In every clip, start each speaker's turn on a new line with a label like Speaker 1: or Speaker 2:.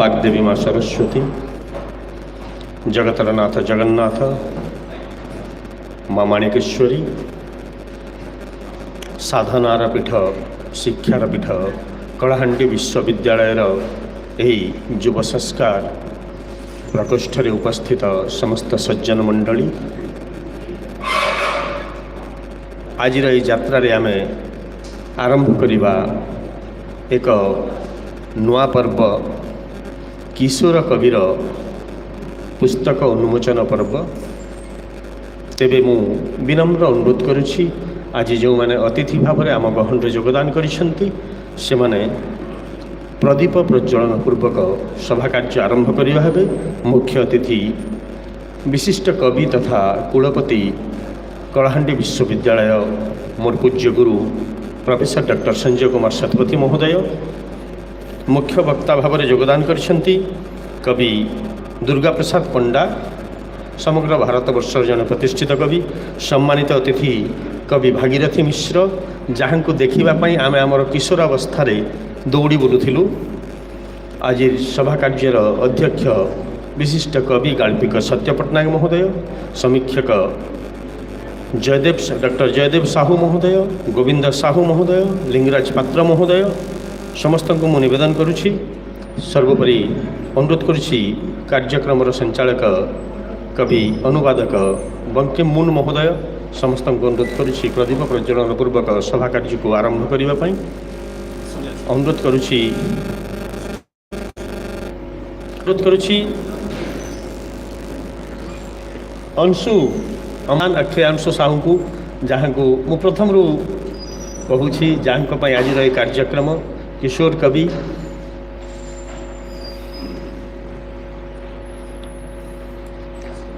Speaker 1: वाग्देवी माँ सरस्वती, जगतर नाथ जगन्नाथ, माँ माणिकेश्वरी, साधनार पीठ शिक्षार पीठ कलाहांडी विश्वविद्यालयर यही युव संस्कार प्रकोष्ठ उपस्थित समस्त सज्जन मंडली, आज यात्रा रे आमे आरंभ करिबा एक नुआ पर्व किशोर कविर पुस्तक उन्मोचन पर्व। तेबे मु विनम्र अनुरोध करुछि आज जो माने अतिथि भाव में आम गहन योगदान करिसेंती से माने प्रदीप प्रज्वलन पूर्वक सभा कार्य आरंभ करिबा हेबे। मुख्य अतिथि विशिष्ट कवि तथा कुलपति कलाहांडी विश्वविद्यालय मोर पूज्य गुरु प्रोफेसर डॉक्टर संजय कुमार शतपथी महोदय। मुख्य वक्ता भाव में योगदान करिसेंती कवि दुर्गा प्रसाद पंडा, समग्र भारतवर्षर जन प्रतिष्ठित कवि। सम्मानित अतिथि कवि भागीरथी मिश्र, जहाँ को देखापी आम आमर किशोर अवस्था दौड़ी बुलूलु। आज सभा कार्यर अध्यक्ष विशिष्ट कवि गाल्पिक सत्य पट्टनायक महोदय, समीक्षक डॉक्टर जयदेव साहू महोदय, गोविंद साहू महोदय, लिंगराज पात्र महोदय, समस्त को मु निवेदन करुछि। सर्वोपरि अनुरोध करुछि कार्यक्रम संचालक कवि अनुवादक बंकिम मुन महोदय, समस्त को अनुरोध करुछि प्रदीप प्रज्वलन पूर्वक सभा कार्य को आरंभ करने पाई अनुरोध करुछि। अंशु अमान अक्षय अंशु साहू को, जहाँ को मु प्रथम रू कहूँ जहाँ आज कार्यक्रम किशोर कवि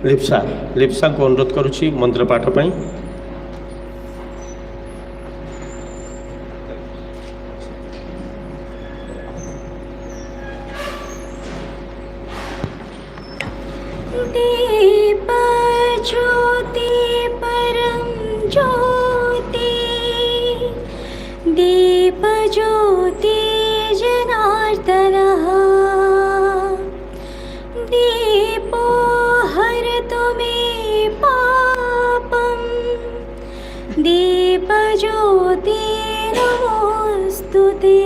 Speaker 1: लिप्सा को अनुरोध करुछि मंत्र पाठ पाई।
Speaker 2: दीप ज्योति परम ज्योति, दीप ज्योति जनार्दनः, दीपो हरतु मे पापं, दीप ज्योति नमोस्तुते,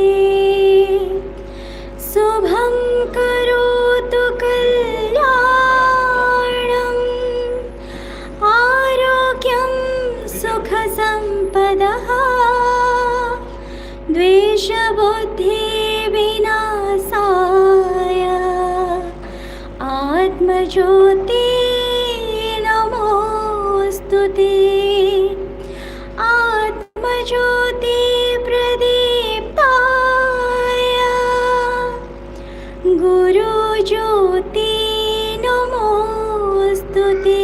Speaker 2: शुभं करोतु कल्याणं, आरोग्यं सुख संपदः, द्वेष बुद्धि विनाशाय, आत्मज्योति नमोस्तुते, आत्मज्योति प्रदीप्ताय, गुरुज्योति नमोस्तुते,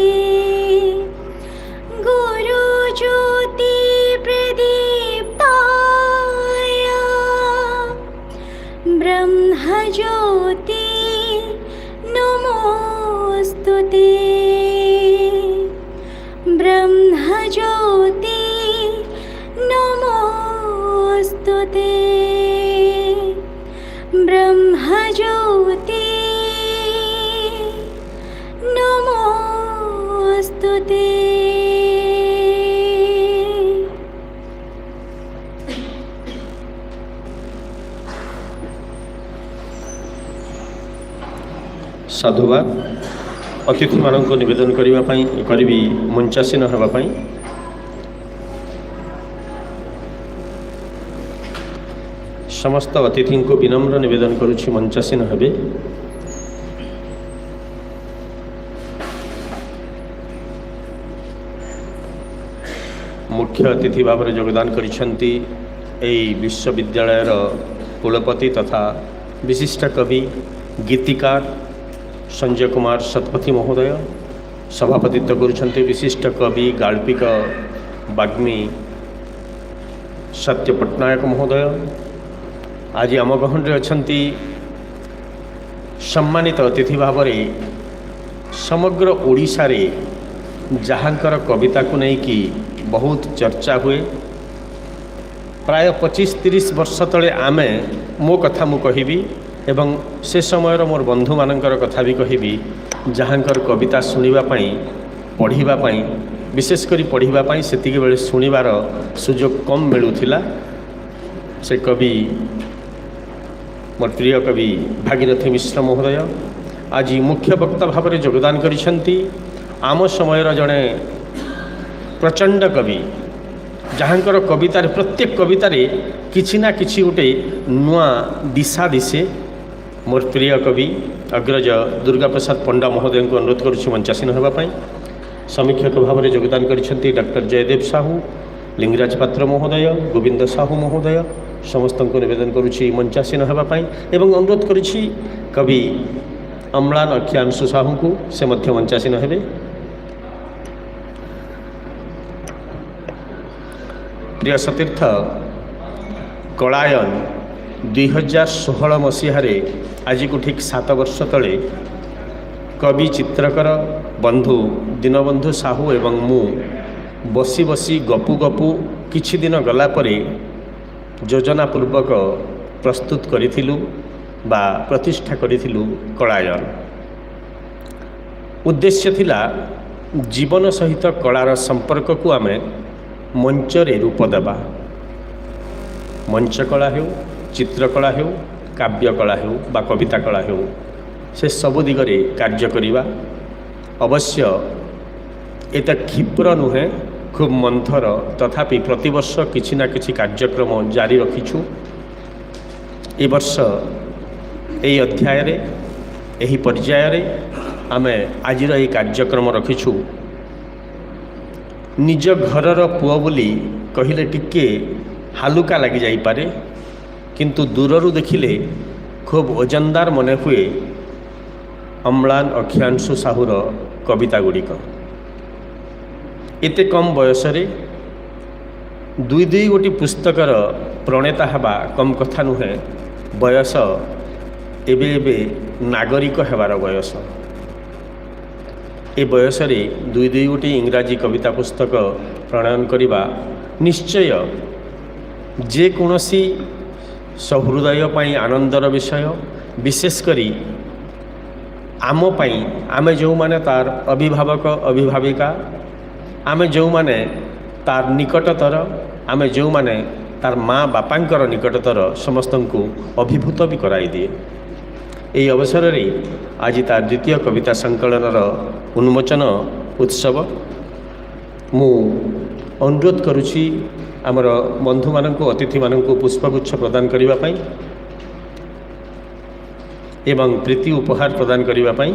Speaker 2: गुरुज्योति प्रदीप्ताय, ब्रह्मज्योति नमोस्तुते, ब्रह्मज्योति नमोस्तुते, ब्रह्मज्योति नमोस्तुते।
Speaker 1: साधुवाद। अतिथि मानक निवेदन करी मंचासीन होगापाई समस्त अतिथि को विनम्र निवेदन करुछि मंचासीन हेबे। मुख्य अतिथि भाव में योगदान करिसेंती एई विश्वविद्यालयर कुलपति तथा विशिष्ट कवि गीतिकार संजय कुमार शतपथी महोदय। सभापतित्व करुछन्ति विशिष्ट कवि गाल्पिक वाग्मी सत्य पट्टनायक महोदय। आज आम गहन अछंती सम्मानित अतिथि भाव में समग्र ओडिशा रे जहाँकर कविता को लेकिन बहुत चर्चा हुए। प्राय 25-30 वर्ष तले आमे मो कथा मु कहिबी ଏବଂ ସେ ସମୟର ମୋର ବନ୍ଧୁମାନଙ୍କର କଥା ବି କହିବି ଯାହାଙ୍କର କବିତା ଶୁଣିବା ପାଇଁ ପଢ଼ିବା ପାଇଁ ବିଶେଷ କରି ପଢ଼ିବା ପାଇଁ ସେତିକି ବେଳେ ଶୁଣିବାର ସୁଯୋଗ କମ୍ ମିଳୁଥିଲା। ସେ କବି ମୋର ପ୍ରିୟ କବି ଭାଗୀରଥୀ ମିଶ୍ର ମହୋଦୟ ଆଜି ମୁଖ୍ୟ ବକ୍ତା ଭାବରେ ଯୋଗଦାନ କରିଛନ୍ତି। ଆମ ସମୟର ଜଣେ ପ୍ରଚଣ୍ଡ କବି ଯାହାଙ୍କର କବିତାରେ ପ୍ରତ୍ୟେକ କବିତାରେ କିଛି ନା କିଛି ଗୋଟେ ନୂଆ ଦିଶା ଦିଶେ। ମୋର ପ୍ରିୟ କବି ଅଗ୍ରଜ ଦୁର୍ଗାପ୍ରସାଦ ପଣ୍ଡା ମହୋଦୟଙ୍କୁ ଅନୁରୋଧ କରୁଛି ମଞ୍ଚାସୀନ ହେବା ପାଇଁ। ସମୀକ୍ଷକ ଭାବରେ ଯୋଗଦାନ କରିଛନ୍ତି ଡକ୍ଟର ଜୟଦେବ ସାହୁ, ଲିଙ୍ଗରାଜ ପାତ୍ର ମହୋଦୟ, ଗୋବିନ୍ଦ ସାହୁ ମହୋଦୟ ସମସ୍ତଙ୍କୁ ନିବେଦନ କରୁଛି ମଞ୍ଚାସୀନ ହେବା ପାଇଁ ଏବଂ ଅନୁରୋଧ କରୁଛି କବି ଅମ୍ଳାନ ଅକ୍ଷାଂଶୁ ସାହୁଙ୍କୁ ସେ ମଧ୍ୟ ମଞ୍ଚାସୀନ ହେବେ। ପ୍ରିୟ ସତୀର୍ଥ, କଳାୟନ 2016 ମସିହାରେ ଆଜିକୁ ଠିକ୍ 7 ବର୍ଷ ତଳେ କବି ଚିତ୍ରକର ବନ୍ଧୁ ଦୀନବନ୍ଧୁ ସାହୁ ଏବଂ ମୁଁ ବସି ବସି ଗପୁ ଗପୁ କିଛି ଦିନ ଗଲା ପରେ ଯୋଜନା ପୂର୍ବକ ପ୍ରସ୍ତୁତ କରିଥିଲୁ ବା ପ୍ରତିଷ୍ଠା କରିଥିଲୁ କଳାୟନ। ଉଦ୍ଦେଶ୍ୟ ଥିଲା ଜୀବନ ସହିତ କଳାର ସମ୍ପର୍କକୁ ଆମେ ମଞ୍ଚରେ ରୂପ ଦେବା। ମଞ୍ଚ କଳା ହେଉ, ଚିତ୍ରକଳା ହେଉ, କାବ୍ୟ କଳା ହେଉ ବା କବିତା କଳା ହେଉ, ସେ ସବୁ ଦିଗରେ କାର୍ଯ୍ୟ କରିବା। ଅବଶ୍ୟ ଏତେ କ୍ଷିପ୍ର ନୁହେଁ, ଖୁବ୍ ମନ୍ଥର, ତଥାପି ପ୍ରତିବର୍ଷ କିଛି ନା କିଛି କାର୍ଯ୍ୟକ୍ରମ ଜାରି ରଖିଛୁ। ଏ ବର୍ଷ ଏହି ଅଧ୍ୟାୟରେ ଏହି ପର୍ଯ୍ୟାୟରେ ଆମେ ଆଜିର ଏହି କାର୍ଯ୍ୟକ୍ରମ ରଖିଛୁ ନିଜ ଘରର ପୁଅ ବୋଲି କହିଲେ ଟିକେ ହାଲୁକା ଲାଗିଯାଇପାରେ, କିନ୍ତୁ ଦୂରରୁ ଦେଖିଲେ ଖୁବ୍ ଓଜନଦାର ମନେ ହୁଏ ଅମ୍ଳାନ ଅକ୍ଷାଂଶୁ ସାହୁର କବିତା ଗୁଡ଼ିକ। ଏତେ କମ୍ ବୟସରେ ଦୁଇ ଗୋଟି ପୁସ୍ତକର ପ୍ରଣେତା ହେବା କମ୍ କଥା ନୁହେଁ। ବୟସ ଏବେ ନାଗରିକ ହେବାର ବୟସ। ଏ ବୟସରେ ଦୁଇ ଗୋଟି ଇଂରାଜୀ କବିତା ପୁସ୍ତକ ପ୍ରଣୟନ କରିବା ନିଶ୍ଚୟ ଯେକୌଣସି ସହୃଦୟ ପାଇଁ ଆନନ୍ଦର ବିଷୟ। ବିଶେଷ କରି ଆମ ପାଇଁ, ଆମେ ଯେଉଁମାନେ ତାର ଅଭିଭାବକ ଅଭିଭାବିକା, ଆମେ ଯେଉଁମାନେ ତାର ନିକଟତର, ଆମେ ଯେଉଁମାନେ ତାର ମା' ବାପାଙ୍କର ନିକଟତର, ସମସ୍ତଙ୍କୁ ଅଭିଭୂତ ବି କରାଇଦିଏ। ଏହି ଅବସରରେ ଆଜି ତାର ଦ୍ୱିତୀୟ କବିତା ସଂକଳନର ଉନ୍ମୋଚନ ଉତ୍ସବ। ମୁଁ ଅନୁରୋଧ କରୁଛି ଆମର ବନ୍ଧୁମାନଙ୍କୁ, ଅତିଥିମାନଙ୍କୁ ପୁଷ୍ପଗୁଚ୍ଛ ପ୍ରଦାନ କରିବା ପାଇଁ ଏବଂ ପ୍ରୀତି ଉପହାର ପ୍ରଦାନ କରିବା ପାଇଁ।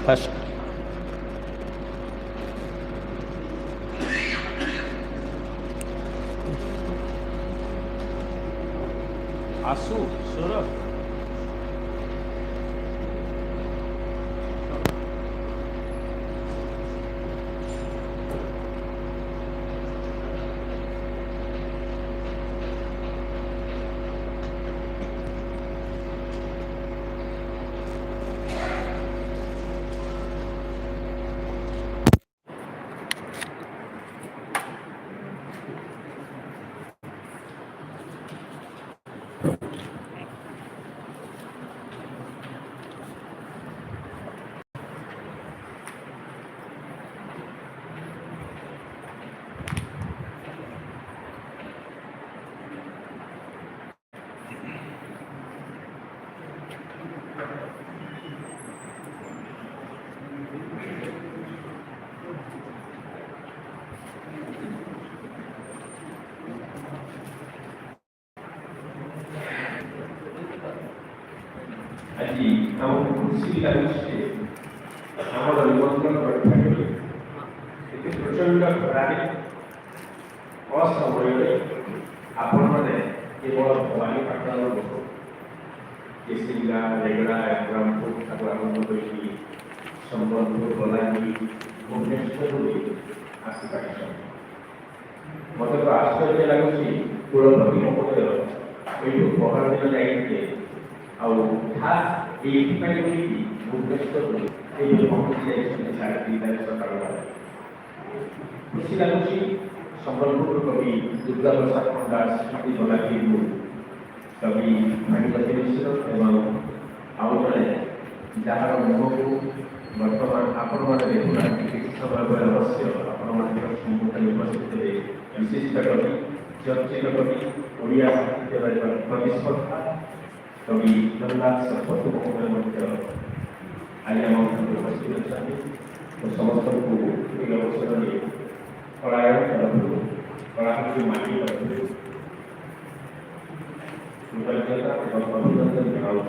Speaker 1: ଫାଷ୍ଟ ଆସୁ ସୁର ଆଜି ଆମକୁ ଖୁସି ଲାଗୁଛି ଆମର ନିମନ୍ତ୍ରଣ କରିଥାନ୍ତି। ଏତେ ପ୍ରଚଣ୍ଡ ଖରାରେ ଅସମୟରେ ଆପଣମାନେ କେବଳ ଭବାନୀପାଟଣାର ଲୋକ, କେସିଙ୍ଗା, ରେଗଡ଼ା, ରାମପୁର ଠାରୁ ଆରମ୍ଭ କରିକି ସମ୍ବଲପୁର, ବଲାଙ୍ଗୀର, ଭୁବନେଶ୍ୱରରୁ ଆସିପାରିଛନ୍ତି। ମୋତେ ତ ଆଶ୍ଚର୍ଯ୍ୟ ଲାଗୁଛି, କୁଳପତି ମହୋଦୟ ଏଇଠୁ ପହର ଦିନ ଯାଇଥିଲେ ଆଉ ଖାସ୍ ଏଇଥିପାଇଁ ବୋଲିକି ଭୁବନେଶ୍ୱରରୁ ଏଇ ପହଞ୍ଚି ଯାଇଛନ୍ତି 3:30 ସକାଳ ବେଳେ। खुशी लगुच संबलपुर कवि दुर्गा प्रसाद पंडा स्मृति बलाकी कवि भागीरथी मिश्र एवं आउ जड़े जार मुह को बर्तमान आपण मैंने देखुना किसी समय पर अवश्य आपण सम्मुखीन उपस्थित थे विशिष्ट कवि चर्चित कवि ओडिया साहित्य प्रतिस्पर्धा कवि जगन्नाथ सरस्वती महोदय आज आम उपस्थित अच्छा तो समस्त को अवसर में कलाकार तरफ कलाकृति माटी तरफ कृतज्ञता एवं अभिनंदन जनाऊँ।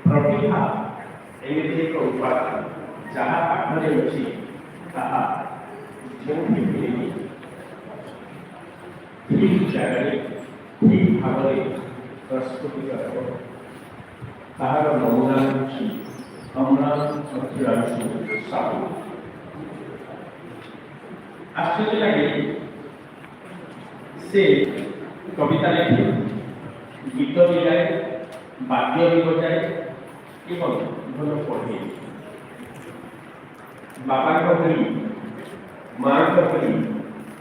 Speaker 1: प्रतिभा एमती एक उपादान जहाँ पाठरे अच्छी ताहा जो मिलनी ठीक जगह ठीक भाव प्रस्तुति कर ताहार नमूना अच्छी हमरा अक्षरांशु साहू आश्चर्य लगे से कविता लिखे गीत भी गाए वाद्य भी बजाए एवं भल पढ़े बापा भरी माँ भरी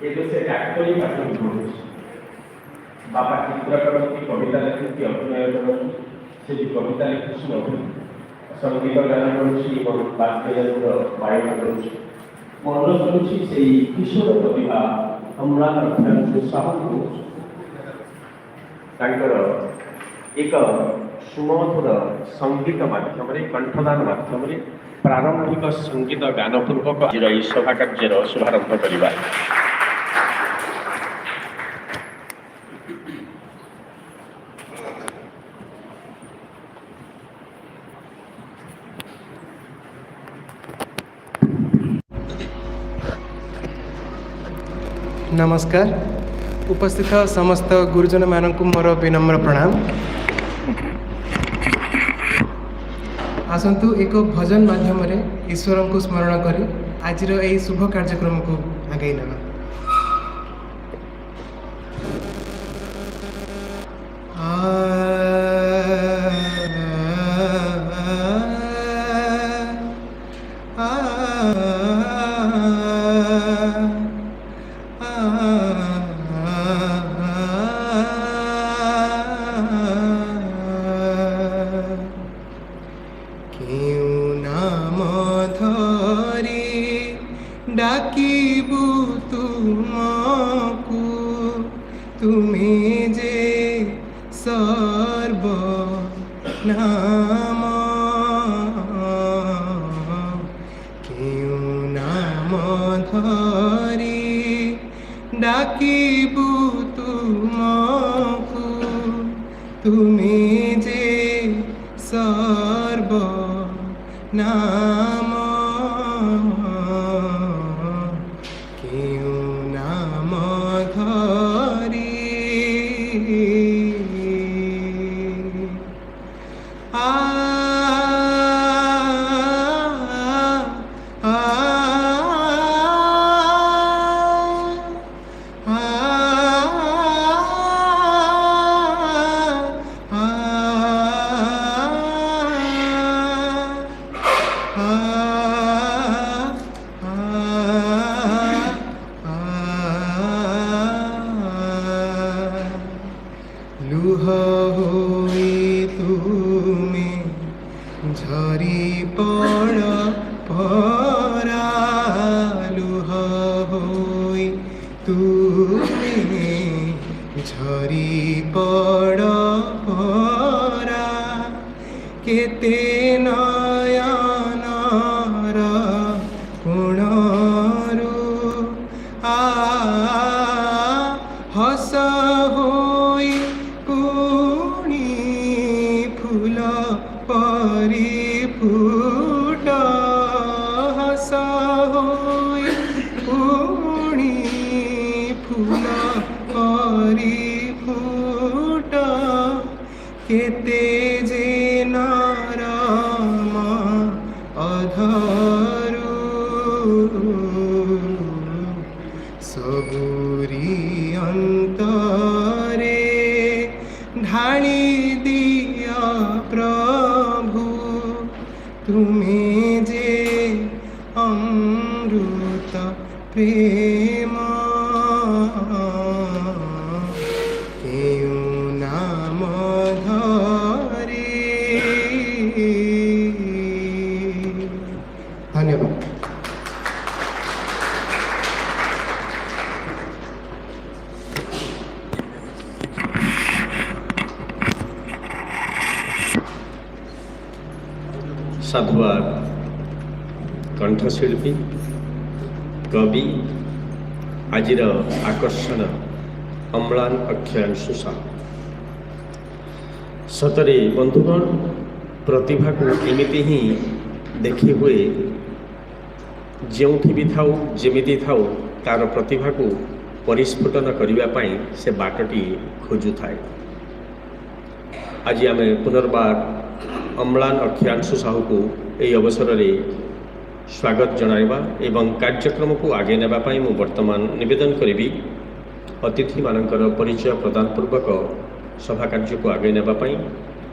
Speaker 1: ये से डाक्तरी पाठ पढ़े बापा चित्र करती कविता लिखती अभिनय करती से कविता लिखुची अभिनय संगीत गान करुच्ची वाद्ययंत्र बायन करुच्ची मन करुच्ची से किशोर प्रतिभा अम्लान अक्षरांशु साहू एक सुमधुर संगीत माध्यम कंठदान माध्यम प्रारंभिक संगीत गान पूर्वक आज सभा कार्य शुभारंभ करवा।
Speaker 3: नमस्कार उपस्थित समस्त गुरुजन मानक मोर विनम्र प्रणाम। आसतु एक भजन माध्यम ईश्वर को स्मरण करी आज यही शुभ कार्यक्रम को आगे ना।
Speaker 4: डाकिबु तुमको तुम्हें जे सर्व नाम क्यों नाम धरी डाकिबु तुमको तुम्हें जे सर्व नाम लुह होई तुम्हें କେତେ ନୟନର କୋଣରୁ ହସ ହୋଇ ପୁଣି ଫୁଲ ପରି ଫୁଟ ହସ ହୋଇ ପୁଣି ଫୁଲ ପରି ଫୁଟ କେତେ ଯେ ନରମ ଅଧରୁ ସବୁରି ଅନ୍ତରେ ଢାଳି ଦିଅ ପ୍ରଭୁ ତୁମେ ଯେ ଅମୃତ ପ୍ରେମ କେଉଁ ନାମ ଧରି ଧନ୍ୟବାଦ।
Speaker 1: ସାଧୁବାଦ କଣ୍ଠଶିଳ୍ପୀ କବି ଆଜିର ଆକର୍ଷଣ ଅମ୍ଳାନ ଅକ୍ଷୟାଂଶୁ ସାହୁ। ସତରେ ବନ୍ଧୁଗଣ, ପ୍ରତିଭାକୁ ଏମିତି ହିଁ ଦେଖି ହୁଏ, ଯେଉଁଠି ବି ଥାଉ ଯେମିତି ଥାଉ ତା'ର ପ୍ରତିଭାକୁ ପରିସ୍ଫୁଟନ କରିବା ପାଇଁ ସେ ବାଟଟି ଖୋଜୁଥାଏ। ଆଜି ଆମେ ପୁନର୍ବାର ଅମ୍ଳାନ ଅକ୍ଷୟାଂଶୁ ସାହୁକୁ ଏହି ଅବସରରେ ସ୍ୱାଗତ ଜଣାଇବା ଏବଂ କାର୍ଯ୍ୟକ୍ରମକୁ ଆଗେଇ ନେବା ପାଇଁ ମୁଁ ବର୍ତ୍ତମାନ ନିବେଦନ କରିବି ଅତିଥିମାନଙ୍କର ପରିଚୟ ପ୍ରଦାନ ପୂର୍ବକ ସଭା କାର୍ଯ୍ୟକୁ ଆଗେଇ ନେବା ପାଇଁ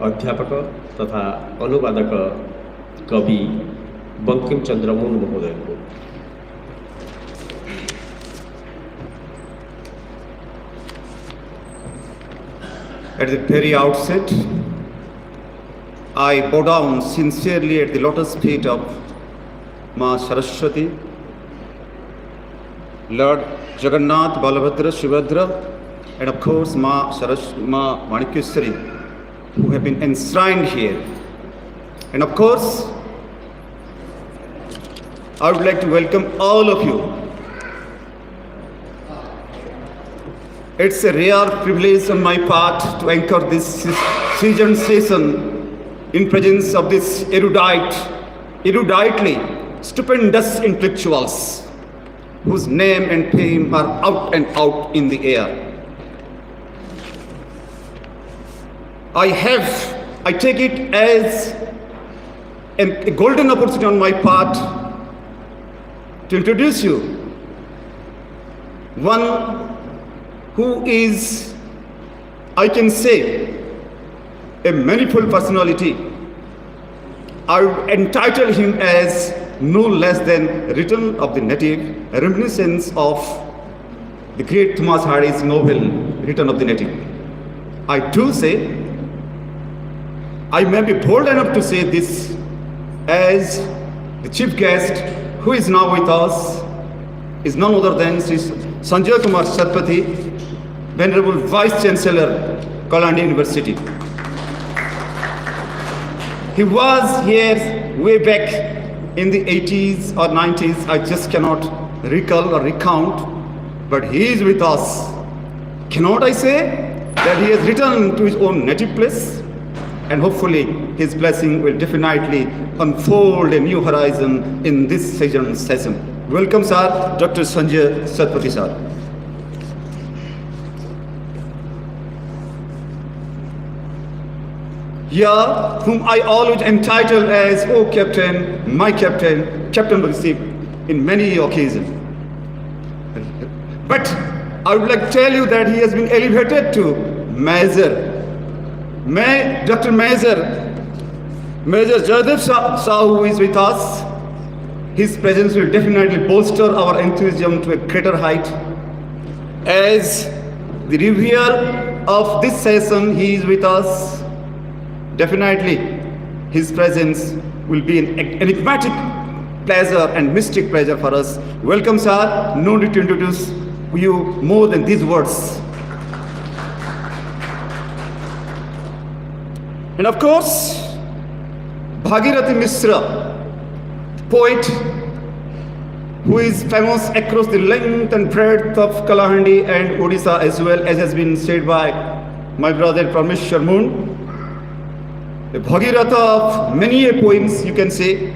Speaker 1: ଅଧ୍ୟାପକ ତଥା ଅନୁବାଦକ କବି ବଙ୍କିମ ଚନ୍ଦ୍ର ମୁନ ମହୋଦୟଙ୍କୁ।
Speaker 5: At the very outset, I bow down sincerely at the lotus feet of Ma Saraswati, Lord Jagannath, Balabhadra, Shivadra, and of course Ma Manikyeswari, who have been enshrined here. And of course, I would like to welcome all of you. It's a rare privilege on my part to anchor this season session in presence of this eruditely stupendous intellectuals whose name and fame are out and out in the air. I take it as a golden opportunity on my part to introduce you one who is, I can say, a manifold personality. I would entitle him as no less than Return of the Native, a reminiscence of the great Thomas Hardy's novel, Return of the Native. I do say, I may be bold enough to say this, as the chief guest who is now with us is none other than Sri Sanjay Kumar Satpathy, Venerable Vice Chancellor, Kalandi University. He was here way back in the 80s or 90s, I just cannot recall or recount, but he is with us. Cannot I say that he has returned to his own native place? And hopefully his blessing will definitely unfold a new horizon in this session. Welcome, sir, Dr. Sanjay Satpathy, sir. Here, whom I always entitle as, oh Captain, my Captain, Captain of the ship, in many occasions. But I would like to tell you that he has been elevated to Major. Dr. Major Jaydev Sahu is with us. His presence will definitely bolster our enthusiasm to a greater height. As the reviewer of this session, he is with us. Definitely, his presence will be an enigmatic pleasure and mystic pleasure for us. Welcome, sir. No need to introduce you more than these words. And of course, Bhagirathi Mishra, poet who is famous across the length and breadth of Kalahandi and Odisha, as well as has been said by my brother Parmeshwar Moon. A Bhagiratha of many poems, you can say.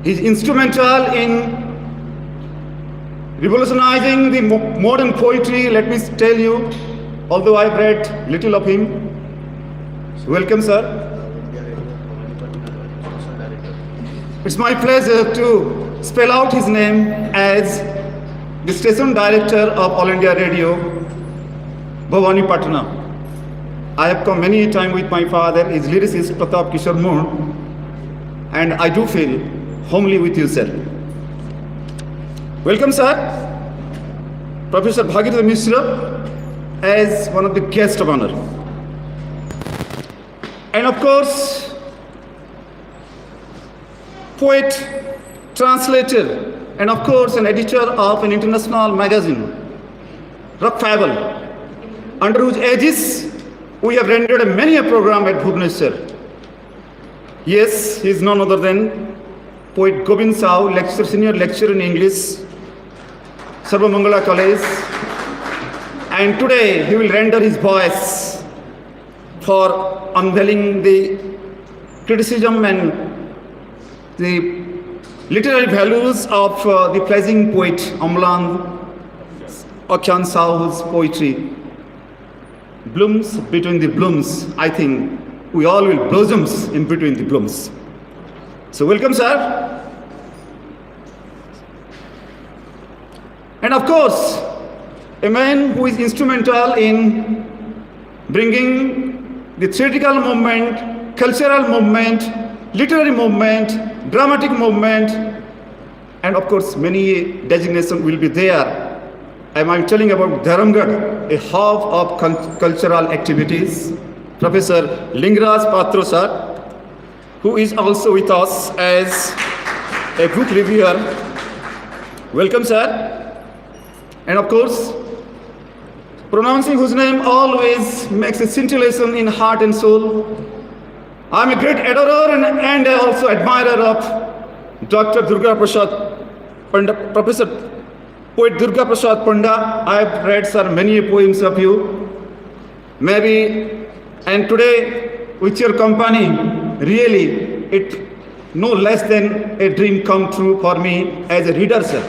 Speaker 5: He is instrumental in revolutionizing the modern poetry, let me tell you, although I've read little of him. Welcome, sir. It's my pleasure to spell out his name as the station director of All India Radio, Bhavani Patna. I have come many a time with my father, his lyricist Pratap Kishore Moon, and I do feel homely with you, sir. Welcome, sir. Professor Bhagirathi Mishra as one of the guests of honor. And of course, poet, translator, and of course an editor of an international magazine, Rock Fable, under whose aegis we have rendered many a program at Bhubaneswar. Yes, he is none other than poet Gobind Sao, senior lecturer in English, Sarvamangala College, and today he will render his voice for unveiling the criticism and the literary values of the pleasing poet Amlan Akyan Sao, whose poetry blooms between the blooms. I think we all will blossoms in between the blooms. So welcome, sir. And of course, a man who is instrumental in bringing the theatrical movement, cultural movement, literary movement, dramatic movement, and of course many designations will be there. I'm telling about Dharamgarh, a hub of cultural activities. Professor Lingraj Patro sir, who is also with us as a book reviewer. Welcome, sir. And of course, pronouncing whose name always makes a scintillation in heart and soul. I'm a great adorer and also admirer of Dr. Durga Prasad Panda, Professor Poet Durga Prasad Panda. I've read, sir, many poems of you. Maybe, and today, with your company, really, it no less than a dream come true for me as a reader, sir.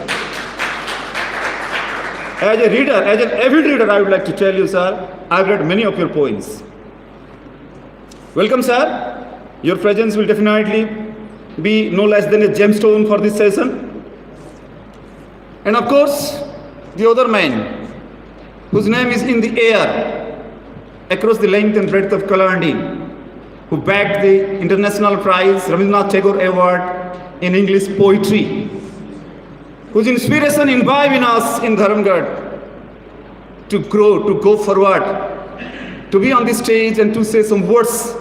Speaker 5: As a reader, as an avid reader, I would like to tell you, sir, I've read many of your poems. Welcome, sir. Your presence will definitely be no less than a gemstone for this session. And of course, the other man, whose name is in the air, across the length and breadth of Kalahandi, who bagged the International Prize, Rabindranath Tagore Award in English Poetry, whose inspiration imbibed in us in Dharamgarh to grow, to go forward, to be on the stage and to say some words.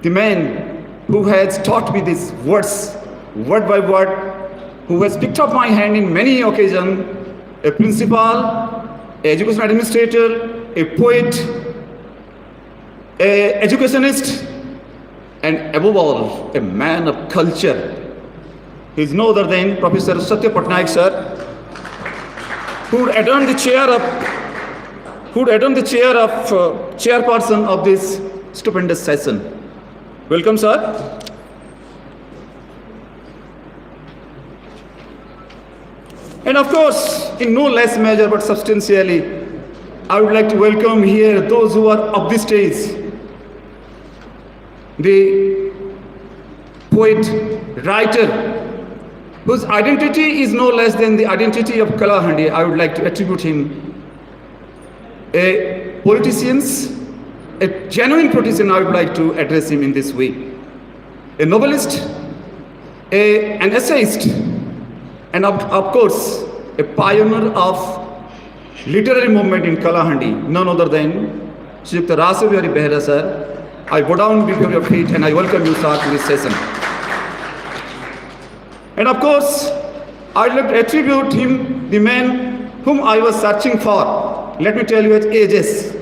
Speaker 5: The man who has taught me these words, word by word, who has picked up my hand in many occasions, a principal, an education administrator, a poet, an educationist, and above all, a man of culture. He is no other than Professor Satya Patnaik, sir, who would adorn the chair of chairperson of this stupendous session. Welcome, sir. And of course, in no less measure but substantially, I would like to welcome here those who are up the stage. The poet, writer, whose identity is no less than the identity of Kalahandi. I would like to attribute him. A politician, a genuine politician, I would like to address him in this way. A novelist, an essayist, and of course, a pioneer of literary movement in Kalahandi, none other than Sriyukta Rasavihari Behera, sir. I bow down before your feet and I welcome you, sir, to this session. And of course, I'd like to attribute him, the man whom I was searching for. Let me tell you at ages.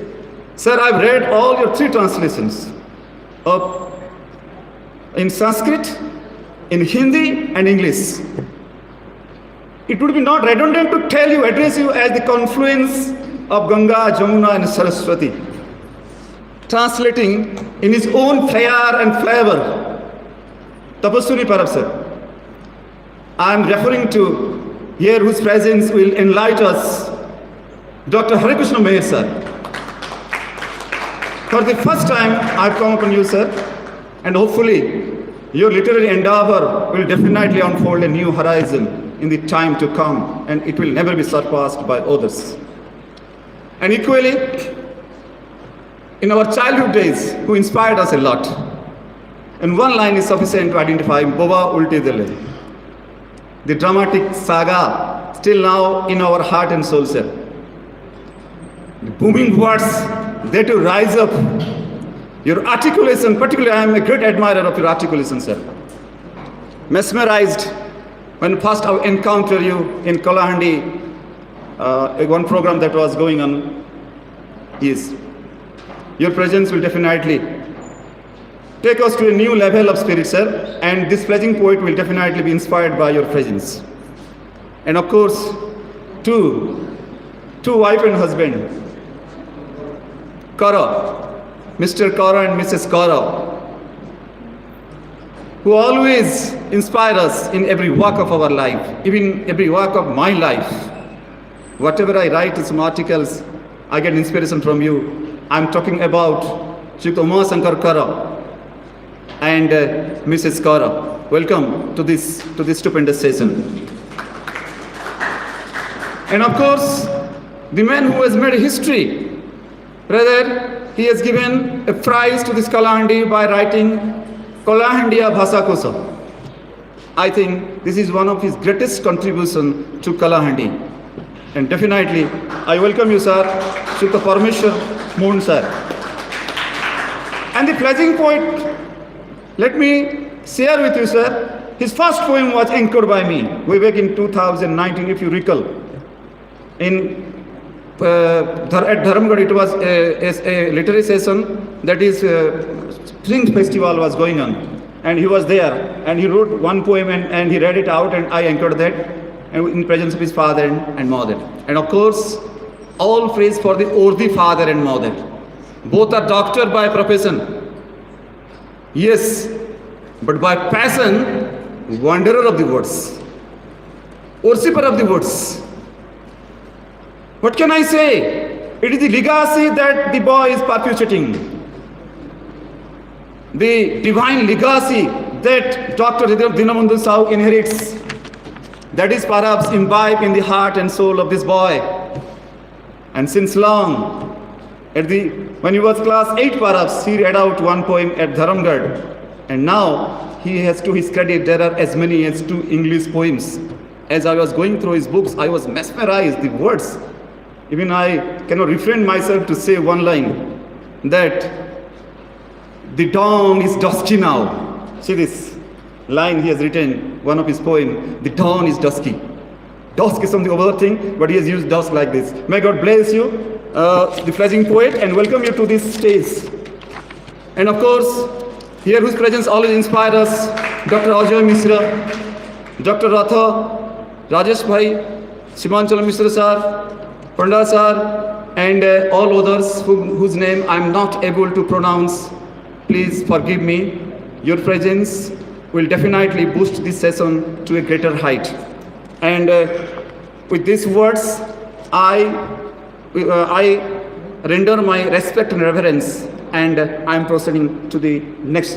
Speaker 5: Sir, I've read all your 3 translations of in Sanskrit, in Hindi and English. It would be not redundant to tell you, address you as the confluence of Ganga, Jamuna and Saraswati, translating in his own flair and flavor. Tapaswini Parab sir, I am referring to here whose presence will enlighten us, Dr. Harikrishna Meher sir. For the first time I have come upon you sir, and hopefully your literary endeavor will definitely unfold a new horizon in the time to come, and it will never be surpassed by others. And equally, in our childhood days, who inspired us a lot, and one line is sufficient to identify Boba Ulte Dile, the dramatic saga still now in our heart and soul, sir. The booming words there to rise up. Your articulation, particularly I am a great admirer of your articulation, sir. Mesmerized when first I encountered you in Kalahandi, one program that was going on. Yes, your presence will definitely take us to a new level of spirit, sir, and this pledging poet will definitely be inspired by your presence. And of course, two wife and husband, Kara, Mr. Kara and Mrs. Kara, who always inspire us in every walk of our life, even every walk of my life. Whatever I write in some articles, I get inspiration from you. I'm talking about Shri Uma Shankar Kara and Mrs. Kara. Welcome to this stupendous session. And of course, the man who has made history, rather, he has given a prize to this Kalahandi by writing Kalahandiya Bhasakosa. I think this is one of his greatest contribution to Kalahandi. And definitely, I welcome you, sir, Shukta Parameshwar Moon, sir. And the pledging poet, let me share with you, sir, his first poem was anchored by me way back in 2019, if you recall. At Dharamgarh, it was a literary session, that is, Thynks festival was going on, and he was there, and he wrote one poem and he read it out, and I anchored that in presence of his father and mother. And of course, all praise for the worthy father and mother. Both are doctor by profession, yes, but by passion, wanderer of the woods, worshipper of the woods. What can I say? It is the legacy that the boy is perpetuating. The divine legacy that Dr. Dinabandhu Sahu inherits, that is perhaps imbibed in the heart and soul of this boy. And since long, when he was class 8 perhaps, he read out one poem at Dharamgarh. And now, he has to his credit, there are as many as 2 English poems. As I was going through his books, I was mesmerized, the words. Even I cannot refrain myself to say one line, that the dawn is dusky now. See this line he has written, one of his poems, the dawn is dusky. Dusk is something other thing, but he has used dusk like this. May God bless you, the pledging poet, and welcome you to this stage. And of course, here whose presence always inspires us, Dr. Ajay Misra, Dr. Ratha, Rajesh Bhai, Simanchalam Misra sir, Panda sir, and all others whose name I am not able to pronounce. Please forgive me. Your presence will definitely boost this session to a greater height. And with these words, I render my respect and reverence, and I am proceeding to the next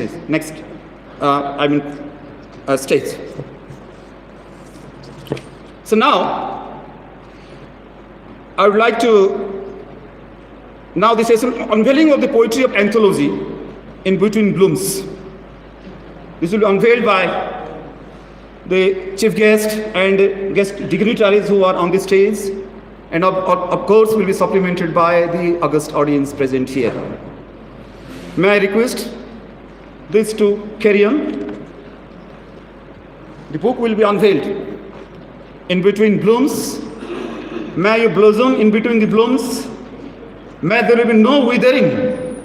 Speaker 5: stage. So now, I would like to, now the session unveiling of the poetry of anthology in Between Blooms. This will be unveiled by the chief guest and guest dignitaries who are on the stage, and of course will be supplemented by the august audience present here. May I request this to carry on? The book will be unveiled. In Between Blooms, may you blossom in between the blooms. May there be no withering.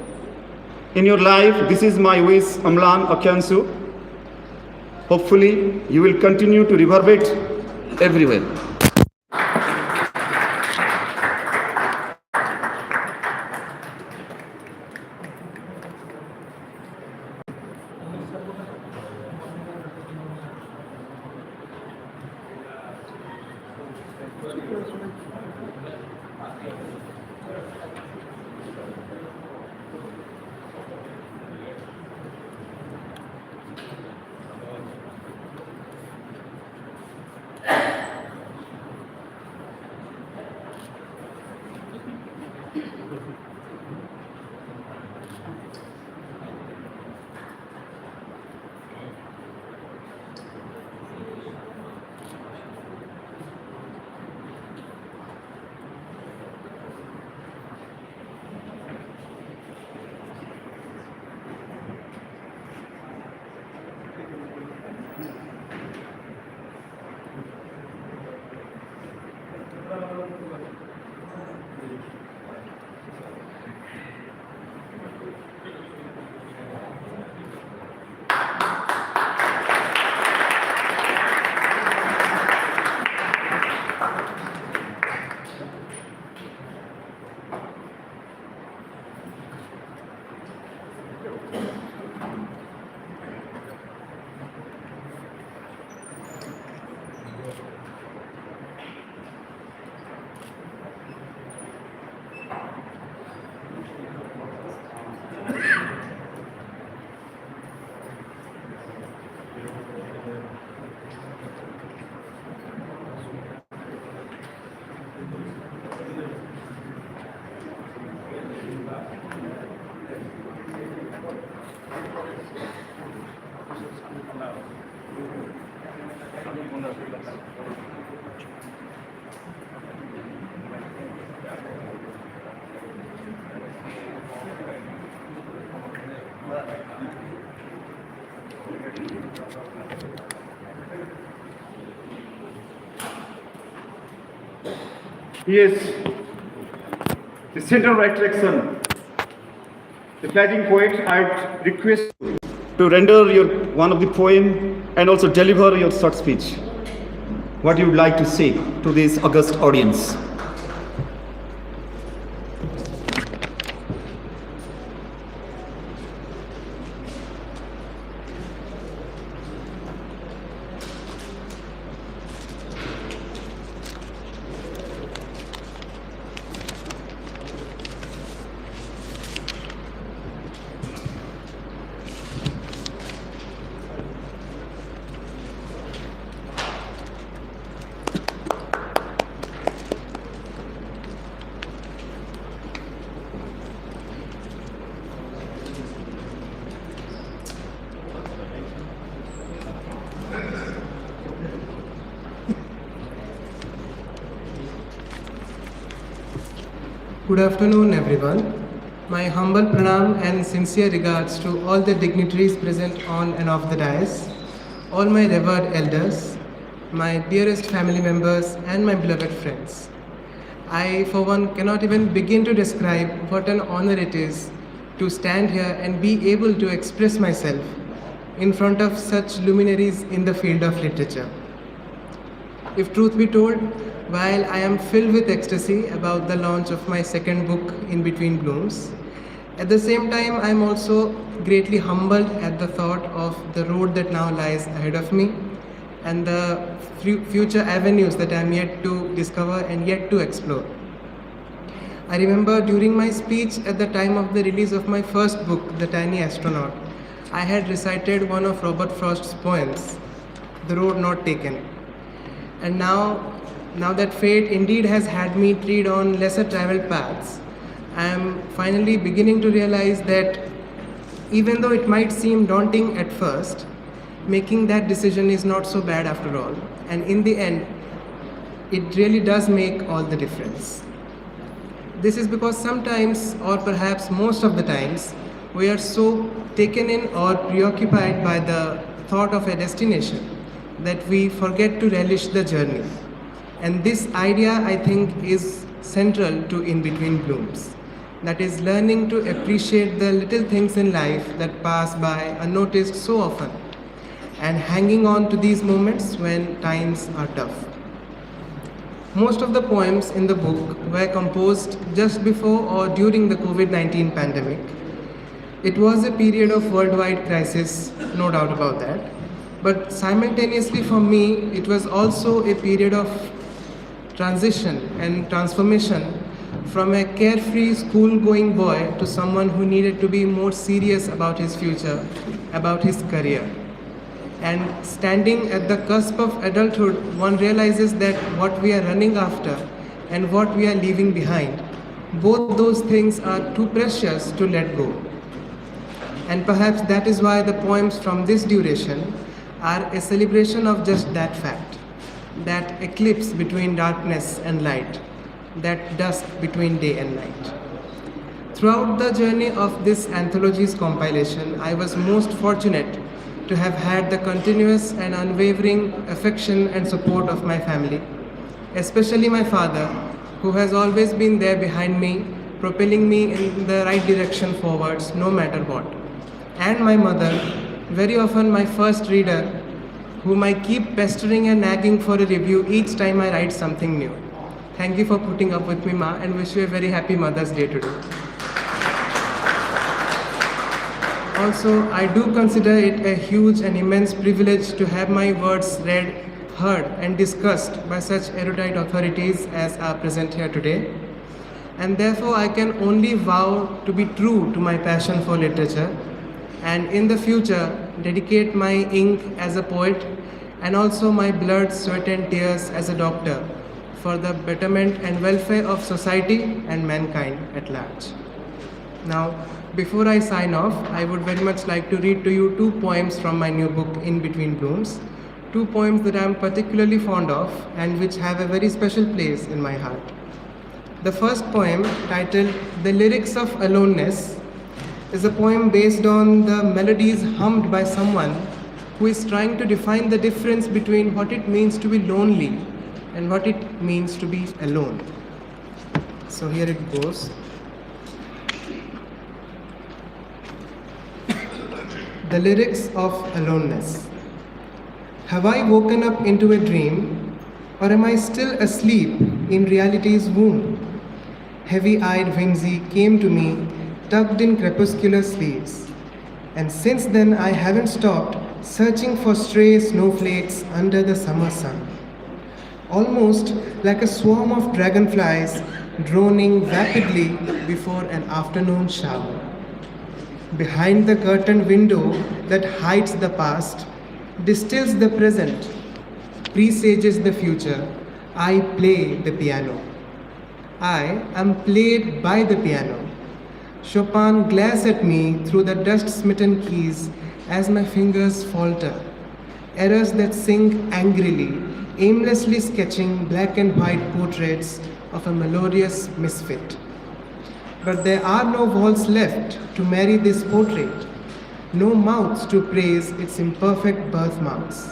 Speaker 5: in your life. This is my wish, Amlan Akyansu. Hopefully, you will continue to reverberate everywhere. Yes, the center right section. The flagging poet, I would request you to render your one of the poem and also deliver your short speech. What you would like to say to this august audience.
Speaker 3: Good afternoon, everyone. My humble pranam and sincere regards to all the dignitaries present on and off the dais, all my revered elders, my dearest family members, and my beloved friends. I, for one, cannot even begin to describe what an honor it is to stand here and be able to express myself in front of such luminaries in the field of literature. If truth be told, while I am filled with ecstasy about the launch of my second book, In Between Blooms, at the same time I am also greatly humbled at the thought of the road that now lies ahead of me and the future avenues that I am yet to discover and yet to explore. I remember during my speech at the time of the release of my first book, The Tiny Astronaut, I had recited one of Robert Frost's poems, The Road Not Taken. And now that fate indeed has had me tread on lesser traveled paths, I am finally beginning to realize that even though it might seem daunting at first, making that decision is not so bad after all. And in the end, it really does make all the difference. This is because sometimes, or perhaps most of the times, we are so taken in or preoccupied by the thought of a destination that we forget to relish the journey. And this idea, I think, is central to In Between Blooms. that is learning to appreciate the little things in life that pass by unnoticed so often, and hanging on to these moments when times are tough. Most of the poems in the book were composed just before or during the COVID-19 pandemic. It was a period of worldwide crisis, no doubt about that. But simultaneously for me, it was also a period of transition and transformation from a carefree school-going boy to someone who needed to be more serious about his future, about his career. And standing at the cusp of adulthood, one realizes that what we are running after and what we are leaving behind, both those things are too precious to let go. And perhaps that is why the poems from this duration are a celebration of just that fact, that eclipse between darkness and light, that dusk between day and night. Throughout the journey of this anthology's compilation, I was most fortunate to have had the continuous and unwavering affection and support of my family, especially my father, who has always been there behind me, propelling me in the right direction forwards no matter what. And my mother, very often my first reader, whom I keep pestering and nagging for a review each time I write something new. Thank you for putting up with me, Ma, and wish you a very happy Mother's Day today. Also, I do consider it a huge and immense privilege to have my words read, heard, and discussed by such erudite authorities as are present here today. And therefore, I can only vow to be true to my passion for literature, and in the future, dedicate my ink as a poet and also my blood, sweat, and tears as a doctor for the betterment and welfare of society and mankind at large. Now, before I sign off, I would very much like to read to you two poems from my new book, In Between Blooms. Two poems that I am particularly fond of and which have a very special place in my heart. The first poem, titled The Lyrics of Aloneness, is a poem based on the melodies hummed by someone who is trying to define the difference between what it means to be lonely and what it means to be alone. So here it goes. The lyrics of aloneness. Have I woken up into a dream, or am I still asleep in reality's womb? Heavy-eyed Wingsy came to me, tucked in crepuscular sleeves. And since then I haven't stopped searching for stray snowflakes under the summer sun. Almost like a swarm of dragonflies droning rapidly before an afternoon shower. Behind the curtained window that hides the past, distills the present, presages the future, I play the piano. I am played by the piano. Chopin glares at me through the dust-smitten keys as my fingers falter. Errors that sink angrily, aimlessly sketching black and white portraits of a melodious misfit. But there are no walls left to marry this portrait, no mouths to praise its imperfect birthmarks.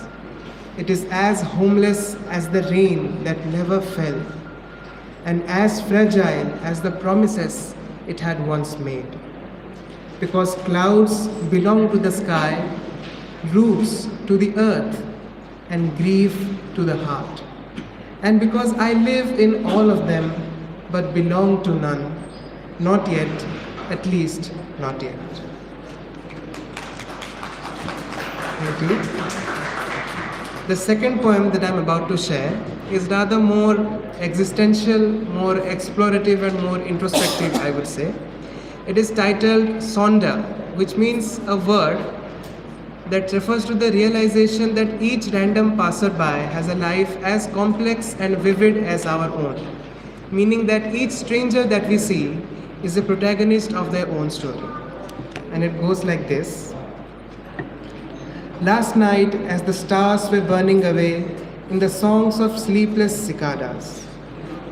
Speaker 3: It is as homeless as the rain that never fell, and as fragile as the promises it had once made. Because clouds belong to the sky, roots to the earth, and grief to the heart. And because I live in all of them, but belong to none, not yet, at least not yet. Thank you. The second poem that I'm about to share is rather more existential, more explorative, and more introspective, I would say. It is titled Sonda, which means a word that refers to the realization that each random passerby has a life as complex and vivid as our own, meaning that each stranger that we see is a protagonist of their own story. And it goes like this. Last night, as the stars were burning away in the songs of sleepless cicadas,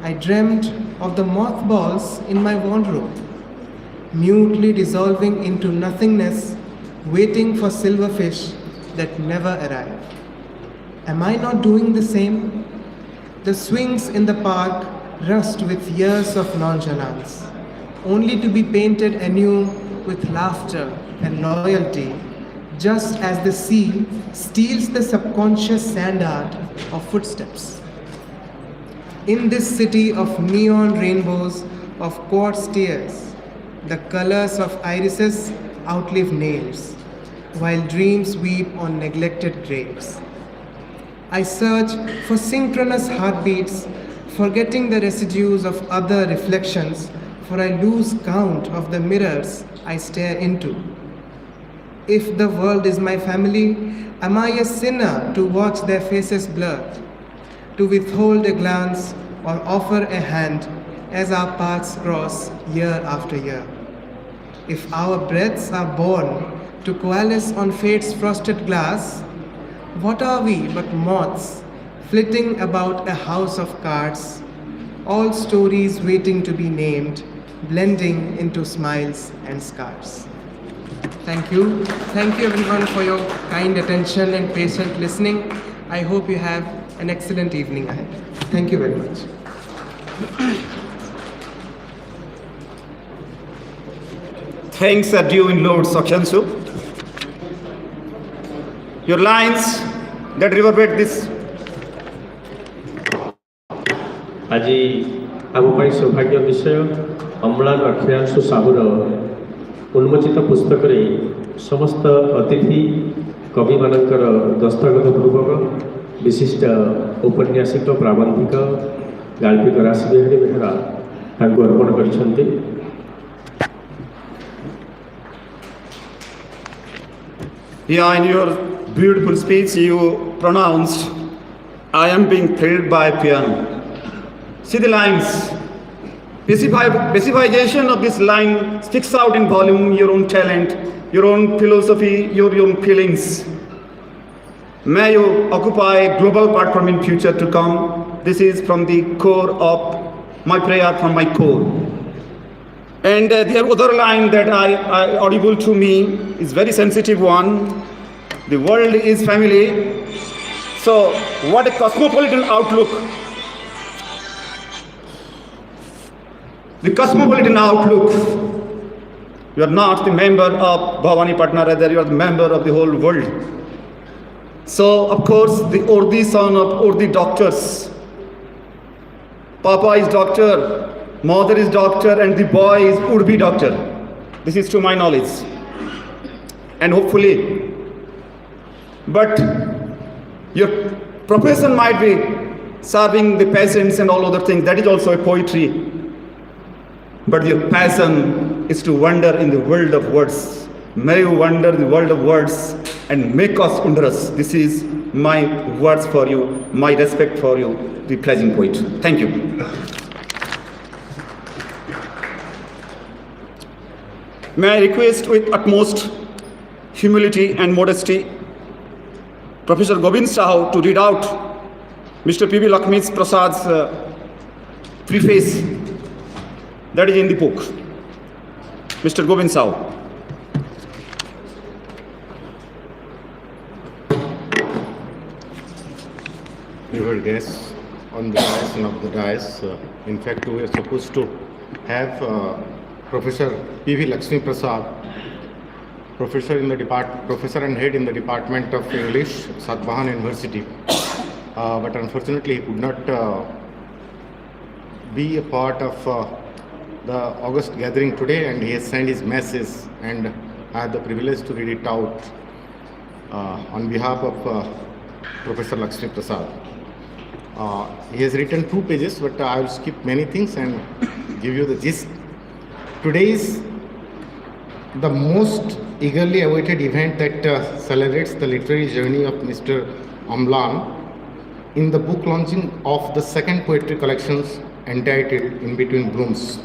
Speaker 3: I dreamt of the mothballs in my wardrobe, mutely dissolving into nothingness, waiting for silverfish that never arrive. Am I not doing the same? The swings in the park rust with years of nonchalance. only to be painted anew with laughter and loyalty, just as the sea steals the subconscious sand art of footsteps. In this city of neon rainbows of quartz tears, the colors of irises outlive nails, while dreams weep on neglected graves. I search for synchronous heartbeats, forgetting the residues of other reflections, for I lose count of the mirrors I stare into. If the world is my family, am I a sinner to watch their faces blur, to withhold a glance or offer a hand as our paths cross year after year? If our breaths are born to coalesce on fate's frosted glass, what are we but moths flitting about a house of cards, all stories waiting to be named, blending into smiles and scars? Thank you. Thank you everyone for your kind attention and patient listening. I hope you have an excellent evening ahead. Thank you very much.
Speaker 5: Thanks are due in Lord Sakyansu. Your lines that reverberate this.
Speaker 1: ଆଜି ଆମ ପାଇଁ ସୌଭାଗ୍ୟ ବିଷୟ ଅମ୍ଳାନ ଅକ୍ଷୟାଂଶୁ ସାହୁର ଉନ୍ମୋଚିତ ପୁସ୍ତକରେ ସମସ୍ତ ଅତିଥି କବିମାନଙ୍କର ଦସ୍ତଖତ ପୂର୍ବକ ବିଶିଷ୍ଟ ଔପନ୍ୟାସିକ ପ୍ରାବନ୍ଧିକ ଗାଳ୍ପିକ ରାସବିହାରୀ ବେହେରା ତାଙ୍କୁ ଅର୍ପଣ କରିଛନ୍ତି।
Speaker 5: Yeah, in your beautiful speech you pronounced, I am being thrilled by piano. See the lines. Specification of this line sticks out in volume, your own talent, your own philosophy, your own feelings. May you occupy global platform in future to come. This is from the core of my prayer, from my core. And the other line that I audible to me is very sensitive one. The world is family. So what a cosmopolitan outlook. The cosmopolitan outlook. You are not the member of Bhavani Patna, rather you are the member of the whole world. So of course the Urdu son of Urdu doctors. Papa is doctor, mother is doctor, and the boy is Urdu doctor. This is to my knowledge. And hopefully, but your profession might be serving the peasants and all other things. That is also a poetry. But your passion is to wander in the world of words. May you wander the world of words and make us wondrous. This is my words for you, my respect for you, the pleasing poet. Thank you. May I request with utmost humility and modesty Professor Gobind Sahu to read out Mr. P.V. Lakshmi Prasad's preface that is in the book. Mr. Gobind Sahu.
Speaker 6: Your guests on the dais and of the dais. In fact, we are supposed to have Professor P.V. Lakshmi Prasad, professor and head in the Department of English, Satvahan University. But unfortunately, he could not be a part of the August gathering today, and he has sent his message, and I had the privilege to read it out on behalf of Professor Lakshmi Prasad. He has written 2 pages, but I will skip many things and give you the gist. Today is the most eagerly awaited event that celebrates the literary journey of Mr. Amlan in the book launching of the second poetry collections entitled In Between Blooms.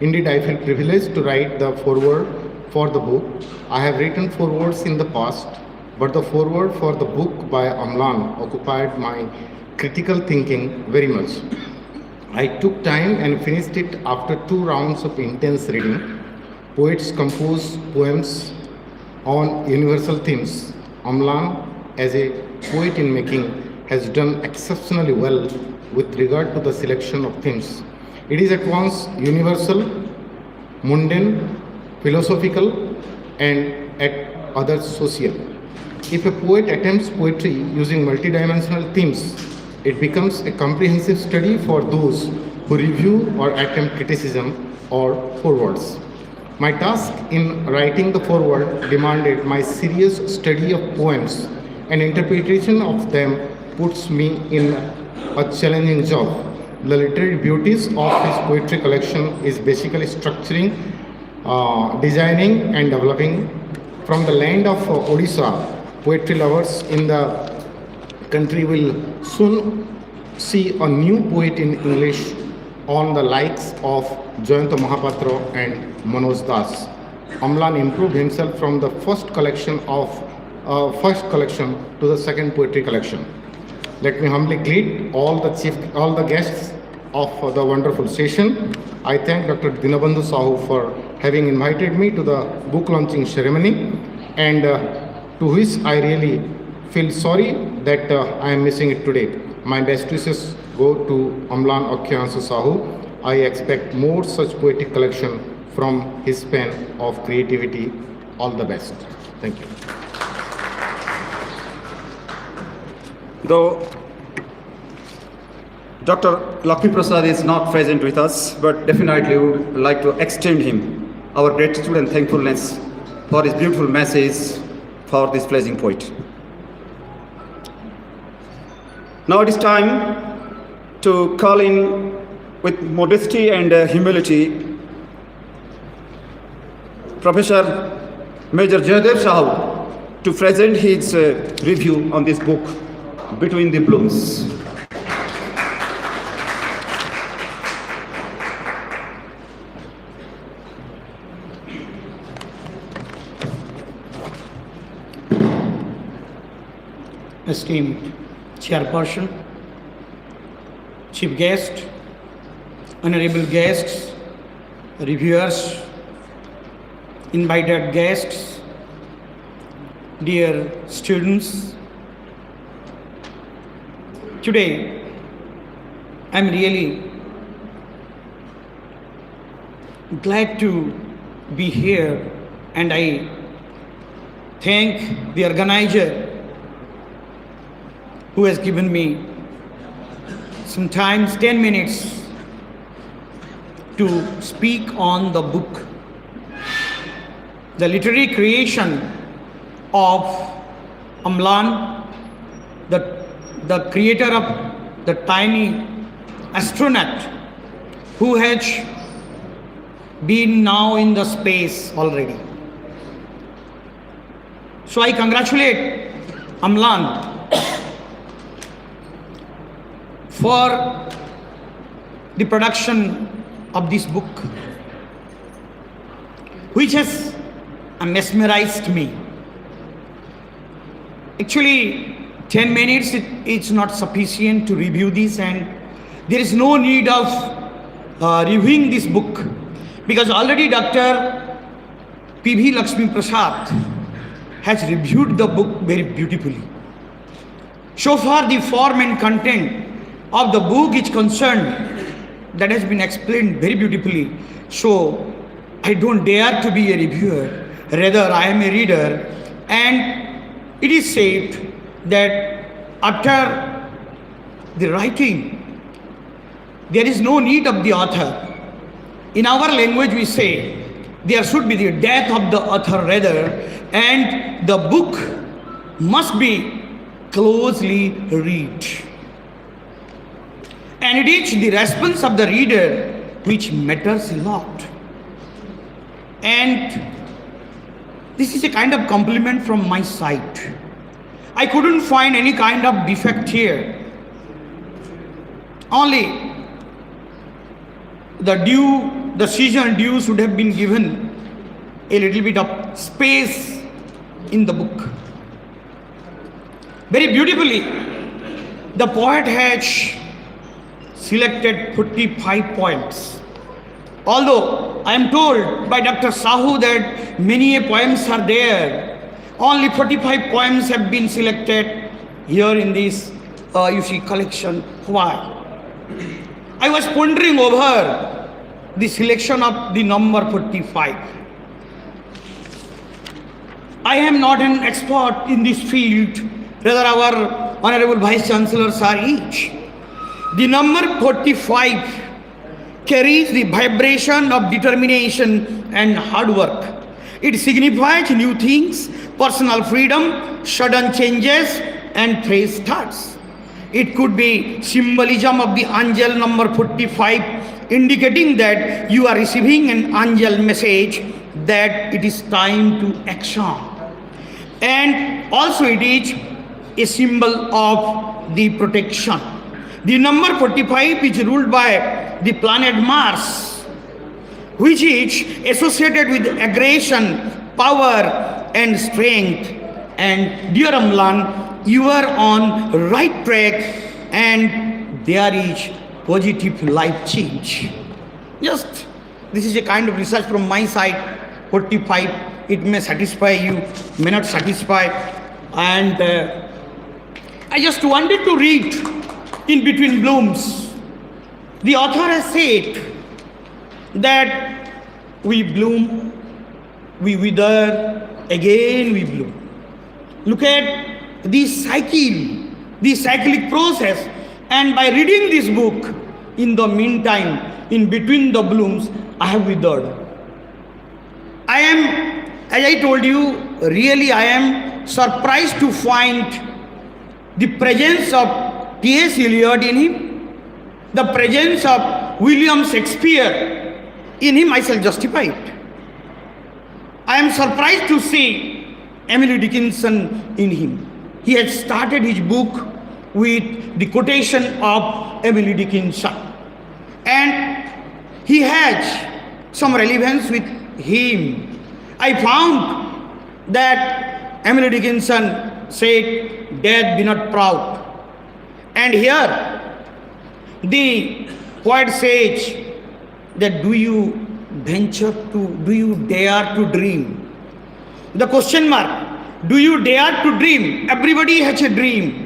Speaker 6: Indeed, I feel privileged to write the foreword for the book. I have written forewords in the past, but the foreword for the book by Amlan occupied my critical thinking very much. I took time and finished it after 2 rounds of intense reading. Poets compose poems on universal themes. Amlan, as a poet in making, has done exceptionally well with regard to the selection of themes. It is at once universal, mundane, philosophical, and at others social. If a poet attempts poetry using multidimensional themes, it becomes a comprehensive study for those who review or attempt criticism or forewords. My task in writing the foreword demanded my serious study of poems, and interpretation of them puts me in a challenging job. The literary beauties of his poetry collection is basically structuring, designing and developing. From the land of Odisha, poetry lovers in the country will soon see a new poet in English on the likes of Jayanta Mahapatra and Manoj Das. Amlan improved himself from the first collection to the second poetry collection. Let me humbly greet all the guests of the wonderful session. I thank Dr. Dinabandhu Sahu for having invited me to the book launching ceremony, and to which I really feel sorry that I am missing it today. My best wishes go to Amlan Akhyansu Sahu. I expect more such poetic collection from his pen of creativity. All the best. Thank you.
Speaker 5: Though Dr. Lakshmi Prasad is not present with us, but definitely we would like to extend him our gratitude and thankfulness for his beautiful message for this pleasing poet. Now it is time to call in with modesty and humility Professor Major Jayadev Sahu to present his review on this book, Between the Blooms.
Speaker 7: Esteemed Chairperson, Chief Guest, Honorable Guests, Reviewers, Invited Guests, dear students, today I'm really glad to be here, and I thank the organizer who has given me sometimes 10 minutes to speak on the book, the literary creation of Amlan, the creator of the tiny astronaut who has been now in the space already. So I congratulate Amlan for the production of this book, which has mesmerized me. Actually, 10 minutes it's not sufficient to review this, and there is no need of reviewing this book, because already Dr. P.V. Lakshmi Prasad has reviewed the book very beautifully. So far, the form and content of the book is concerned, that has been explained very beautifully. So I don't dare to be a reviewer, rather I am a reader. And it is said that after the writing, there is no need of the author. In our language we say there should be the death of the author rather, and the book must be closely read. And it is the response of the reader which matters a lot. And this is a kind of compliment from my side. I couldn't find any kind of defect here. Only the season due should have been given a little bit of space in the book. Very beautifully, the poet has selected 45 poems. Although I am told by Dr. Sahu that many poems are there, only 45 poems have been selected here in this collection. Why? I was pondering over the selection of the number 45. I am not an expert in this field, rather our Honorable Vice Chancellors are each. The number 45 carries the vibration of determination and hard work. It signifies new things, personal freedom, sudden changes and fresh starts. It could be symbolism of the angel number 45, indicating that you are receiving an angel message that it is time to action. And also it is a symbol of the protection. The number 45 is ruled by the planet Mars, which is associated with aggression, power and strength. And dear Amlan, you are on right track and there is positive life change. Just, this is a kind of research from my side. 45, it may satisfy you, may not satisfy. And I just wanted to read in between blooms. The author has said that we bloom, we wither, again we bloom. Look at the cycle, the cyclic process. And by reading this book, in the meantime, in between the blooms, I have withered. I am, as I told you, really I am surprised to find the presence of T.S. Eliot in him, the presence of William Shakespeare in him. I shall justify it. I am surprised to see Emily Dickinson in him. He has started his book with the quotation of Emily Dickinson, and he has some relevance with him. I found that Emily Dickinson said, "Death, be not proud." And here the poet says that do you dare to dream? The question mark, do you dare to dream? Everybody has a dream.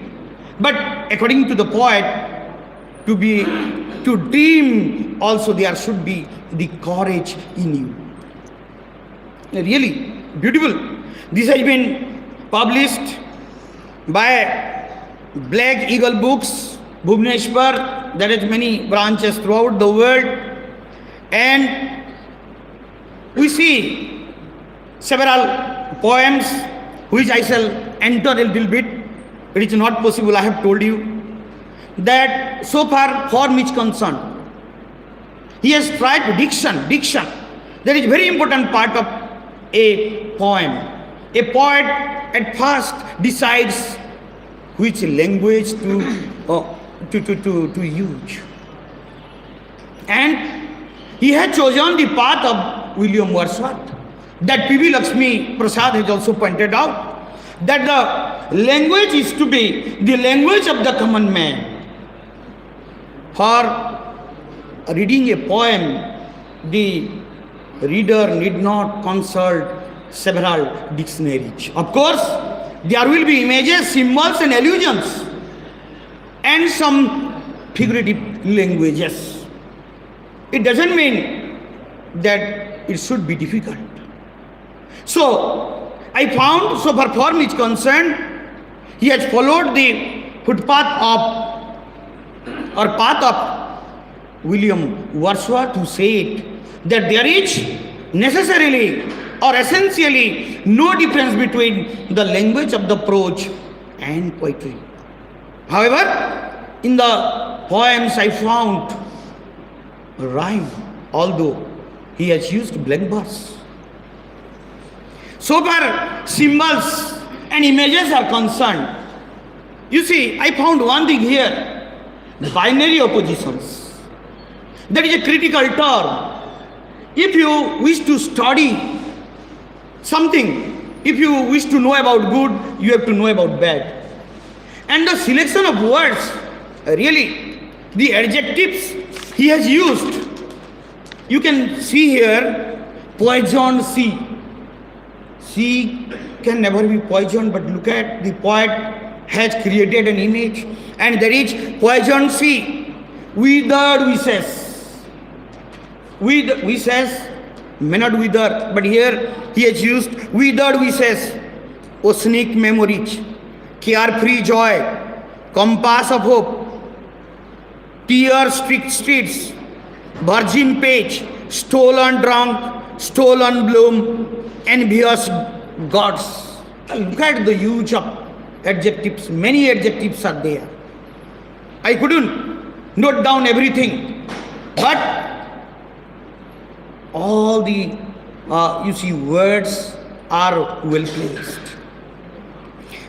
Speaker 7: But according to the poet, to dream also there should be the courage in you. Really beautiful. This has been published by Black Eagle Books, Bhubaneswar. There is many branches throughout the world. And we see several poems which I shall enter a little bit. It is not possible, I have told you, that so far for which concerned, he has tried diction. That is very important part of a poem. A poet at first decides which language to use. And he had chosen the path of William Wordsworth. That P.V. Lakshmi Prasad has also pointed out, that the language is to be the language of the common man. For reading a poem, the reader need not consult several dictionaries. Of course, there will be images, symbols and allusions and some figurative languages. It doesn't mean that it should be difficult. So, I found, so far form is concerned, he has followed the footpath or path of William Wordsworth, who said that there is necessarily or essentially no difference between the language of the prose and poetry. However, in the poems I found rhyme, although he has used blank verse. So far symbols and images are concerned, you see, I found one thing here, binary oppositions. That is a critical term. If you wish to study something, if you wish to know about good, you have to know about bad. And the selection of words, really, the adjectives he has used, you can see here, poison sea. Sea can never be poisoned, but look at the poet has created an image, and there is poison sea, withered wishes. we says, may not wither, but here he has used withered, we says, oceanic memories, carefree joy, compass of hope, tear-streaked streets, virgin page, stolen drunk, stolen bloom, envious gods. Look at the huge of adjectives, many adjectives are there. I couldn't note down everything, but all the words are well placed.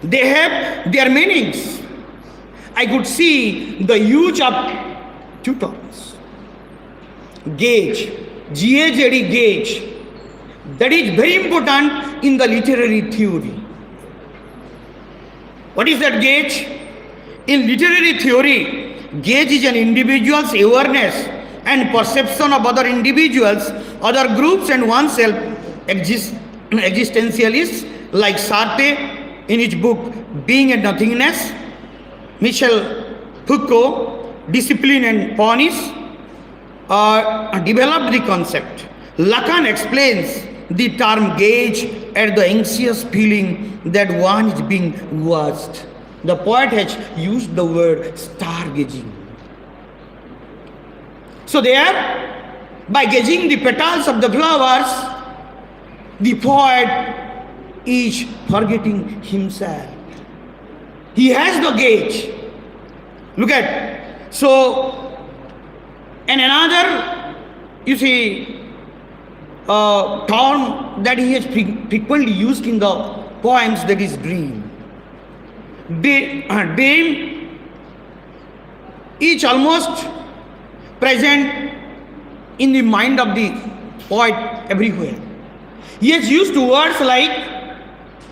Speaker 7: They have their meanings. I could see the use of two terms. Gauge, G-A-J-D, gauge. That is very important in the literary theory. What is that gauge? In literary theory, gauge is an individual's awareness and perception of other individuals, other groups and oneself. Existentialists like Sartre in his book Being and Nothingness, Michel Foucault, Discipline and Ponies, developed the concept. Lacan explains the term gauge as the anxious feeling that one is being watched. The poet has used the word stargazing. So there, by gauging the petals of the flowers, the poet is forgetting himself. He has the gauge. Look at, so, and another, term that he has frequently used in the poems, that is dream. Dream is almost present in the mind of the poet everywhere. He has used words like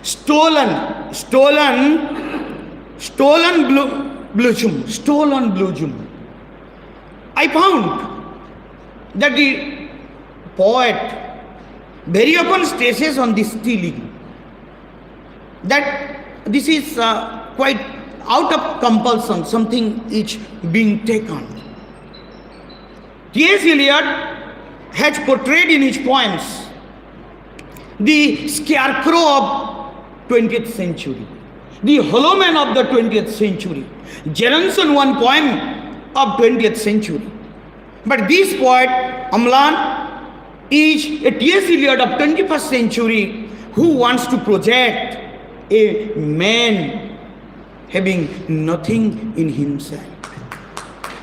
Speaker 7: stolen blossom. I found that the poet very often stresses on the stealing. That this is quite out of compulsion, something is being taken. T.S. Eliot has portrayed in his poems the scarecrow of 20th century, the hollow man of the 20th century. Jeronson, one poem of 20th century. But this poet, Amlan, is a T.S. Eliot of 21st century who wants to project a man having nothing in himself,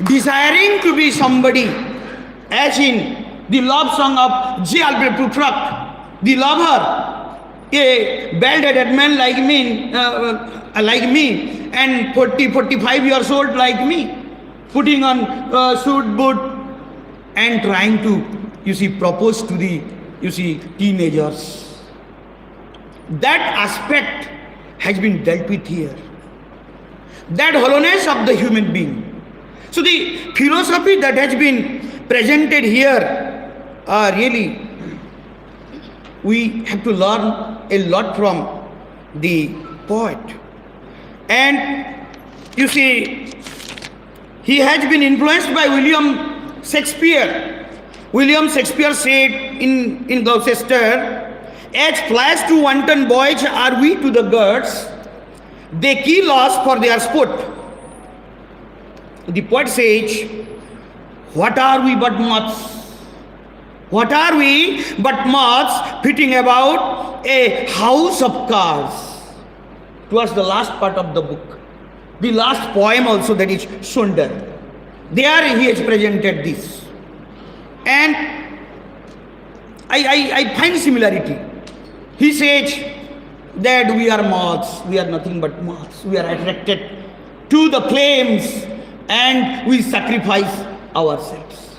Speaker 7: desiring to be somebody, as in the love song of J. Albert Pufrak, the lover, a bald-headed man like me, and 45 years old like me, putting on suit, boot, and trying to, propose to the, teenagers. That aspect has been dealt with here. That hollowness of the human being. So the philosophy that has been presented here, really, we have to learn a lot from the poet. And he has been influenced by William Shakespeare. William Shakespeare said in Gloucester, as flies to wanton boys are we to the girls, they kill us for their sport. The poet says, what are we but moths? What are we but moths fitting about a house of cards? Towards the last part of the book, the last poem also, that is Sonder. There he has presented this. And I find similarity. He says that we are moths, we are nothing but moths. We are attracted to the flames and we sacrifice ourselves.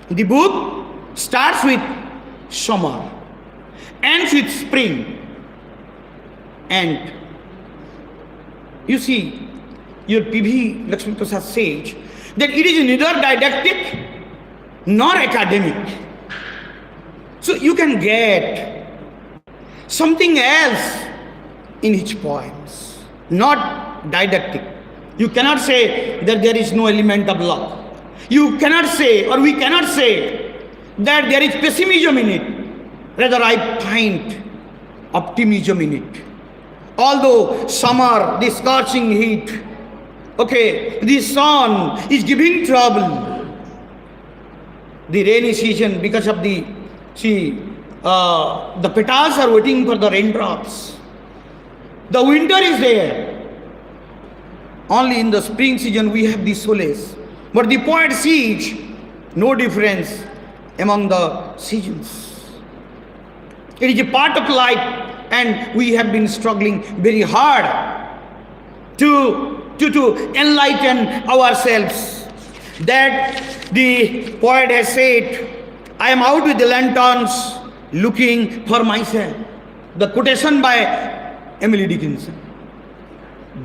Speaker 7: The book starts with summer, ends with spring. And your P.V. Lakshmi Prasad says that it is neither didactic nor academic. So you can get something else in his poems, not didactic. You cannot say that there is no element of love. You cannot say, or we cannot say, that there is pessimism in it. Rather, I find optimism in it. Although summer, the scorching heat, okay, the sun is giving trouble. The rainy season, because of the petals are waiting for the raindrops. The winter is there. Only in the spring season we have the solace. But the poet sees no difference among the seasons. It is a part of life, and we have been struggling very hard to enlighten ourselves. That the poet has said, I am out with the lanterns looking for myself. The quotation by Emily Dickinson.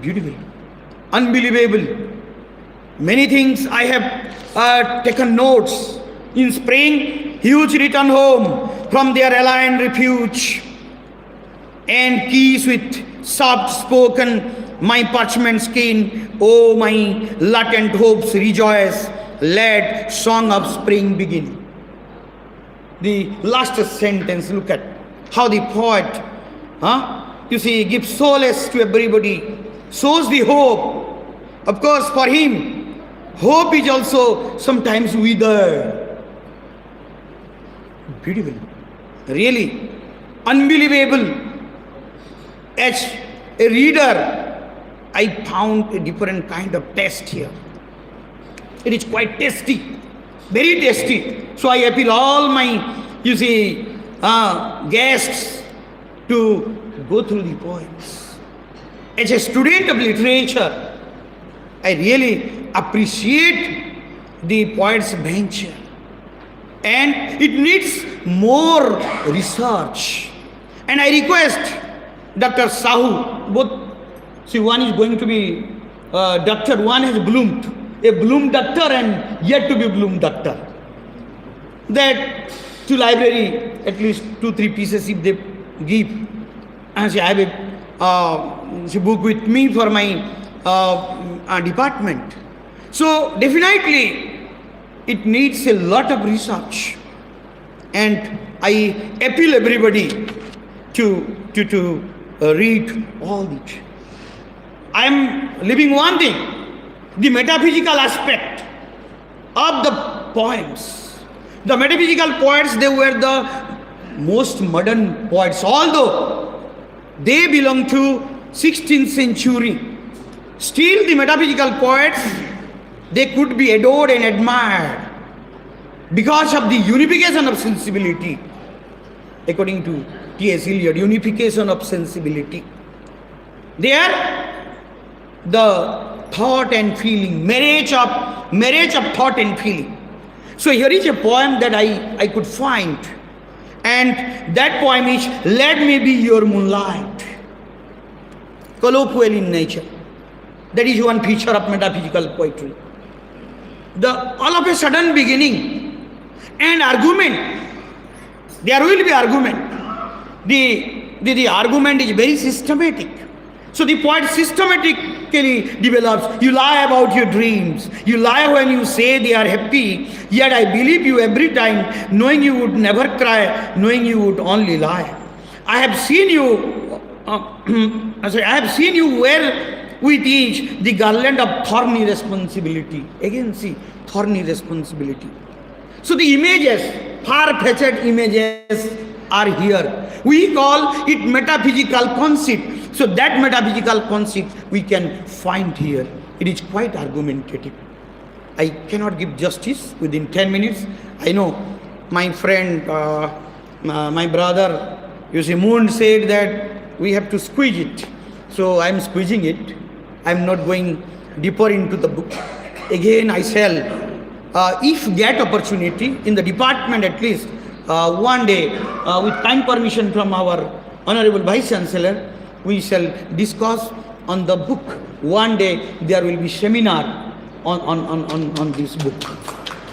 Speaker 7: Beautiful, unbelievable. Many things I have taken notes. In spring, youth return home from their alien refuge, and kiss with soft spoken my parchment skin. Oh, my latent hopes rejoice, let song of spring begin. The last sentence, look at how the poet, you see, gives solace to everybody, shows the hope. Of course, for him, hope is also sometimes withered. Beautiful, really unbelievable. As a reader, I found a different kind of taste here. It is quite tasty, very tasty. So I appeal all my, guests to go through the poems. As a student of literature, I really appreciate the poet's venture. And it needs more research. And I request Dr. Sahu, both, see, one is going to be doctor, one has bloomed, a bloomed doctor and yet to be bloomed doctor. That to library, at least 2-3 pieces if they give. And say, I have a book with me for my department. So definitely it needs a lot of research. And I appeal everybody to read all this. I am leaving one thing, the metaphysical aspect of the poems. The metaphysical poets, they were the most modern poets, although they belong to 16th century. Still the metaphysical poets, they could be adored and admired because of the unification of sensibility. According to T.S. Eliot, unification of sensibility. There, the thought and feeling, marriage of thought and feeling. So here is a poem that I could find, and that poem is Let Me Be Your Moonlight, colloquial in nature. That is one feature of metaphysical poetry. The all of a sudden beginning and argument, there will be argument. The argument is very systematic. So the poet systematically develops. You lie about your dreams. You lie when you say they are happy. Yet I believe you every time, knowing you would never cry, knowing you would only lie. I have seen you. I have seen you wear with each the garland of thorny responsibility. Again, see, thorny responsibility. So the images, far-fetched images are here. We call it metaphysical conceit. So that metaphysical conceit we can find here. It is quite argumentative. I cannot give justice within 10 minutes. I know my friend, my brother, Moon said that we have to squeeze it. So I am squeezing it. I am not going deeper into the book. Again, I shall, if get opportunity, in the department at least, one day, with kind permission from our Honorable Vice Chancellor, we shall discuss on the book. One day there will be seminar on this book,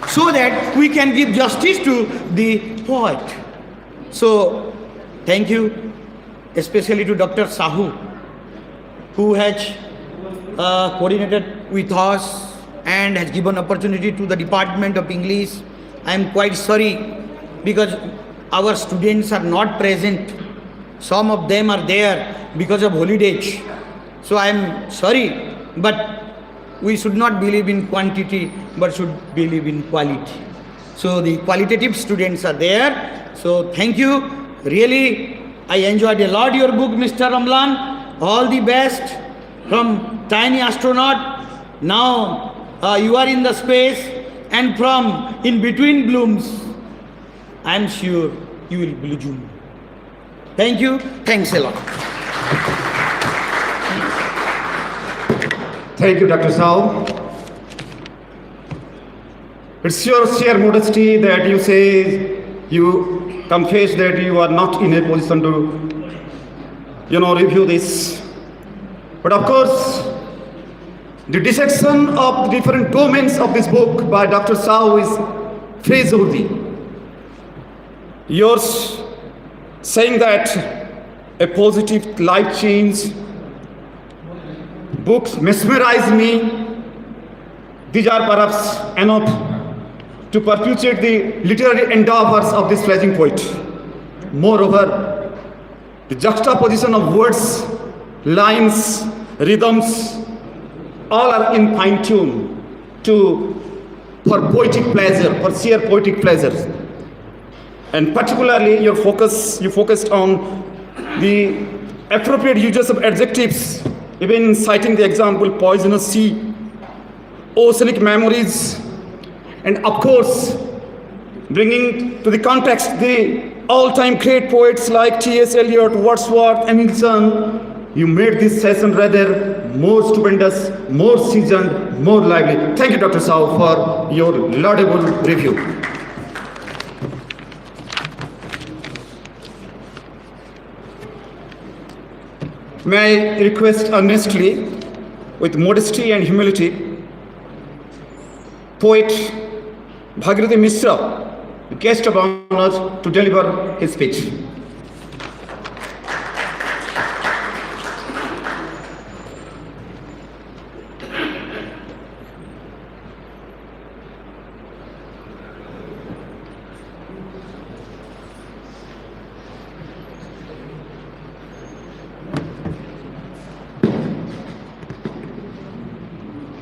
Speaker 7: so that we can give justice to the poet. So thank you, especially to Dr. Sahu, who has coordinated with us and has given opportunity to the Department of English. I am quite sorry because our students are not present. Some of them are there because of holidays. So I am sorry, but we should not believe in quantity, but should believe in quality. So the qualitative students are there. So thank you. Really, I enjoyed a lot your book, Mr. Ramlan. All the best from tiny astronaut. Now you are in the space, and from in between blooms, I am sure you will bloom. Thank you. Thanks a lot.
Speaker 5: Thank you, Dr. Sao. It's your sheer modesty that you say, you confess that you are not in a position to, review this. But of course, the dissection of the different domains of this book by Dr. Sao is praiseworthy. Yours saying that a positive life change, books mesmerize me. These are perhaps enough to perpetuate the literary endeavors of this fledgling poet. Moreover, the juxtaposition of words, lines, rhythms, all are in fine tune for poetic pleasure, for sheer poetic pleasure. And particularly you focused on the appropriate uses of adjectives, even citing the example poisonous sea, oceanic memories, and of course bringing to the context the all-time great poets like T.S. Eliot, Wordsworth, Emerson. You made this session rather more stupendous, more seasoned, more lively. Thank you, Dr. Sao, for your laudable review. May I request earnestly, with modesty and humility, poet Bhagirathi Mishra, the guest of honor, to deliver his speech.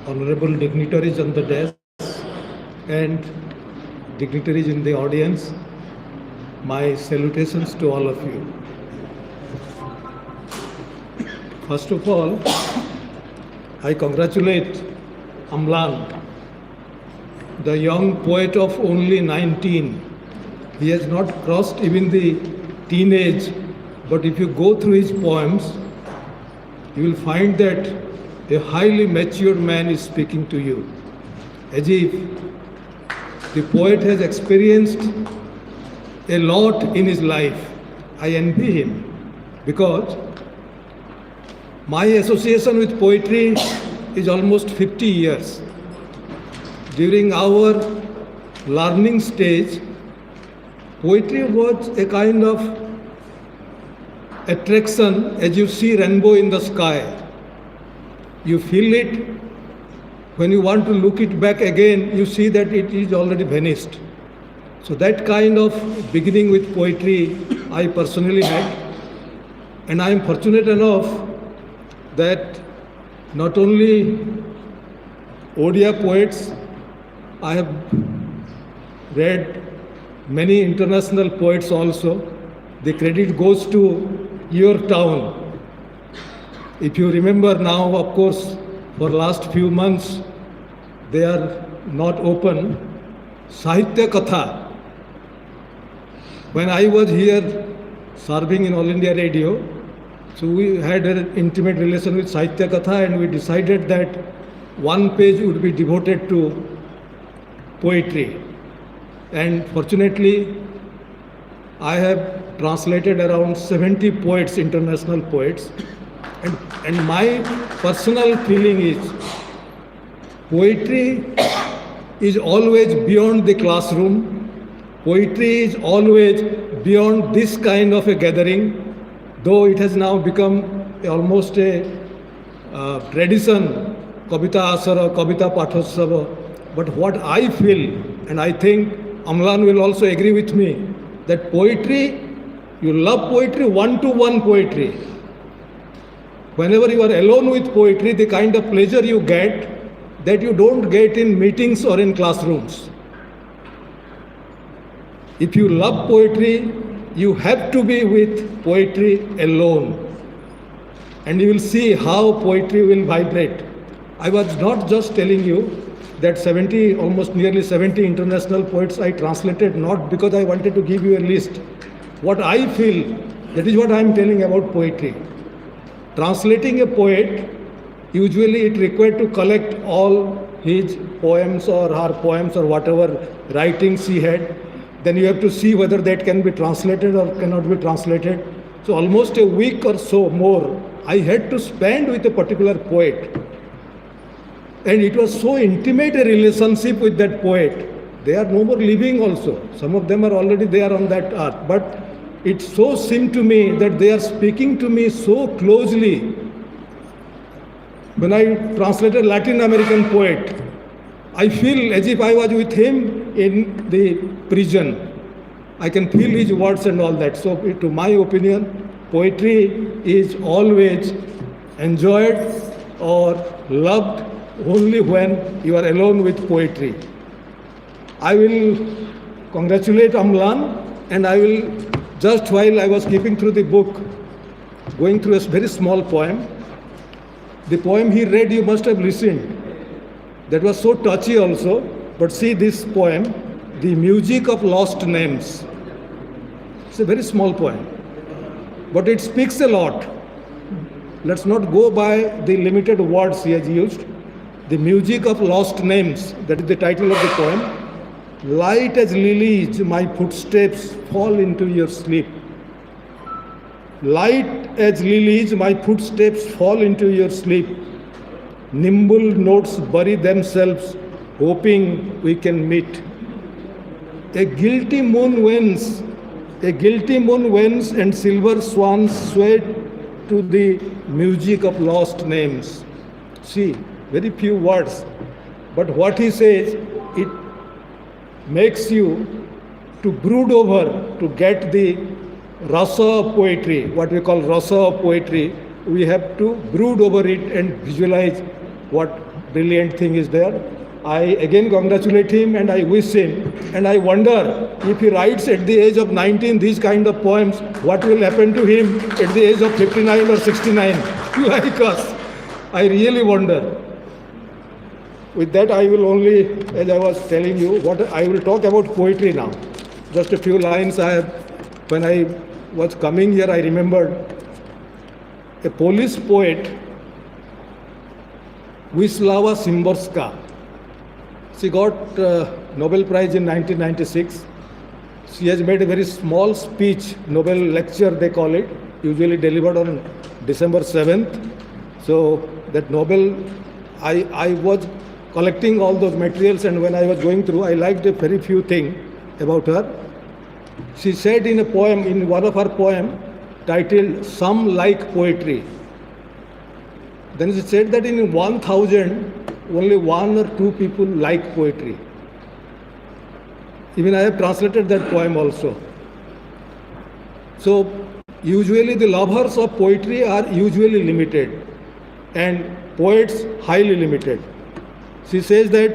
Speaker 8: Honorable dignitaries on the desk and dignitaries in the audience, my salutations to all of you. First of all, I congratulate Amlan, the young poet of only 19. He has not crossed even the teenage, but if you go through his poems, you will find that a highly mature man is speaking to you, as if the poet has experienced a lot in his life. I envy him because my association with poetry is almost 50 years. During our learning stage, poetry was a kind of attraction. As you see rainbow in the sky, you feel it. When you want to look it back again, you see that it is already vanished. So that kind of beginning with poetry I personally had, and I am fortunate enough that not only Odia poets, I have read many international poets also. The credit goes to your town. If you remember now, of course, for last few months, they are not open. Sahitya Katha. When I was here serving in All India Radio, so we had an intimate relation with Sahitya Katha, and we decided that one page would be devoted to poetry. And fortunately, I have translated around 70 poets, international poets. And my personal feeling is poetry is always beyond the classroom. Poetry is always beyond this kind of a gathering, though it has now become almost a tradition Kavita Asara, Kavita Pathosava. But what I feel, and I think Amlan will also agree with me, that poetry, you love poetry, one-to-one poetry. Whenever you are alone with poetry, the kind of pleasure you get that you don't get in meetings or in classrooms. If you love poetry, you have to be with poetry alone. And you will see how poetry will vibrate. I was not just telling you that 70, almost nearly 70 international poets I translated, not because I wanted to give you a list. What I feel, that is what I am telling about poetry. Translating a poet, usually it required to collect all his poems or her poems or whatever writings he had. Then you have to see whether that can be translated or cannot be translated. So almost a week or so more, I had to spend with a particular poet. And it was so intimate a relationship with that poet. They are no more living also. Some of them are already there on that earth. But it so seemed to me that they are speaking to me so closely. When I translated Latin American poet, I feel as if I was with him in the prison. I can feel his words and all that. So to my opinion, poetry is always enjoyed or loved only when you are alone with poetry. I will congratulate Amlan, and I will, just while I was keeping through the book, going through a very small poem. The poem he read, you must have listened. That was so touchy also. But see this poem, The Music of Lost Names. It's a very small poem, but it speaks a lot. Let's not go by the limited words he has used. The Music of Lost Names, that is the title of the poem. Light as lilies, my footsteps fall into your sleep. Light as lilies, my footsteps fall into your sleep. Nimble notes bury themselves, hoping we can meet. A guilty moon wanes, and silver swans sway to the music of lost names. See, very few words, but what he says, it makes you to brood over, to get the rasa of poetry, what we call rasa of poetry. We have to brood over it and visualize what brilliant thing is there. I again congratulate him and I wish him, and I wonder if he writes at the age of 19 these kind of poems, what will happen to him at the age of 59 or 69 like us. I really wonder. With that, I will only, as I was telling you, I will talk about poetry now. Just a few lines when I was coming here, I remembered a Polish poet, Wisława Szymborska. She got Nobel Prize in 1996. She has made a very small speech, Nobel lecture they call it, usually delivered on December 7th. So that Nobel, I was collecting all those materials, and when I was going through, I liked a very few things about her. She said in a poem, in one of her poems, titled Some Like Poetry. Then she said that in 1,000, only 1 or 2 people like poetry. Even I have translated that poem also. So usually the lovers of poetry are usually limited, and poets highly limited. She says that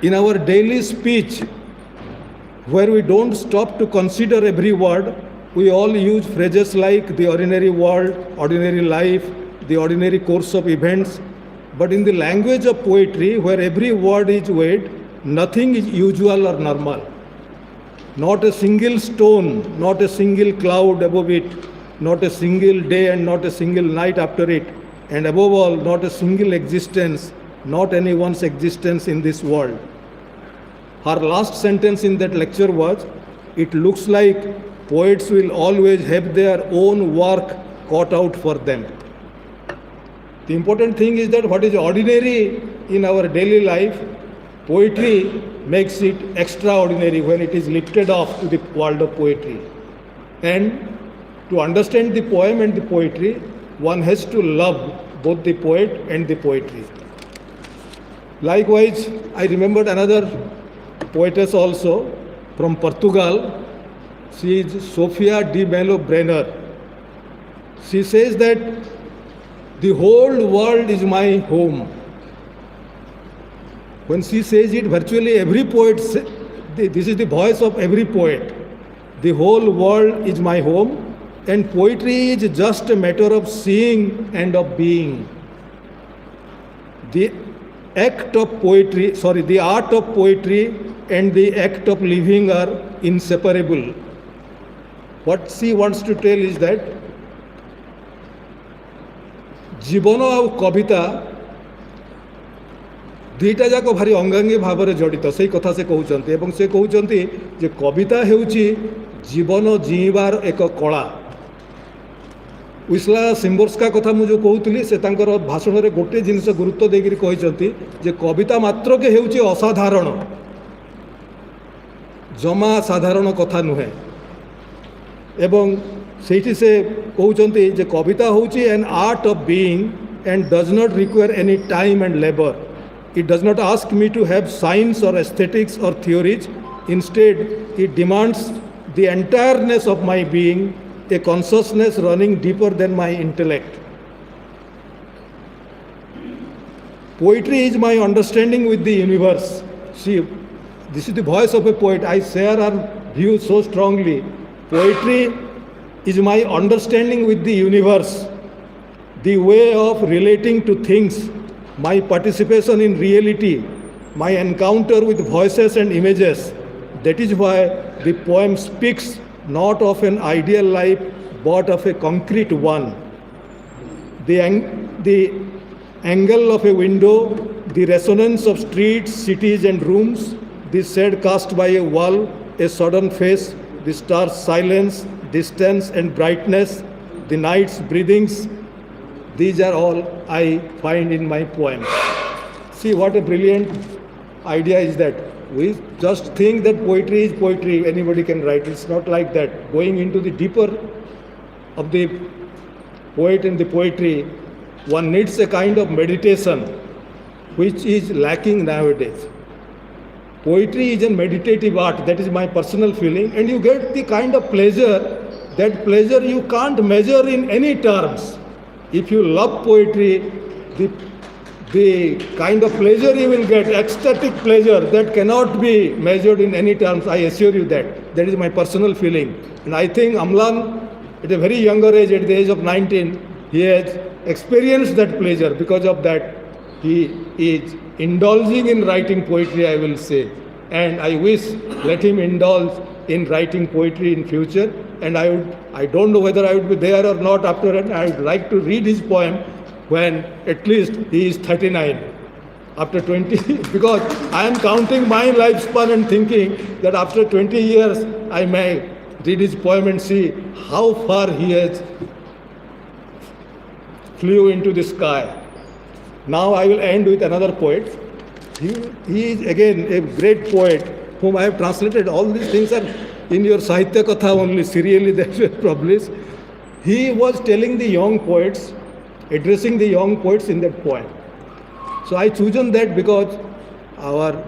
Speaker 8: in our daily speech, where we don't stop to consider every word, we all use phrases like the ordinary world, ordinary life, the ordinary course of events. But in the language of poetry, where every word is weighed, nothing is usual or normal. Not a single stone, not a single cloud above it, not a single day and not a single night after it, and above all, not a single existence, not anyone's existence in this world. Her last sentence in that lecture was, it looks like poets will always have their own work cut out for them. The important thing is that what is ordinary in our daily life, poetry makes it extraordinary when it is lifted off to the world of poetry. And to understand the poem and the poetry, one has to love both the poet and the poetry. Likewise, I remembered another poetess also from Portugal. She is Sofia de Melo Brenner. She says that the whole world is my home. When she says it, virtually every poet, this is the voice of every poet. The whole world is my home, and poetry is just a matter of seeing and of being. The art of poetry and the act of living are inseparable. What she wants to tell is that जीवन आ कविता दुईटा जाक भारी अंगांगी भाव में जड़ित से कथा से कहते एवं से कहते जे कविता हेउची जीवन जीवार एक कला। उइस्ला सिम्बोर्स्का कथा मुझे कहूली से भाषण में गोटे जिनस गुरुत्व देकर कहते जे कविता मात्र के हेउची असाधारण जमा साधारण कथा नुहे एवं सेठी से कहते जे कविता होची an art of being and does not require any time and labour. It does not ask me to have science or aesthetics or theories. Instead, it demands the entireness of my being, a consciousness running deeper than my intellect. Poetry is my understanding with the universe. See, this is the voice of a poet. I share our view so strongly. Poetry is my understanding with the universe, the way of relating to things, my participation in reality, my encounter with voices and images. That is why the poem speaks not of an ideal life but of a concrete one. The angle of a window, the resonance of streets, cities and rooms, the shade cast by a wall, a sudden face, the star's silence, distance and brightness, the night's breathings, these are all I find in my poems. See what a brilliant idea is that. We just think that poetry is poetry, anybody can write. It's not like that. Going into the deeper of the poet and the poetry, one needs a kind of meditation which is lacking nowadays. Poetry is a meditative art, that is my personal feeling, and you get the kind of pleasure, that pleasure you can't measure in any terms. If you love poetry, the kind of pleasure you will get, ecstatic pleasure, that cannot be measured in any terms, I assure you that. That is my personal feeling. And I think Amlan, at a very younger age, at the age of 19, he has experienced that pleasure. Because of that, he is indulging in writing poetry, I will say. And I wish, let him indulge in writing poetry in future. And I don't know whether I would be there or not after that. I would like to read his poem when at least he is 39. After 20, because I am counting my lifespan and thinking that after 20 years I may read his poem and see how far he has flew into the sky. Now I will end with another poet. He is again a great poet whom I have translated. All these things are in your Sahitya Katha only, serially that were published. He was telling the young poets, addressing the young poets in that poem. So I chosen that because our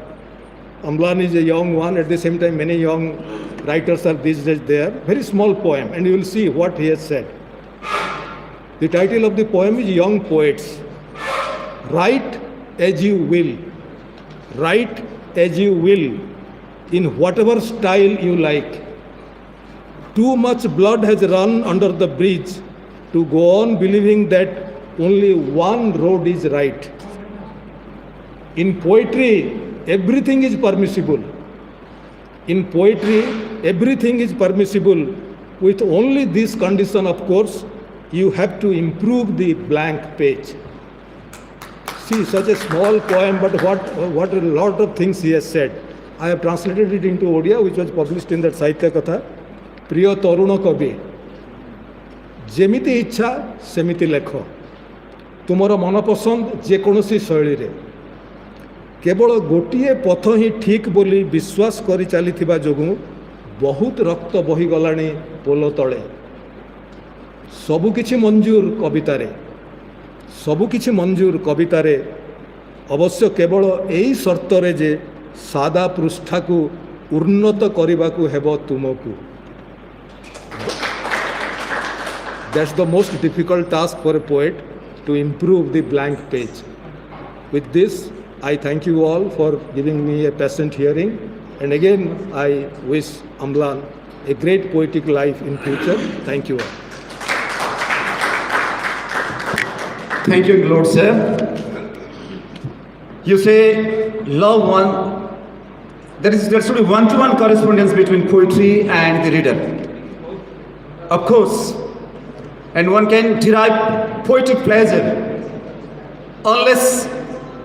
Speaker 8: Amlan is a young one, at the same time many young writers are these days there. Very small poem, and you will see what he has said. The title of the poem is Young Poets. Write as you will. Write as you will, in whatever style you like. Too much blood has run under the bridge to go on believing that only one road is right. In poetry, everything is permissible. In poetry, everything is permissible, with only this condition, of course, you have to improve the blank page. See, such a small poem, but what a lot of things he has said. I have translated it into Odia, which was published in that Sahitya Katha. Priyo Taruna Kabi. Jemiti ichha, semiti lekho. Tumara manapasand je konosi shailire. केवल गोटे पथ ही ठीक बोली विश्वास करी चली जोगु बहुत रक्त बहीगला पोल तले सबुकिछि मंजूर कवितारे सबुकिछि मंजूर कवितारे ଅବଶ୍ୟ କେବଳ ଏହି ସର୍ତ୍ତରେ ଯେ ସାଦା ପୃଷ୍ଠାକୁ ଉନ୍ନତ କରିବାକୁ ହେବ ତୁମକୁ. That's the most difficult task for a poet, to improve the blank page. With this, I thank you all for giving me a patient hearing, and again I wish Amlan a great poetic life in future. Thank you all.
Speaker 5: Thank you, Lord sir. You say love one. There should be one-to-one correspondence between poetry and the reader. Of course, and one can derive poetic pleasure unless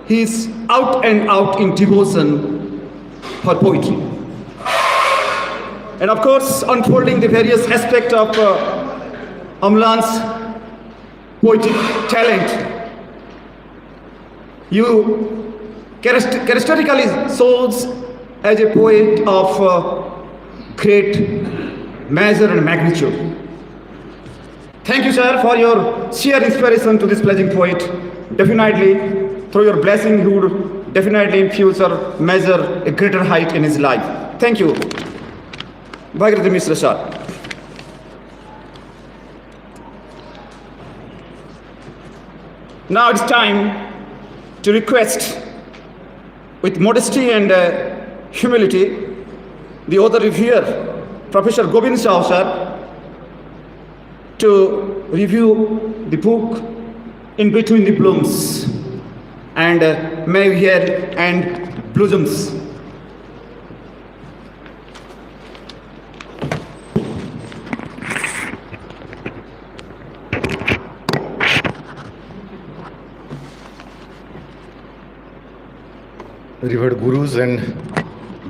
Speaker 5: he is out and out in devotion for poetry. And of course, unfolding the various aspects of Amlan's poetic talent, you characteristically shows as a poet of great measure and magnitude. Thank you, sir, for your sheer inspiration to this pledging poet. Definitely, through your blessing, you would definitely in future measure a greater height in his life. Thank you. Bhagirathi Mishra sir. Now it's time to request, with modesty and humility, the author reviewer, Professor Gobind Shah sir, to review the book In Between the Blooms and Mayfair and Blossoms.
Speaker 6: Revered gurus and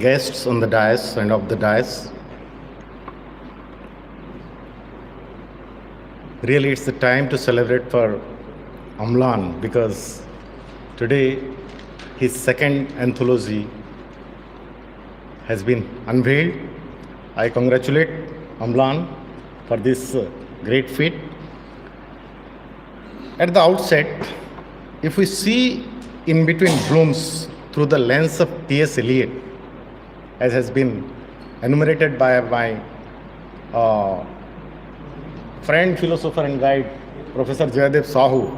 Speaker 6: guests on the dais and of the dais, really it's the time to celebrate for Amlan, because today his second anthology has been unveiled. I congratulate Amlan for this great feat. At the outset, if we see In Between Blooms through the lens of T.S. Eliot, as has been enumerated by my friend, philosopher and guide, Professor Jayadev Sahu,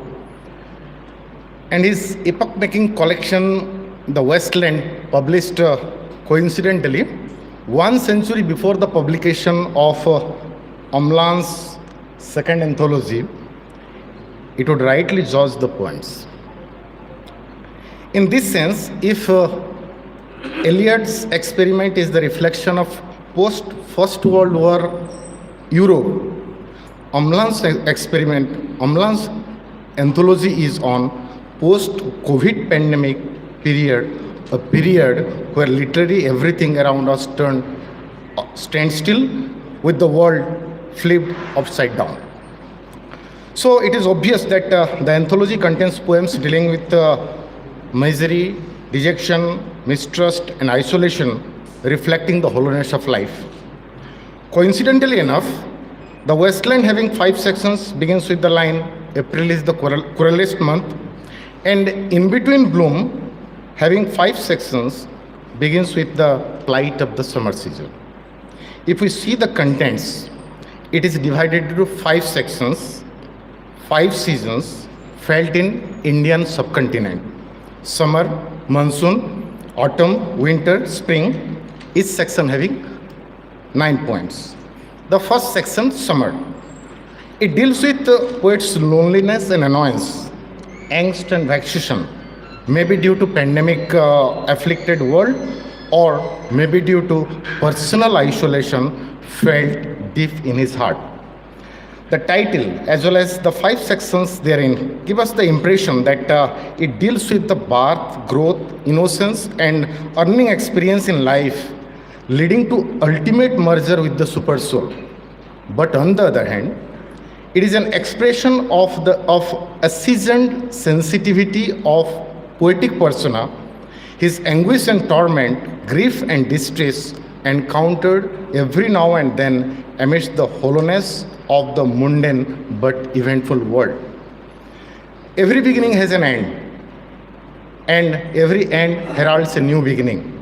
Speaker 6: and his epoch-making collection, The Westland, published coincidentally 1 century before the publication of Amlan's second anthology, it would rightly judge the poems. In this sense, if Eliot's experiment is the reflection of post-First World War Europe, Amlan's anthology is on post-COVID pandemic period, a period where literally everything around us stand still, with the world flipped upside down. So it is obvious that the anthology contains poems dealing with misery, dejection, mistrust, and isolation, reflecting the hollowness of life. Coincidentally enough, The Westland, having 5 sections, begins with the line, April is the cruelest month, and In Between Bloom, having 5 sections, begins with the plight of the summer season. If we see the contents, it is divided into 5 sections, 5 seasons felt in Indian subcontinent: summer, monsoon, autumn, winter, spring, each section having 9 points. The first section, summer. It deals with the poet's loneliness and annoyance, angst and vexation, maybe due to pandemic afflicted world, or maybe due to personal isolation felt deep in his heart. The title, as well as the 5 sections therein, give us the impression that it deals with the birth, growth, innocence, and earning experience in life, leading to ultimate merger with the super soul. But on the other hand, it is an expression of a seasoned sensitivity of poetic persona, his anguish and torment, grief and distress, encountered every now and then amidst the hollowness of the mundane but eventful world. Every beginning has an end. and every end heralds a new beginning.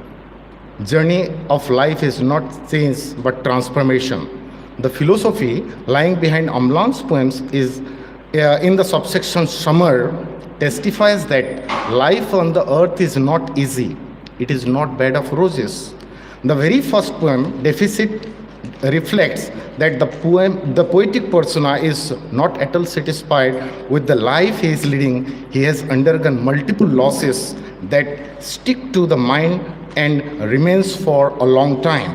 Speaker 6: Journey of life is not change but transformation. The philosophy lying behind Amlan's poems is in the subsection Summer testifies that life on the earth is not easy. It is not bed of roses. The very first poem, Deficit, reflects that the poetic persona is not at all satisfied with the life he is leading. He has undergone multiple losses that stick to the mind and remains for a long time.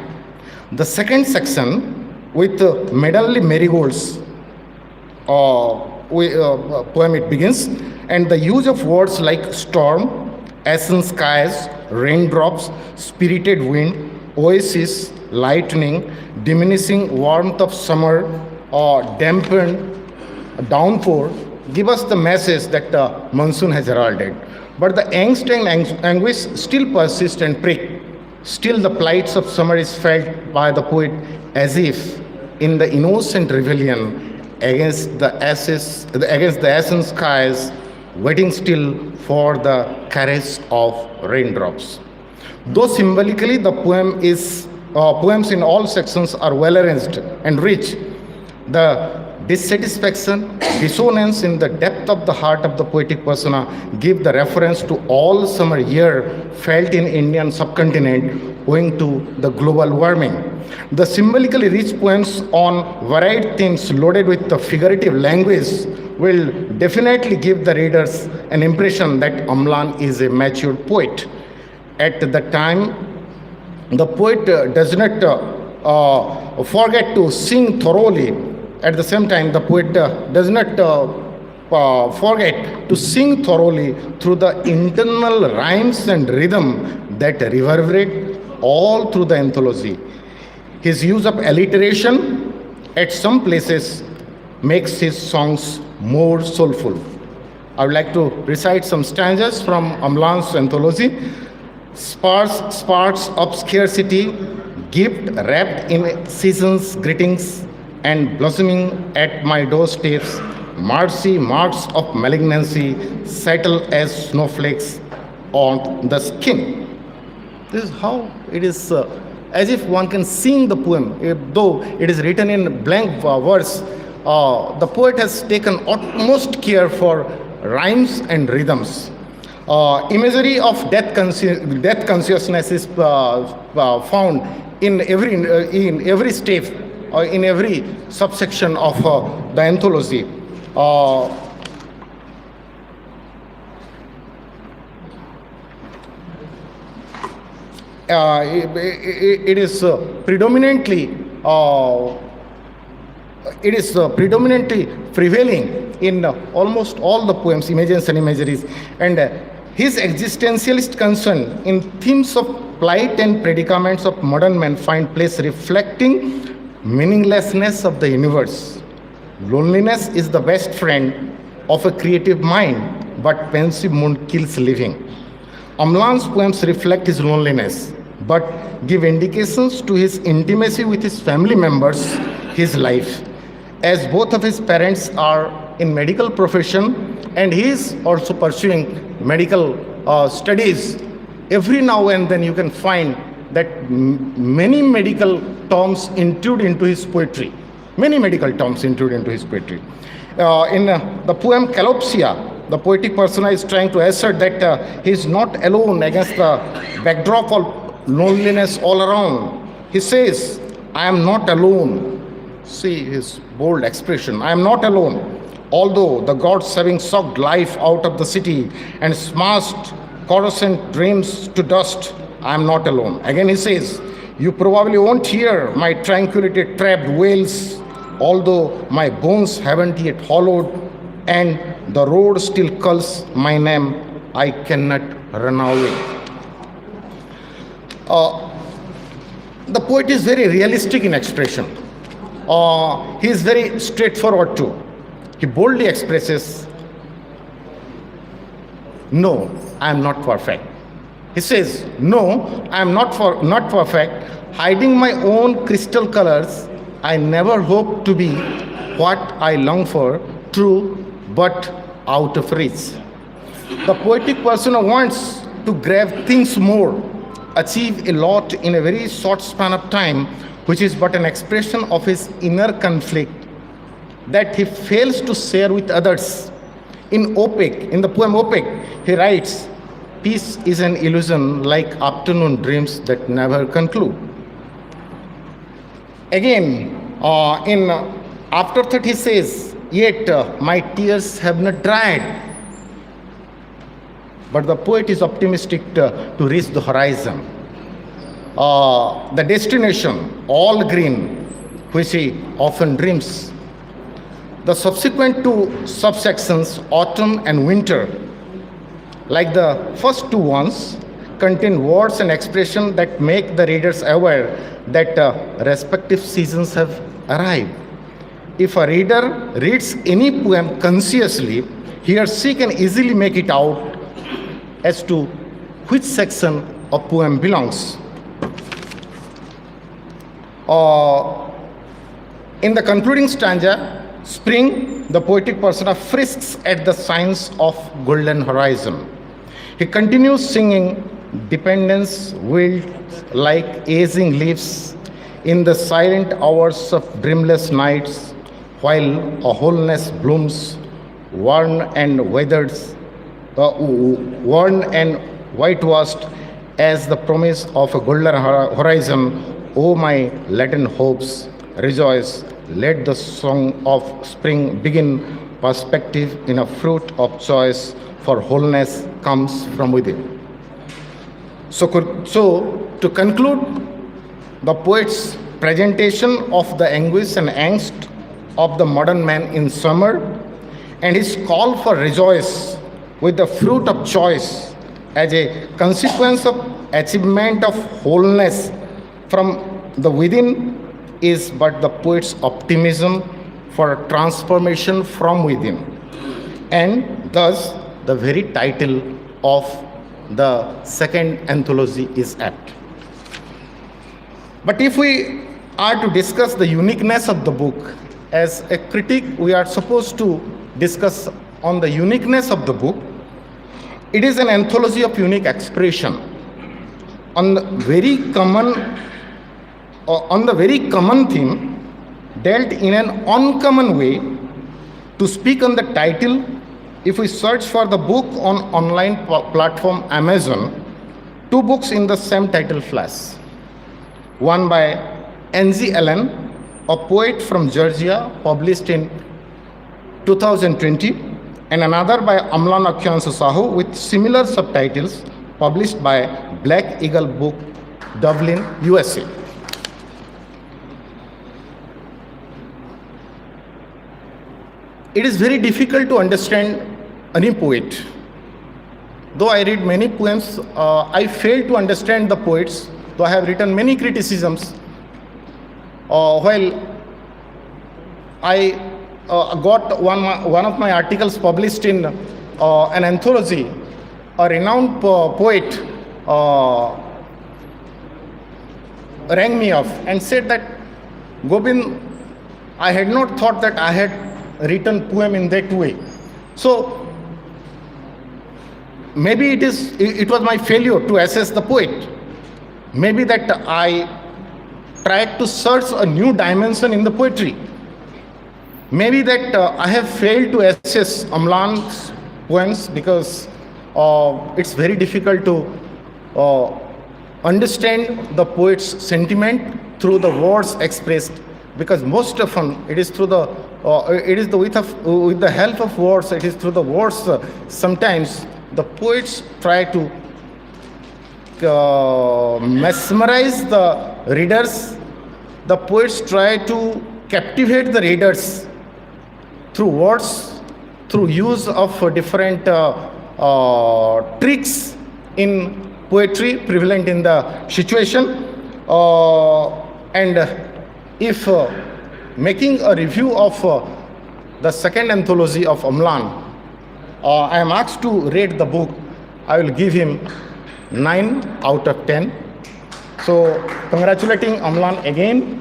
Speaker 6: The second section, with Medalli Marigolds poem, it begins, and the use of words like storm, ashen skies, raindrops, spirited wind, oasis, lightning, diminishing warmth of summer, or dampened downpour give us the message that the monsoon has heralded. But the angst and anguish still persist and prick. Still the plights of summer is felt by the poet as if in the innocent rebellion against the ashen skies, waiting still for the caress of raindrops. Though symbolically the poems in all sections are well arranged and rich, the dissatisfaction, dissonance in the depth of the heart of the poetic persona give the reference to all summer year felt in Indian subcontinent owing to the global warming. The symbolically rich poems on varied themes loaded with the figurative language will definitely give the readers an impression that Amlan is a mature poet. At the time, the poet does not forget to sing thoroughly. At the same time, the poet does not forget to sing thoroughly through the internal rhymes and rhythm that reverberate all through the anthology. His use of alliteration at some places makes his songs more soulful. I would like to recite some stanzas from Amlan's anthology. Sparks of scarcity, gift wrapped in season's greetings, and blossoming at my doorsteps, mercy marks of malignancy settle as snowflakes on the skin. This is how it is, as if one can sing the poem, though it is written in blank verse. The poet has taken utmost care for rhymes and rhythms. Imagery of death consciousness is found in every step, in every subsection of the anthology. It is predominantly prevailing in almost all the poems, images and imageries, and his existentialist concern in themes of plight and predicaments of modern men find place reflecting meaninglessness of the universe. Loneliness is the best friend of a creative mind, but pensive mood kills living. Amlan's poems reflect his loneliness, but give indications to his intimacy with his family members, his life. As both of his parents are in medical profession and he is also pursuing medical studies, every now and then you can find that many medical terms intrude into his poetry. Many medical terms intrude into his poetry. In the poem Calopsia, the poetic persona is trying to assert that he is not alone against the backdrop of loneliness all around. He says, I am not alone. See his bold expression, I am not alone. Although the gods having sucked life out of the city and smashed coruscant dreams to dust, I am not alone. Again he says, you probably won't hear my tranquility trapped wails, although my bones haven't yet hollowed and the road still calls my name, I cannot run away. The poet is very realistic in expression. He is very straightforward too. He boldly expresses, no, I am not perfect. He says, no, I am not perfect. Hiding my own crystal colors, I never hope to be what I long for, true but out of reach. The poetic person wants to grab things more, achieve a lot in a very short span of time, which is but an expression of his inner conflict that he fails to share with others. In the poem Opaque, he writes, "Peace is an illusion like afternoon dreams that never conclude." Again, in Afterthought, he says, "Yet my tears have not dried." But the poet is optimistic to reach the horizon. The destination, all green, which he often dreams. The subsequent two subsections, autumn and winter, like the first two ones, contain words and expressions that make the readers aware that respective seasons have arrived. If a reader reads any poem consciously, he or she can easily make it out as to which section of poem belongs. In the concluding stanza, Spring, the poetic persona frisks at the signs of golden horizon. He continues singing, "Dependence wilt like aging leaves in the silent hours of dreamless nights, while a wholeness blooms, worn and whitewashed as the promise of a golden horizon. O my latent hopes, rejoice, let the song of spring begin, perspective in a fruit of choice, for wholeness comes from within." So to conclude, the poet's presentation of the anguish and angst of the modern man in summer and his call for rejoice with the fruit of choice as a consequence of achievement of wholeness from the within is but the poet's optimism for transformation from within, and thus the very title of the second anthology is apt. But if we are to discuss the uniqueness of the book, as a critic we are supposed to discuss on the uniqueness of the book. It is an anthology of unique expression on the very common theme, dealt in an uncommon way. To speak on the title, if we search for the book on online platform Amazon, two books in the same title flash. One by N.G. Allen, a poet from Georgia, published in 2020, and another by Amlan Akhyansu Sahu with similar subtitles, published by Black Eagle Book, Dublin, USA. It is very difficult to understand any poet. Though I read many poems, I fail to understand the poets, though I have written many criticisms. While I got one of my articles published in an anthology, a renowned poet rang me up and said that, "Gobind, I had not thought that I had written poem in that way." So maybe it was my failure to assess the poet. Maybe that I tried to search a new dimension in the poetry. Maybe that I have failed to assess Amlan's poems because it's very difficult to understand the poet's sentiment through the words expressed, because most often it is through the with the help of words, it is through the words. Sometimes the poets try to mesmerize the readers. The poets try to captivate the readers through words, through use of different tricks in poetry prevalent in the situation. And if making a review of the second anthology of Amlan, I am asked to rate the book, I will give him 9 out of 10. So congratulating Amlan again.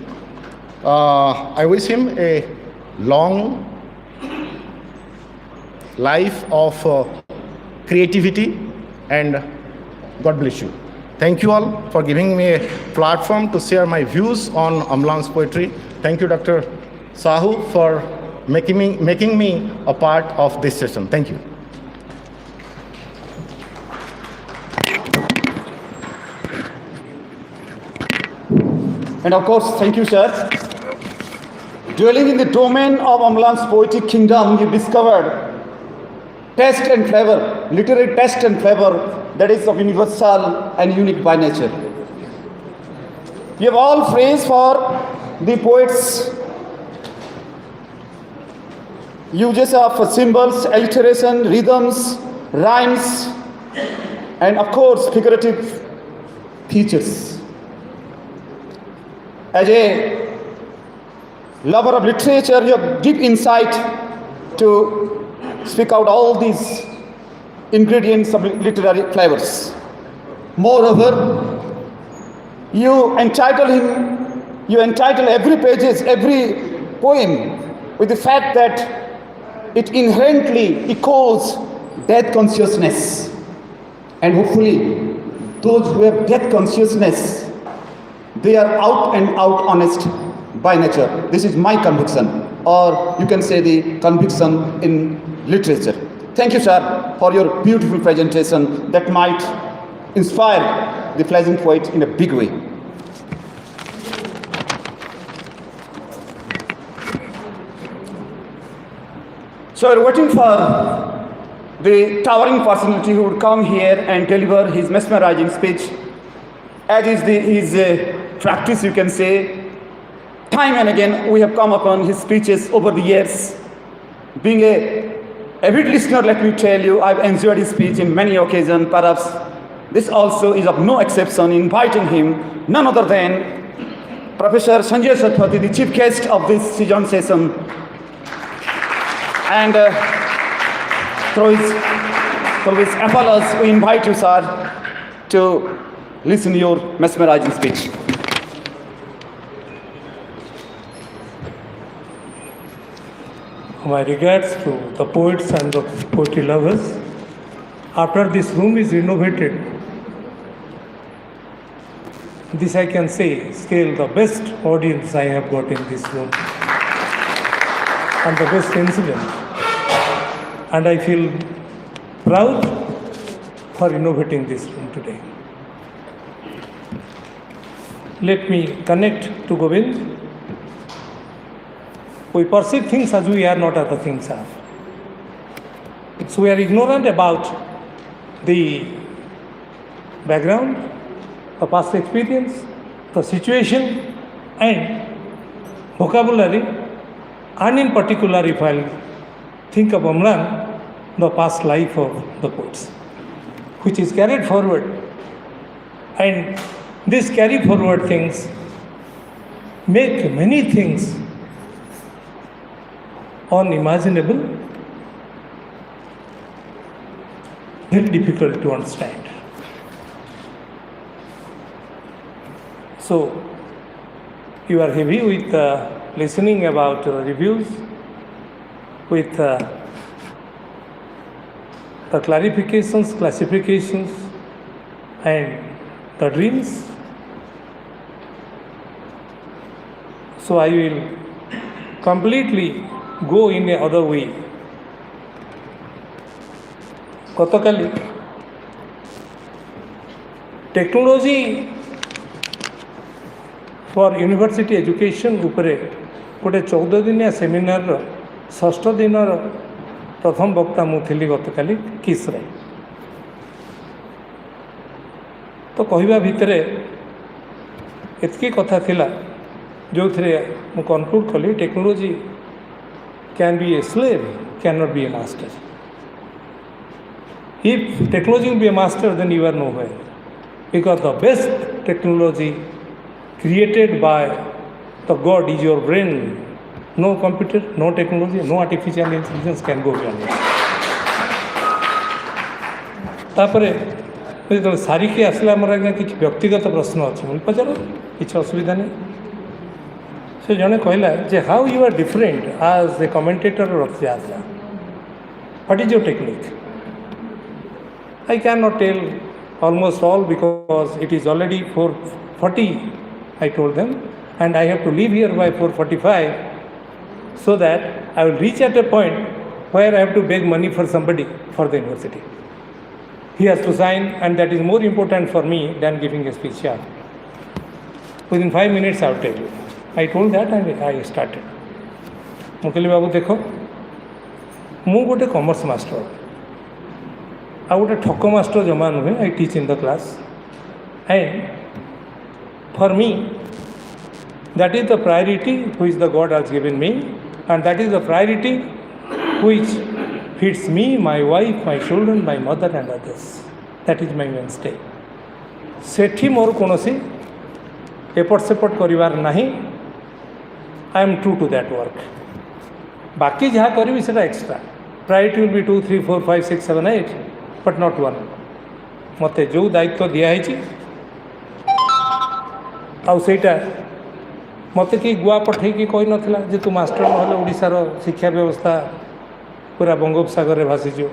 Speaker 6: I wish him a long life of creativity, and God bless you. Thank you all for giving me a platform to share my views on Amlan's poetry. Thank you, Dr. Sahu, for making me a part of this session. Thank you.
Speaker 5: And of course, thank you, sir. Dwelling in the domain of Amlan's poetic kingdom, you discovered taste and flavor, literary taste and flavor that is of universal and unique by nature. You have all praise for the poet's uses of symbols, alliteration, rhythms, rhymes, and of course, figurative features. As a lover of literature, you have deep insight to speak out all these ingredients of literary flavors. Moreover, you entitle every pages, every poem with the fact that it inherently echoes death consciousness. And hopefully, those who have death consciousness, they are out and out honest by nature. This is my conviction, or you can say the conviction in literature. Thank you, sir, for your beautiful presentation that might inspire the pleasant poet in a big way. So we're waiting for the towering personality who would come here and deliver his mesmerizing speech. As is his practice, you can say, time and again we have come upon his speeches over the years. Being a avid listener, let me tell you, I've enjoyed his speech in many occasions. Perhaps this also is of no exception, inviting him, none other than Professor Sanjay Satpathy, the chief guest of this season session. And through his applause, we invite you, sir, to listen to your mesmerizing speech.
Speaker 9: My regards to the poets and the poetry lovers. After this room is renovated, this I can say, still the best audience I have got in this room and the best incident. And I feel proud for renovating this room today. Let me connect to Govind. We perceive things as we are, not as the things are. So we are ignorant about the background, the past experience, the situation, and vocabulary, and in particular, if I think of Amlan, the past life of the poets, which is carried forward. And these carry forward things make many things unimaginable, very difficult to understand. So, you are heavy with listening about reviews, with the clarifications, classifications, and the dreams. So, I will completely go in a other way. গতকালি technology for university education उपरे गोटे 14 दिनिया seminar षष्ठ दिनर प्रथम वक्ता मुझे गतकाली किस्रे तो कहवा भितर एतकी कथा थिला जो थे मु कनक्लूड कली technology can be a slave can not be A master. If technology will be a master, then you are nowhere, because the best technology created by the God is your brain. No computer, no technology, no artificial intelligence can go beyond it. तापरे जो सारिके आसला आमर आज्ञा कि व्यक्तिगत प्रश्न अच्छे मुझे पचार किसी असुविधा नहीं. से जड़े कहला जे how you are different as a commentator Rath Yatra, what is your technique. I cannot tell almost all because it is already 4:40, I told them, and I have to leave here by 4:45 so that I will reach at a point where I have to beg money for somebody for the university. He has to sign, and that is more important for me than giving a speech here. Within 5 minutes, I will tell you. I told that and I started. ମୁଁ କହିଲି ବାବୁ ଦେଖ, ମୁଁ ଗୋଟେ commerce master, ଆଉ ଗୋଟେ ଠକ master ଜମା ନୁହେଁ. I teach in the class, and for me that is the priority which the God has given me, and that is the priority which feeds me, my wife, my children, my mother and others. That is my mainstay. ସେଠି ମୋର କୌଣସି ଏପଟ ସେପଟ କରିବାର ନାହିଁ. I am true to that work. ବାକି ଯାହା କରିବି ସେଇଟା extra. Priority will be 2, 3, 4, 5, 6, 7, 8, but not 1. ମୋତେ ଯେଉଁ ଦାୟିତ୍ୱ ଦିଆହେଇଛି ଆଉ ସେଇଟା ମୋତେ କେହି ଗୁଆ ପଠେଇକି କହିନଥିଲା ଯେ ତୁ ମାଷ୍ଟର ନହେଲେ ଓଡ଼ିଶାର ଶିକ୍ଷା ବ୍ୟବସ୍ଥା ପୁରା ବଙ୍ଗୋପସାଗରରେ ଭାସିଯିବ.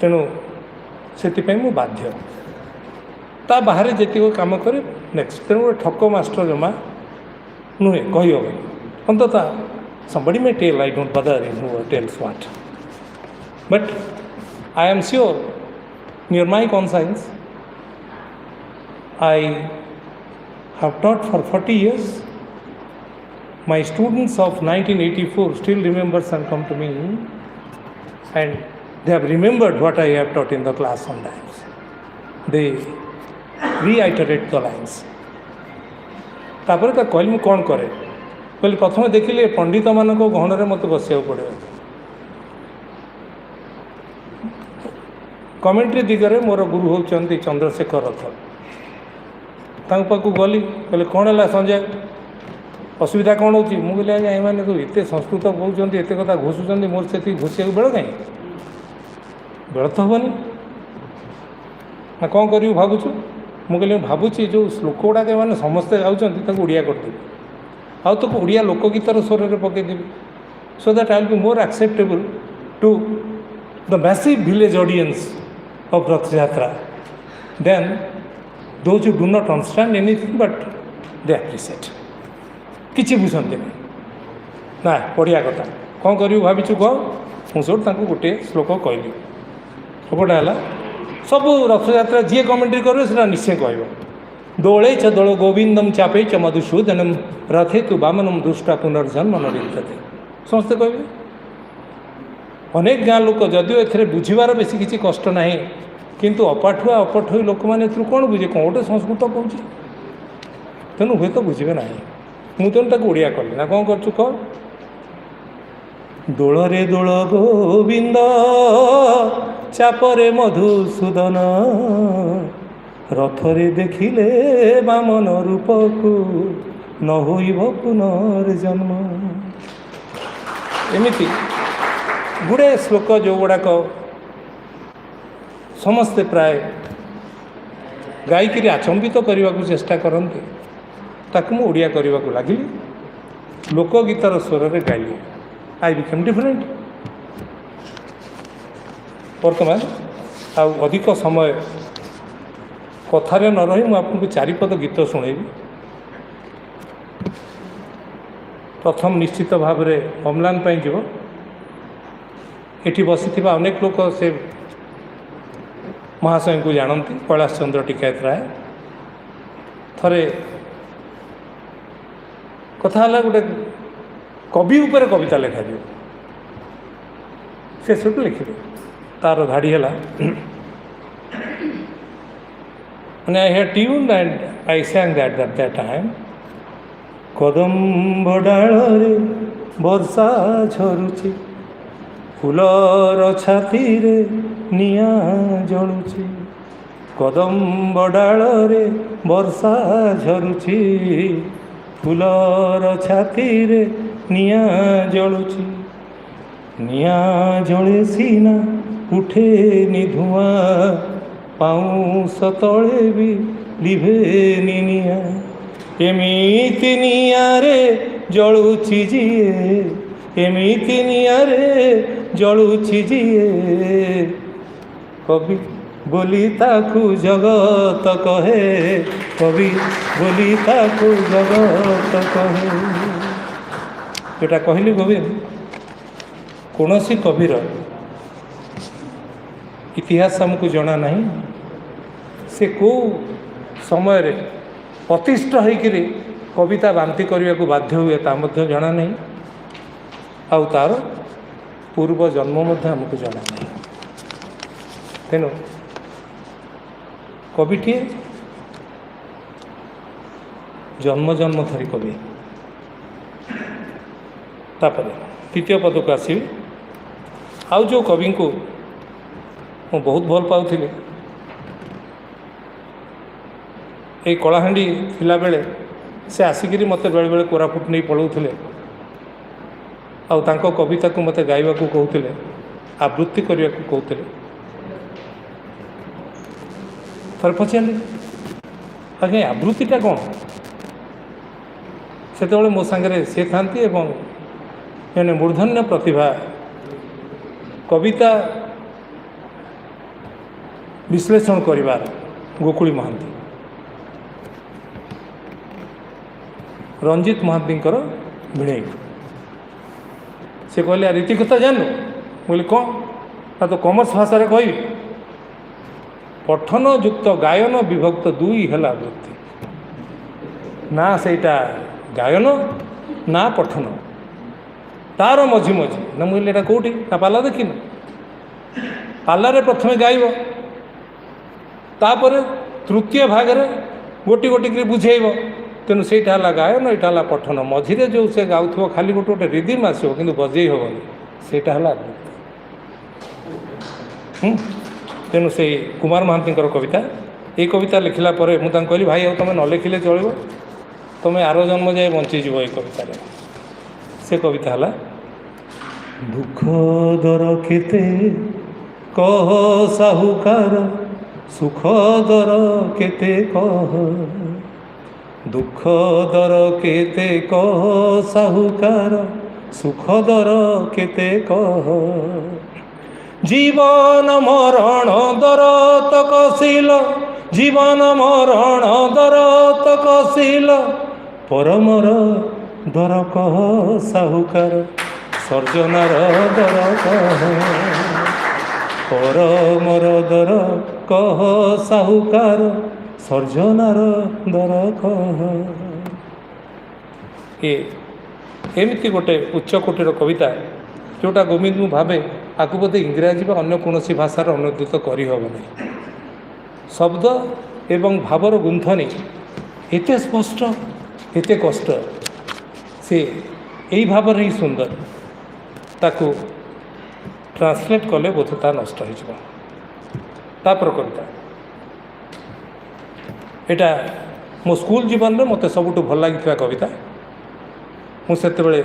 Speaker 9: ତେଣୁ ସେଥିପାଇଁ ମୁଁ ବାଧ୍ୟ ତା ବାହାରେ ଯେତିକି କାମ କରେ ନେକ୍ସଟ. ତେଣୁ ଗୋଟେ ଠକ ମାଷ୍ଟର ଜମା ନୁହେଁ କହିହେବନି. ଅନ୍ତତଃ somebody may tell, I don't bother in who tells what, but I am sure near my conscience I have taught for 40 years. My students of 1984 still remembers and come to me, and they have remembered what I have taught in the class sometimes. They reiterate the lines. ତାପରେ ତା କହିଲି ମୁଁ କ'ଣ କରେ, କହିଲି ପ୍ରଥମେ ଦେଖିଲେ ପଣ୍ଡିତମାନଙ୍କ ଗହଣରେ ମୋତେ ବସିବାକୁ ପଡ଼ିବ. କମେଣ୍ଟ୍ରି ଦିଗରେ ମୋର ଗୁରୁ ହେଉଛନ୍ତି ଚନ୍ଦ୍ରଶେଖର ରଥ. ତାଙ୍କ ପାଖକୁ ଗଲି, କହିଲେ କ'ଣ ହେଲା ସଞ୍ଜୟ, ଅସୁବିଧା କ'ଣ ହେଉଛି? ମୁଁ କହିଲି ଆଜ୍ଞା ଏମାନେ ତ ଏତେ ସଂସ୍କୃତ କହୁଛନ୍ତି, ଏତେ କଥା ଘୋଷୁଛନ୍ତି, ମୋର ସେତିକି ଘୋଷିବାକୁ ବେଳ କାହିଁ? ବେଳ ତ ହେବନି ନା, କ'ଣ କରିବୁ ଭାବୁଛୁ? ମୁଁ କହିଲି ଭାବୁଛି ଯେଉଁ ଶ୍ଲୋକ ଗୁଡ଼ାକ ଏମାନେ ସମସ୍ତେ ଗାଉଛନ୍ତି ତାକୁ ଓଡ଼ିଆ କରିଦେବି, ଆଉ ତାକୁ ଓଡ଼ିଆ ଲୋକଗୀତର ସ୍ୱରରେ ପକାଇଦେବି, so that I will be more acceptable to the massive village audience of Rath Yatra than those who do not understand anything but they appreciate. କିଛି ବୁଝନ୍ତିନି ନା ବଢ଼ିଆ କଥା, କ'ଣ କରିବୁ ଭାବିଛୁ କହ? ମୁଁ ସେଇଠୁ ତାଙ୍କୁ ଗୋଟିଏ ଶ୍ଲୋକ କହିଲି. ଶ୍ଲୋକଟା ହେଲା, ସବୁ ରଥଯାତ୍ରା ଯିଏ କମେଣ୍ଟ୍ରି କରିବ ସେଟା ନିଶ୍ଚୟ କହିବ, ଦୋଳେ ଚ ଦୋଳ ଗୋବିନ୍ଦମ ଚାପେ ଚ ମଧୁସୂଦନମ ରଥେ ତୁ ବାମନମ ଦୁଷ୍ଟା ପୁନର୍ଜନ୍ମ ନ ବିଦ୍ୟତେ. ସମସ୍ତେ କହିବେ. ଅନେକ ଗାଁ ଲୋକ ଯଦିଓ ଏଥିରେ ବୁଝିବାର ବେଶୀ କିଛି କଷ୍ଟ ନାହିଁ, କିନ୍ତୁ ଅପାଠୁଆ ଅପଠୋଇ ଲୋକମାନେ ଏଥିରୁ କ'ଣ ବୁଝେ? କ'ଣ ଗୋଟେ ସଂସ୍କୃତ କହୁଛି, ତେଣୁ ହୁଏତ ବୁଝିବେ ନାହିଁ. ମୁଁ ତେଣୁ ତାକୁ ଓଡ଼ିଆ କଲି. ନା କ'ଣ କରୁଛୁ କହ? ଦୋଳରେ ଦୋଳ ଗୋବିନ୍ଦ ଚାପରେ ମଧୁସୂଦନ ରଥରେ ଦେଖିଲେ ବାମନ ରୂପକୁ ନ ହୋଇବ ପୁନର୍ଜନ୍ମ. ଏମିତି ଗୁଡ଼ାଏ ଶ୍ଲୋକ ଯେଉଁଗୁଡ଼ାକ ସମସ୍ତେ ପ୍ରାୟ ଗାଇକିରି ଆଚମ୍ବିତ କରିବାକୁ ଚେଷ୍ଟା କରନ୍ତି, ତାକୁ ମୁଁ ଓଡ଼ିଆ କରିବାକୁ ଲାଗିଲି, ଲୋକଗୀତର ସ୍ୱରରେ ଗାଇଲି. I became different. ବର୍ତ୍ତମାନ ଆଉ ଅଧିକ ସମୟ କଥାରେ ନ ରହି ମୁଁ ଆପଣଙ୍କୁ ଚାରିପଦ ଗୀତ ଶୁଣେଇବି. ପ୍ରଥମ ନିଶ୍ଚିତ ଭାବରେ ଅମ୍ଳାନ ପାଇଁ ଯିବ. ଏଠି ବସିଥିବା ଅନେକ ଲୋକ ସେ ମହାଶୟଙ୍କୁ ଜାଣନ୍ତି, କୈଳାସ ଚନ୍ଦ୍ର ଟିକାୟତ ରାୟ. ଥରେ କଥା ହେଲା ଗୋଟେ କବି ଉପରେ କବିତା ଲେଖାଯିବ, ସେ ସେଠୁ ଲେଖିବେ. ତାର ଧାଡ଼ି ହେଲା, ମାନେ I had tuned and I sang that at that time. କଦମ୍ବ ଡାଳରେ ବର୍ଷା ଝରୁଛି, ଫୁଲର ଛାତିରେ ନିଆଁ ଜଳୁଛି. କଦମ୍ବ ଡାଳରେ ବର୍ଷା ଝରୁଛି, ଫୁଲର ଛାତିରେ ନିଆଁ ଜଳୁଛି. ନିଆଁ ଜଳେ ସିନା ଉଠେନି ଧୂଆଁ, ପାଉଁଶ ତଳେ ବି ଲିଭେନି ନିଆଁ. ଏମିତି ନିଆଁରେ ଜଳୁଛି ଯିଏ, ଏମିତି ନିଆଁରେ ଜଳୁଛି ଯିଏ କବି ବୋଲି ତାକୁ ଜଗତ କହେ, କବି ବୋଲି ତାକୁ ଜଗତ କହେ। ଏଟା କହିଲି ଗୋବିନ୍ଦ, କୌଣସି କବିର ଇତିହାସ ଆମକୁ ଜଣା ନାହିଁ, ସେ କେଉଁ ସମୟରେ ପ୍ରତିଷ୍ଠ ହୋଇକରି କବିତା ବାନ୍ତି କରିବାକୁ ବାଧ୍ୟ ହୁଏ ତା ମଧ୍ୟ ଜଣା ନାହିଁ, ଆଉ ତା'ର ପୂର୍ବ ଜନ୍ମ ମଧ୍ୟ ଆମକୁ ଜଣା ନାହିଁ। ତେଣୁ କବିଟିଏ ଜନ୍ମ ଜନ୍ମ ଧରି କବି। ତାପରେ ତୃତୀୟ ପଦକୁ ଆସିବି। ଆଉ ଯେଉଁ କବିଙ୍କୁ ମୁଁ ବହୁତ ଭଲ ପାଉଥିଲି, ଏଇ କଳାହାଣ୍ଡି ଥିଲାବେଳେ ସେ ଆସିକିରି ମୋତେ ବେଳେବେଳେ କୋରାପୁଟ ନେଇ ପଳାଉଥିଲେ, ଆଉ ତାଙ୍କ କବିତାକୁ ମୋତେ ଗାଇବାକୁ କହୁଥିଲେ, ଆବୃତ୍ତି କରିବାକୁ କହୁଥିଲେ। ଥରେ ପଚାରିଲି, ଆଜ୍ଞା ଆବୃତ୍ତିଟା କ'ଣ? ସେତେବେଳେ ମୋ ସାଙ୍ଗରେ ସେ ଥାନ୍ତି ଏବଂ ଜଣେ ମୂର୍ଦ୍ଧନ୍ୟ ପ୍ରତିଭା କବିତା ବିଶ୍ଳେଷଣ କରିବାର ଗୋକୁଳି ମହାନ୍ତି, ରଞ୍ଜିତ ମହାନ୍ତିଙ୍କର ଭିଣେଇ। ସେ କହିଲେ, ରୀତି କଥା ଜାଣିଲୁ? ମୁଁ କହିଲି କ'ଣ? ନା ତ କମର୍ସ ଭାଷାରେ କହିବି, ପଠନ ଯୁକ୍ତ ଗାୟନ ବିଭକ୍ତ ଦୁଇ ହେଲା ବୃତ୍ତି। ନା ସେଇଟା ଗାୟନ ନା ପଠନ, ତାର ମଝି ମଝି। ନା ମୁଁ କହିଲି ଏଇଟା କେଉଁଠି? ନା ପାଲା ଦେଖିନୁ? ପାଲାରେ ପ୍ରଥମେ ଗାଇବ, ତାପରେ ତୃତୀୟ ଭାଗରେ ଗୋଟି ଗୋଟିକରି ବୁଝେଇବ। ତେଣୁ ସେଇଟା ହେଲା ଗାୟନ, ଏଇଟା ହେଲା ପଠନ। ମଝିରେ ଯେଉଁ ସେ ଗାଉଥିବ ଖାଲି ଗୋଟେ ଗୋଟେ ରିଦିମ୍ ଆସିବ କିନ୍ତୁ ବଜେଇ ହେବନି, ସେଇଟା ହେଲା ବୃତ୍ତି। ତେଣୁ ସେଇ କୁମାର ମହାନ୍ତିଙ୍କର କବିତା, ଏଇ କବିତା ଲେଖିଲା ପରେ ମୁଁ ତାଙ୍କୁ କହିଲି, ଭାଇ ଆଉ ତୁମେ ନ ଲେଖିଲେ ଚଳିବ, ତୁମେ ଆର ଜନ୍ମ ଯାଏ ବଞ୍ଚିଯିବ ଏଇ କବିତାରେ। ସେ କବିତା ହେଲା, ଦୁଃଖ ଦର କେତେ କହ ସାହୁକାର, ସୁଖ ଦର କେତେ କହ, ଦୁଃଖ ଦର କେତେ କହ ସାହୁକାର, ସୁଖ ଦର କେତେ କହ, জীবন মরণ দরত কশিল, জীবন মরণ দরত কশিল, পরমর দর কহ সাহুকার, সর্জনার দর কহ, পরমর দর কহ সাহুকার, সর্জনার দর কহ। ଏମିତି ଗୋଟେ ଉଚ୍ଚକୋଟୀର କବିତା ଯେଉଁଟା ଗୋବିନ୍ଦ ମୁଁ ଭାବେ ଆକୁ ବୋଧେ ଇଂରାଜୀ ବା ଅନ୍ୟ କୌଣସି ଭାଷାର ଅନୁଦିତ କରିହେବ ନାହିଁ। ଶବ୍ଦ ଏବଂ ଭାବର ଗୁନ୍ଥନି ଏତେ ସ୍ପଷ୍ଟ, ଏତେ କଷ୍ଟ, ସେ ଏଇ ଭାବରେ ହିଁ ସୁନ୍ଦର। ତାକୁ ଟ୍ରାନ୍ସଲେଟ୍ କଲେ ବୋଧେ ତା ନଷ୍ଟ ହୋଇଯିବ। ତାପରେ କବିତା ଏଇଟା ମୋ ସ୍କୁଲ ଜୀବନରେ ମୋତେ ସବୁଠୁ ଭଲ ଲାଗିଥିବା କବିତା। ମୁଁ ସେତେବେଳେ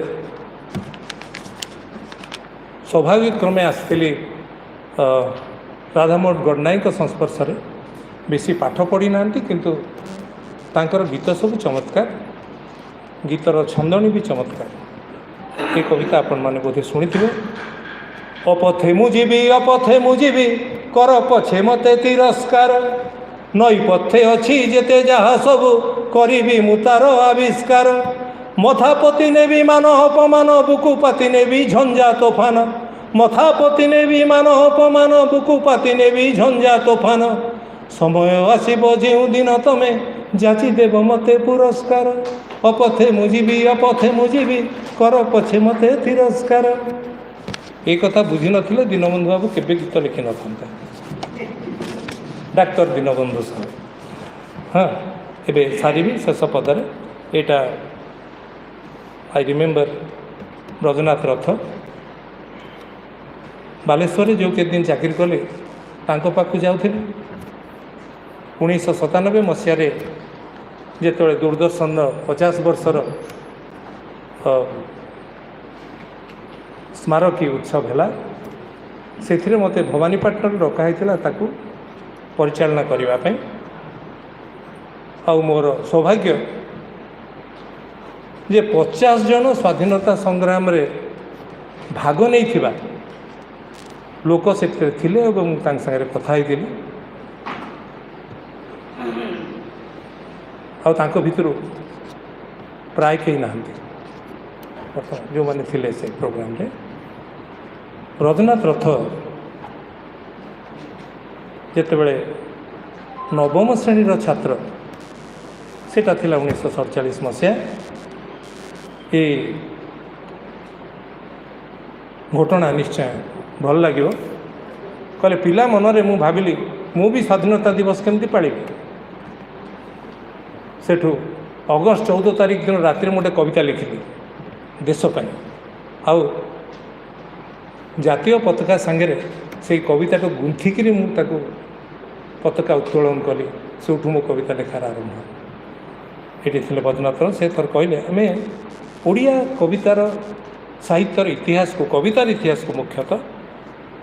Speaker 9: ସ୍ୱାଭାବିକ କ୍ରମେ ଆସିଥିଲି ରାଧାମୋହନ ଗଡ଼ନାୟକଙ୍କ ସଂସ୍ପର୍ଶରେ। ବେଶୀ ପାଠ ପଢ଼ି ନାହାନ୍ତି କିନ୍ତୁ ତାଙ୍କର ଗୀତ ସବୁ ଚମତ୍କାର, ଗୀତର ଛନ୍ଦଣି ବି ଚମତ୍କାର। ଏ କବିତା ଆପଣମାନେ ବୋଧେ ଶୁଣିଥିବେ। ଅପଥେ ମୁଁ ଯିବି, ଅପଥେ ମୁଁ ଯିବି, କର ପଛେ ମୋତେ ତିରସ୍କାର, ନଈ ପଥେ ଅଛି ଯେତେ ଯାହା ସବୁ, କରିବି ମୁଁ ତାର ଆବିଷ୍କାର, ମଥାପତି ନେବି ମାନ ଅପମାନ, ବୁକୁ ପାତି ନେବି ଝଞ୍ଜା ତୋଫାନ, ମଥାପତି ନେବି ମାନ ଅପମାନ, ବୁକୁ ପାତି ନେବି ଝଞ୍ଜା ତୋଫାନ, ସମୟ ଆସିବ ଯେଉଁଦିନ ତମେ ଯାଚି ଦେବ ମୋତେ ପୁରସ୍କାର, ଅପଥେ ମୁଁ ଯିବି, ଅପଥେ ମୁଁ ଯିବି, କର ପଛେ ମୋତେ ତିରସ୍କାର। এই কথা ବୁଝିନଥିଲେ ଦୀନବନ୍ଧୁ ବାବୁ କେବେ ଗୀତ ଲେଖିନଥାନ୍ତେ। ଡାକ୍ତର ଦୀନବନ୍ଧୁ ସାହେବ। ହଁ, ଏବେ ସାରିବି ଶେଷ ପଦରେ। ଏଇଟା ଆଇ ରିମେମ୍ବର ବ୍ରଜନାଥ ରଥ ବାଲେଶ୍ୱରରେ ଯେଉଁ କେତେଦିନ ଚାକିରି କଲେ ତାଙ୍କ ପାଖକୁ ଯାଉଥିଲି। 1997 ମସିହାରେ ଯେତେବେଳେ ଦୂରଦର୍ଶନର 50 ବର୍ଷର ସ୍ମାରକୀ ଉତ୍ସବ ହେଲା, ସେଥିରେ ମୋତେ ଭବାନୀପାଟଣାରୁ ଡକା ହେଇଥିଲା ତାକୁ ପରିଚାଳନା କରିବା ପାଇଁ। ଆଉ ମୋର ସୌଭାଗ୍ୟ ଯେ 50 ଜଣ ସ୍ୱାଧୀନତା ସଂଗ୍ରାମରେ ଭାଗ ନେଇଥିବା लोक से थिले एवं तांक संगे कथा होइतिली आ तांको भितरु प्राय कहीं नहांती जो मैंने थिले से प्रोग्राम रे रघुनाथ रथ जितेबले नवम श्रेणीर छात्र सेटा थिला 1947 मसीहा ये घटना निश्चय भल लगे कहले पिला मनरे मु भाविली मु भी स्वाधीनता दिवस केमती पाली सेठू अगस्ट 14 तारिख दिन रात्रि मोटे कविता लिखिली देशपाई आउ जातीय पताका सांगे से कविता को गुंथिकी मुझे पताका उत्तोलन कली से मो कविता लेखार आरंभ ये थे बद्रीनाथ से थर कहले आम ओडिया कवितार साहित्यर इतिहास को कवितार इतिहास को मुख्यतः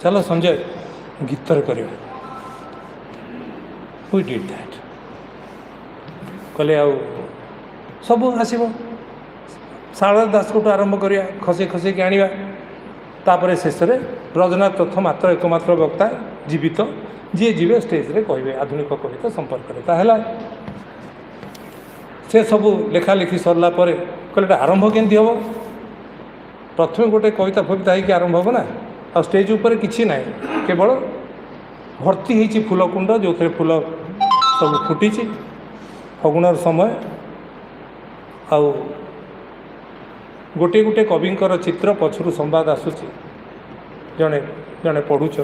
Speaker 9: चलो संजय गीतर करवा वी डिड दैट कहले आ सब आसब शारदा दास को आरंभ करिया खसे खसे कि आनिबा तापर शेष में रघुनाथ रथ मात्र एकमात्र वक्ता जीवित जी जीवे स्टेज रे कहबे आधुनिक कविता संपर्क में ताहला से सब लेखा लिखि सरला पर कहले आरंभ केमती हम प्रथम गोटे कविता फविता होगी आरंभ हम ना आ स्टेज उपर किसी ना केवल भर्ती होती फूलकुंड जो थे फूल सब फुटी फगुणर समय आउ गोटे गोटे कविंकर चित्र पछरू संवाद आसूची जड़े जड़े पढ़ुंट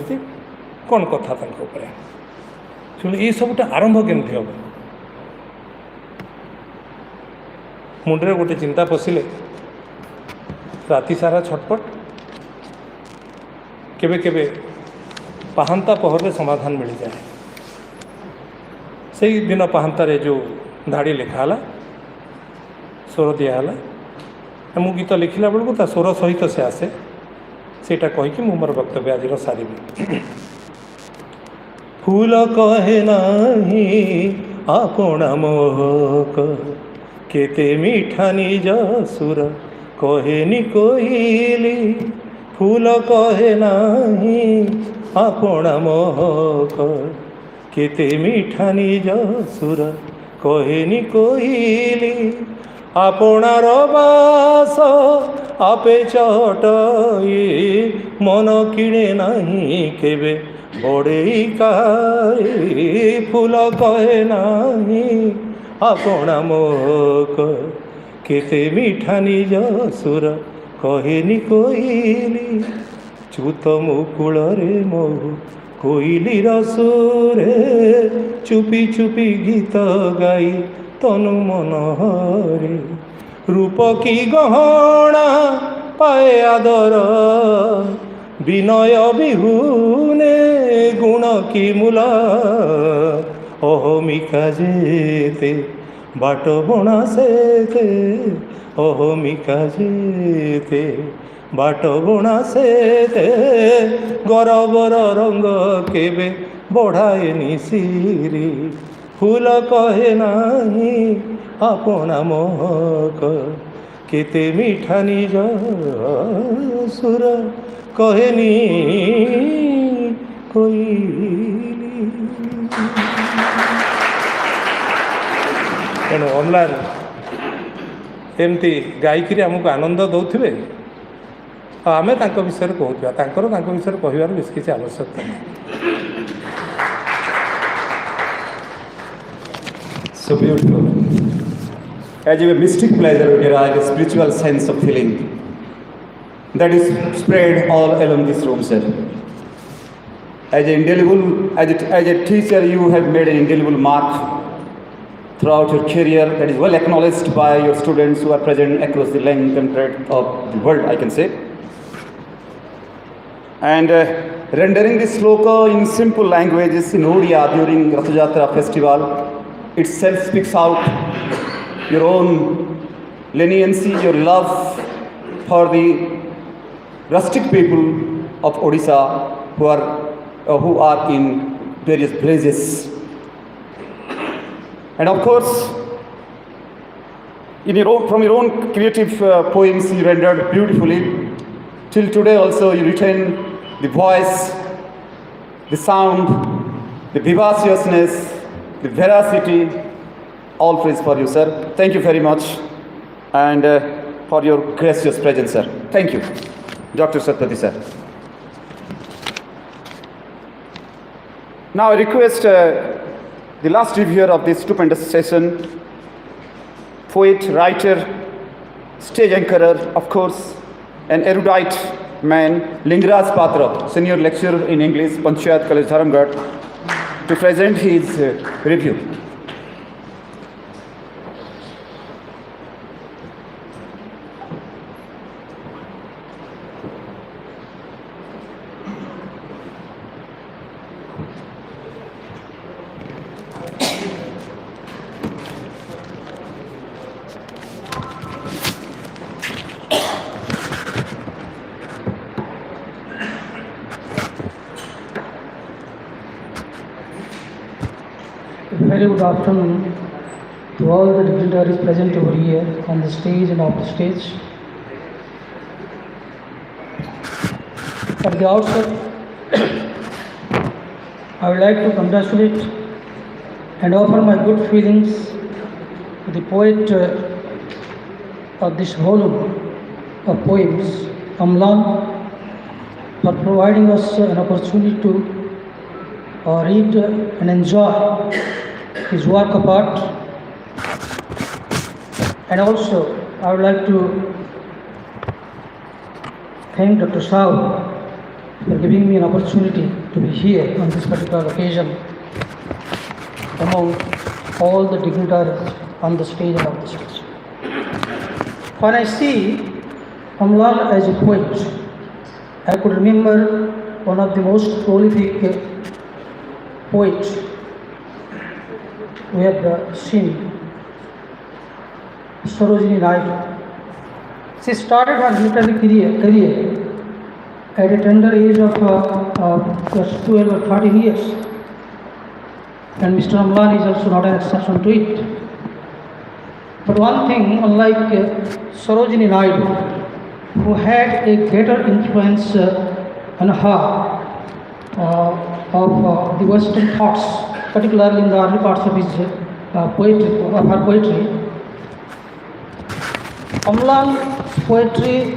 Speaker 9: कौन कथा शुण ये सबुटा आरंभ केमती हम मुंडे गोटे चिंता पशिले राति सारा छटपट केबे केबे पाहांता पहर समाधान मिल जाए से दिन पाहांतारे जो धाड़ी लिखाला स्वर दिहला मु गीत लिखला बेलू ता स्वर सहित से आसे सेटा कहीकि मु मोर वक्तव्य आज सारी फूल कहे नाही आपणा मोहक केते मीठा निज सुर कहेनी कोइली फूल कहे नाही आपणा मोहक केते मीठा निज सुर कहेनी कोइली आपणार बास आपे चटई मन किणे नाही केबे बड़े काई फूल कहे नाही आपणा मोहक केते मीठा निज सुर कहेनी कोइली चूत मुकुल रे महु कोइली रसुरे चुपी चुपी गीत गाई तनु मन हरे रूप की गहना पाए आदर विनय विहुने गुण की मूला अहमिका जेते बाट बणा सेते अहमिका जेते बाट बणा सेते गौरवर रंग केबे बढ़ाएनी सिरी फूल कहे नाही आपणा मोहक केते मीठा निज सुर कहेनी कोइली तेणु अम्लान एमती गायिकी आमको आनंद दौथे आम विषय कहूँ तांकर विषय कहबार बेस किसी आवश्यकता नहीं
Speaker 5: So beautiful. As a mystic pleasure, we derive a spiritual sense of feeling that is spread all along this room, sir. As a teacher, you have made an indelible mark throughout your career that is well acknowledged by your students who are present across the length and breadth of the world, I can say. And rendering this sloka in simple languages in Odia during Rath Yatra festival itself speaks out your own leniency, your love for the rustic people of Odisha who are in various villages. And of course, from your own creative poems you rendered beautifully. Till today also you retain the voice the sound, the vivaciousness, the veracity, all praise for you, sir. Thank you very much, and for your gracious presence, sir. Thank you, Dr. Satpathy, sir. Now I request the last reviewer of this stupendous session, poet, writer, stage anchorer, of course, an erudite man, Lingaraj Patra, senior lecturer in English, Panchayat College, Dharamgarh, to present his review.
Speaker 10: Very good afternoon to all the dignitaries present over here on the stage and off the stage. At the outset, I would like to congratulate and offer my good feelings to the poet of this volume of poems, Amlan, for providing us an opportunity to read and enjoy his work of art. And also, I would like to thank Dr. Shah for giving me an opportunity to be here on this particular occasion among all the dignitaries on the stage and off the stage. When I see Amlan as a poet, I could remember one of the most prolific poets we have seen, Sarojini Naidu. She started her literary career at a tender age of just 12 or 13 years. And Mr. Amlan is also not an exception to it. But one thing, unlike Sarojini Naidu, who had a greater influence on her of the Western thoughts, particularly in the early parts of his poetry, of her poetry, Amlan's poetry,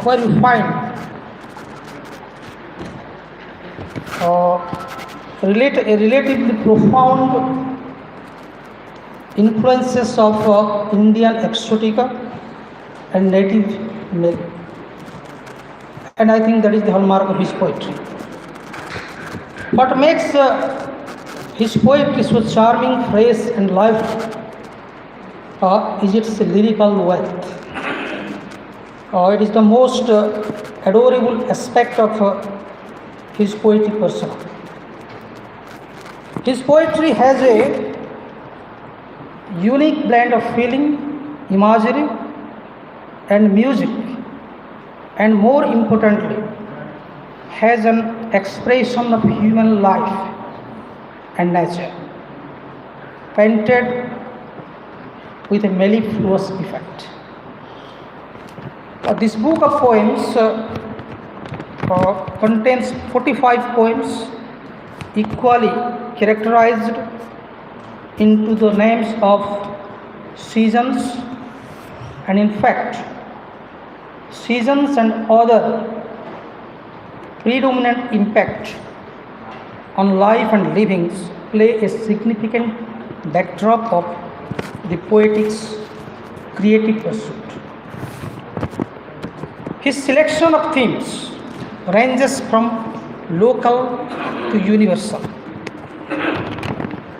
Speaker 10: where you find relatively profound influences of Indian exotica and native melody. And I think that is the hallmark of his poetry. What makes his poetry so charming, fresh and lively is its lyrical wealth. It is the most adorable aspect of his poetic persona. His poetry has a unique blend of feeling, imagery and music, and more importantly, has an expression of human life and nature, painted with a mellifluous effect. This book of poems contains 45 poems equally characterized into the names of seasons, and in fact, seasons and other predominant impact on life and livings play a significant backdrop of the poetic's creative pursuit. His selection of themes ranges from local to universal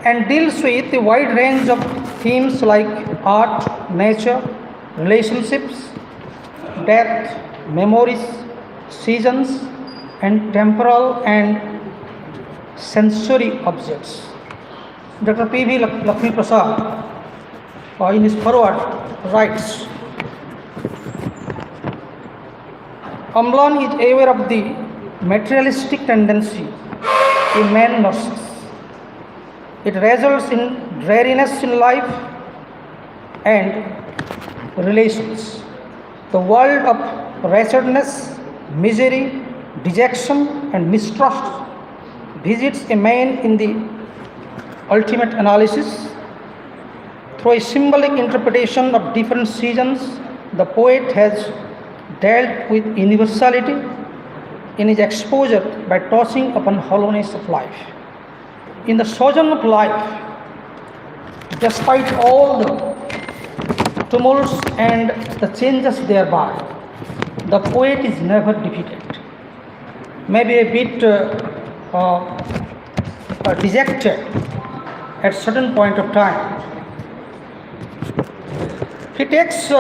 Speaker 10: and deals with a wide range of themes like art, nature, relationships, death, memories, seasons, and temporal and sensory objects. Dr. P.V. Lakshmi Prasad, in his foreword, writes, Amlan is aware of the materialistic tendency in man nurses. It results in dreariness in life and relations. The world of wretchedness, misery, dejection and mistrust visits a man in the ultimate analysis. Through a symbolic interpretation of different seasons, the poet has dealt with universality in his exposure by touching upon hollowness of life. In the sojourn of life, despite all the tumults and the changes thereby, the poet is never defeated. Maybe a bit dejected at certain point of time. He takes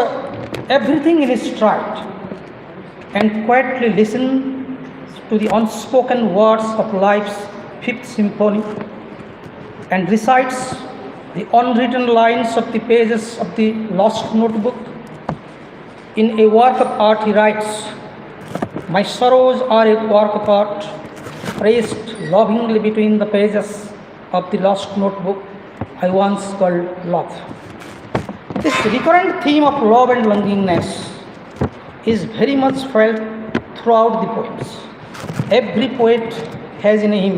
Speaker 10: everything in his stride and quietly listens to the unspoken words of life's fifth symphony and recites the unwritten lines of the pages of the lost notebook. In a work of art, he writes, "My sorrows are a work of art, pressed lovingly between the pages of the lost notebook I once called love." This recurrent theme of love and longingness is very much felt throughout the poems. Every poet has in him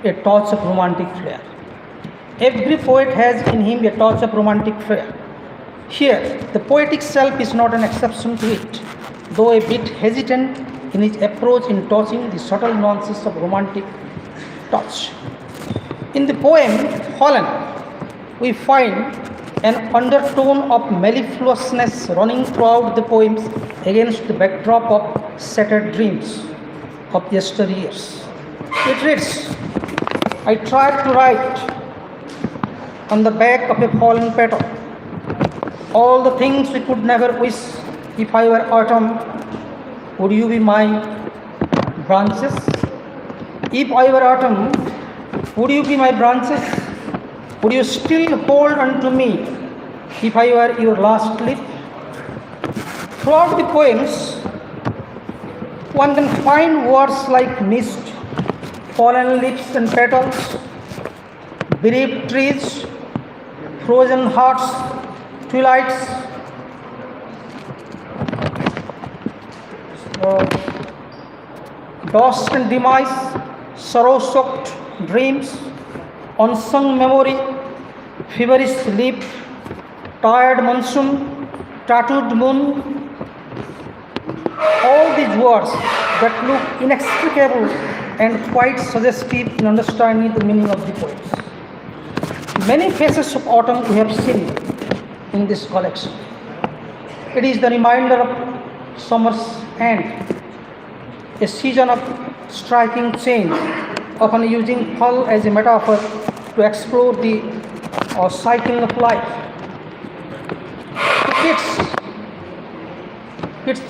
Speaker 10: a touch of romantic flair. Every poet has in him a touch of romantic flair. Here, the poetic self is not an exception to it, though a bit hesitant in his approach in touching the subtle nuances of romantic touch. In the poem Fallen, we find an undertone of mellifluousness running throughout the poems against the backdrop of shattered dreams of yesteryears. It reads, "I tried to write on the back of a fallen petal all the things we could never wish. If I were autumn, would you be my branches? If I were autumn, would you be my branches? Would you still hold unto me if I were your last leaf?" Throughout the poems, one can find words like mist, fallen leaves and petals, bereaved trees, frozen hearts, twilights, dust and demise, sorrow-soaked dreams, unsung memory, feverish sleep, tired monsoon, tattooed moon. All these words that look inextricable and quite suggestive in understanding the meaning of the poems. Many faces of autumn we have seen in this collection. It is the reminder of summer's end, a season of striking change, often using fall as a metaphor to explore the cycle of life. It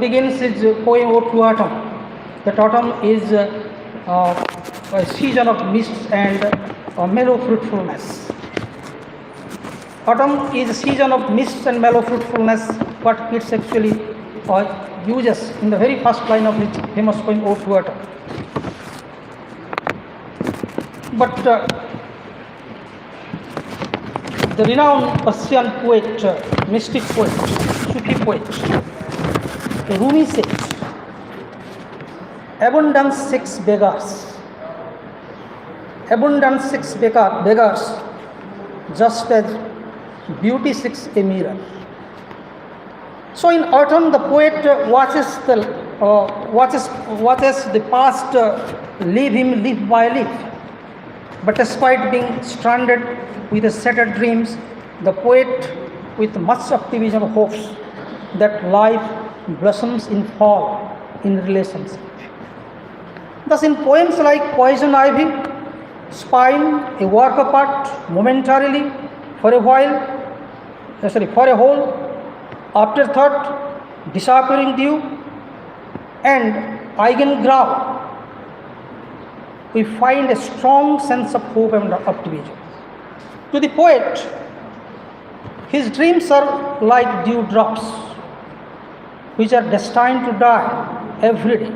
Speaker 10: begins his poem Ode to Autumn. That autumn is a season of mists and mellow fruitfulness. Autumn is a season of mists and mellow fruitfulness, but it's actually uses in the very first line of his famous poem Ode to Autumn. But the renowned Persian poet, mystic poet, Sufi poet, Rumi says, "Abundance seeks beggars. Abundance seeks beggars, just as beauty seeks a mirror." So in autumn, the poet watches the past leave him leaf by leaf. But despite being stranded with his shattered dreams, the poet, with much optimism, hopes that life blossoms in fall in relationship. Thus, in poems like Poison Ivy, Spine, a work of art momentarily, for a whole, Afterthought, Disappearing Dew, and Eigengrau, we find a strong sense of hope and optimism. To the poet, his dreams are like dewdrops, which are destined to die every day,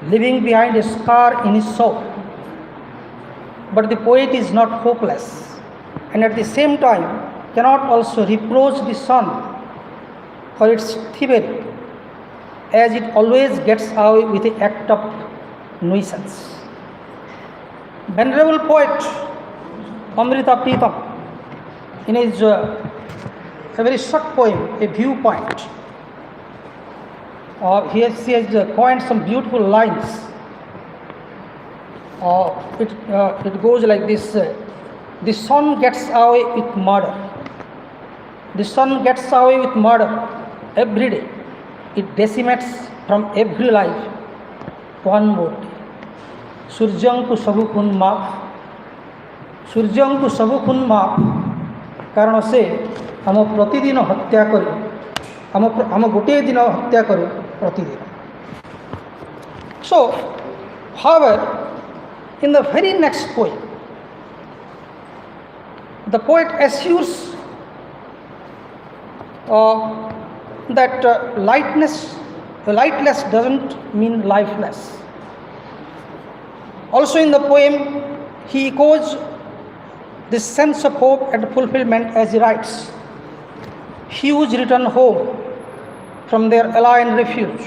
Speaker 10: leaving behind a scar in his soul. But the poet is not hopeless, and at the same time cannot also reproach the sun for its thievery. as it always gets away with the act of nuisance. Venerable poet Amrita Pritam, in his a very short poem, A Viewpoint, he has coined some beautiful lines. It goes like this: the sun gets away with murder. The sun gets away with murder every day. It decimates from every life one more day. Surjanku sabu kun maaf. Surjanku sabu kun maaf. କାରଣ ସେ ଆମ ପ୍ରତିଦିନ ହତ୍ୟା କରି ଆମ ଗୋଟିଏ ଦିନ ହତ୍ୟା କରି ପ୍ରତିଦିନ. So, however, in the very next poem, the poet assures that lightless doesn't mean lifeless. Also in the poem, he echoes this sense of hope and fulfillment as he writes, "Hues return home from their alien refuge,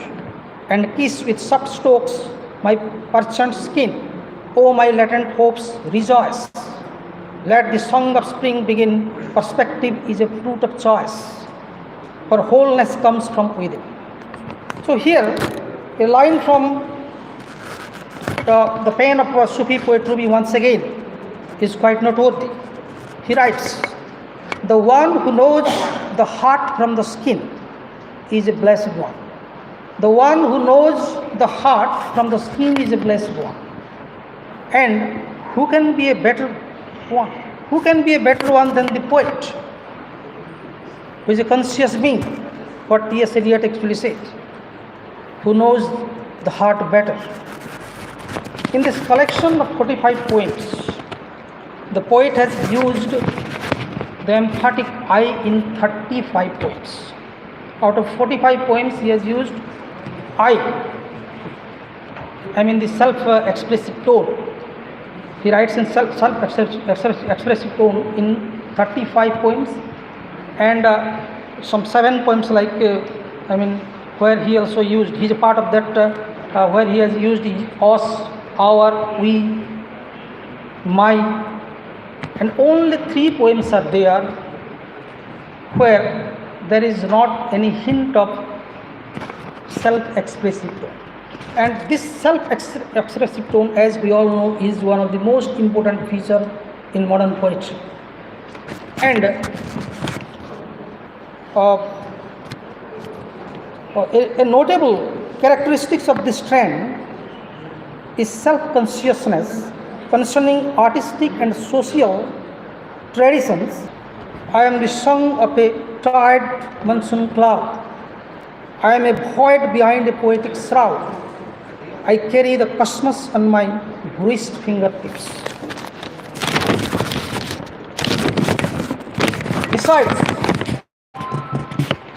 Speaker 10: and kiss with soft strokes my perchant skin. O my latent hopes, rejoice. Let the song of spring begin. Perspective is a fruit of choice, for wholeness comes from within." So here, a line from the pen of Sufi poet Rumi once again is quite noteworthy. He writes, "The one who knows the heart from the skin is a blessed one. The one who knows the heart from the skin is a blessed one. And who can be a better one? Who can be a better one than the poet, who is a conscious being?" What T.S. Eliot actually said, who knows the heart better. In this collection of 45 poems, the poet has used the emphatic I in 35 poems. Out of 45 poems, he has used I mean the self-expressive tone. He writes in self-expressive tone in 35 poems, and some 7 poems where he also used, he's a part of that, where he has used us, our, we, my, and only 3 poems are there where there is not any hint of self-expressive tone. And this self-expressive tone, as we all know, is one of the most important features in modern poetry. And a notable characteristics of this trend is self-consciousness concerning artistic and social traditions. I am the song of a tired monsoon cloud. I am a void behind a poetic shroud. I carry the cosmos on my bruised fingertips. Besides,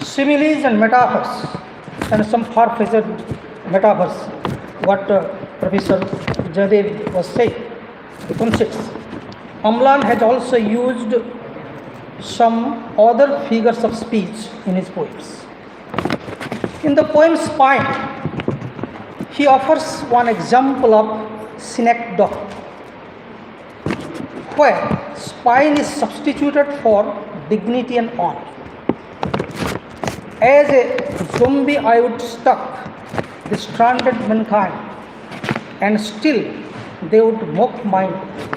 Speaker 10: similes and metaphors, and some far-fetched metaphors, what Professor Jadev was saying, the concepts. Amlan has also used some other figures of speech in his poems. In the poem Spine, he offers one example of synecdoche, where spine is substituted for dignity and honor. As a zombie, I would stuck the stranded mankind, and still they would mock my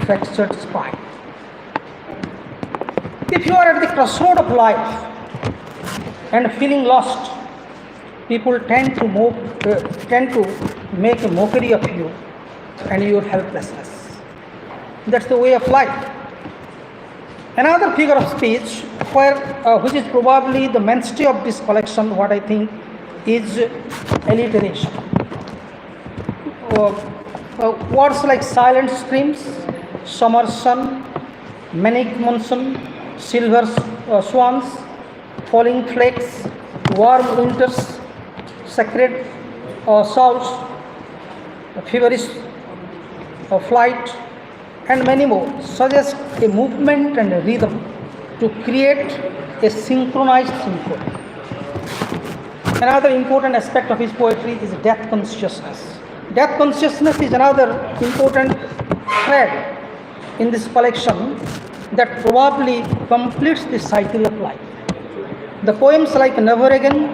Speaker 10: fractured spine. If you are at the crossroad of life and feeling lost, people tend to make a mockery of you and your helplessness. That's the way of life. Another figure of speech, which is probably the mainstay of this collection, what I think, is alliteration. Words like silent streams, summer sun, manic monsoon, silver swans, falling flakes, warm winters, sacred souls, feverish flight, and many more suggest a movement and a rhythm to create a synchronized symphony. Another important aspect of his poetry is death consciousness. Death consciousness is another important thread in this collection that probably completes the cycle of life. The poems like Never Again,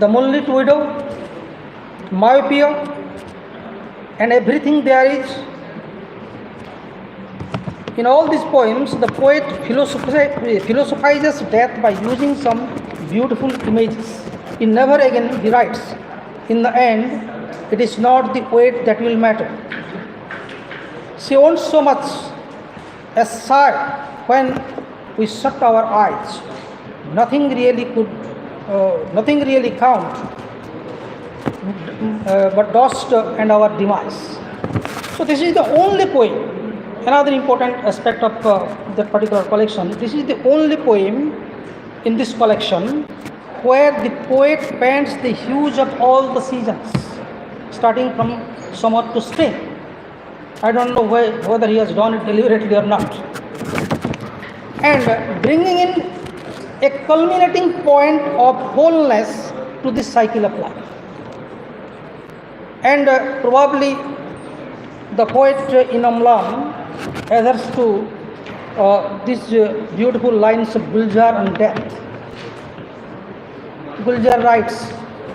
Speaker 10: The Moonlit Widow, Myopia, and Everything There Is. In all these poems, the poet philosophizes death by using some beautiful images. In Never Again, he writes, "In the end, it is not the weight that will matter. She won't so much as sigh when we shut our eyes. Nothing really count but dust and our demise." So this is the only poem. Another important aspect of that particular collection, this is the only poem in this collection where the poet paints the hues of all the seasons, starting from summer to spring. I don't know whether he has done it deliberately or not. And bringing in a culminating point of wholeness to this cycle of life. And probably the poet Inauguration adheres to these beautiful lines of Gulzar on death. Gulzar writes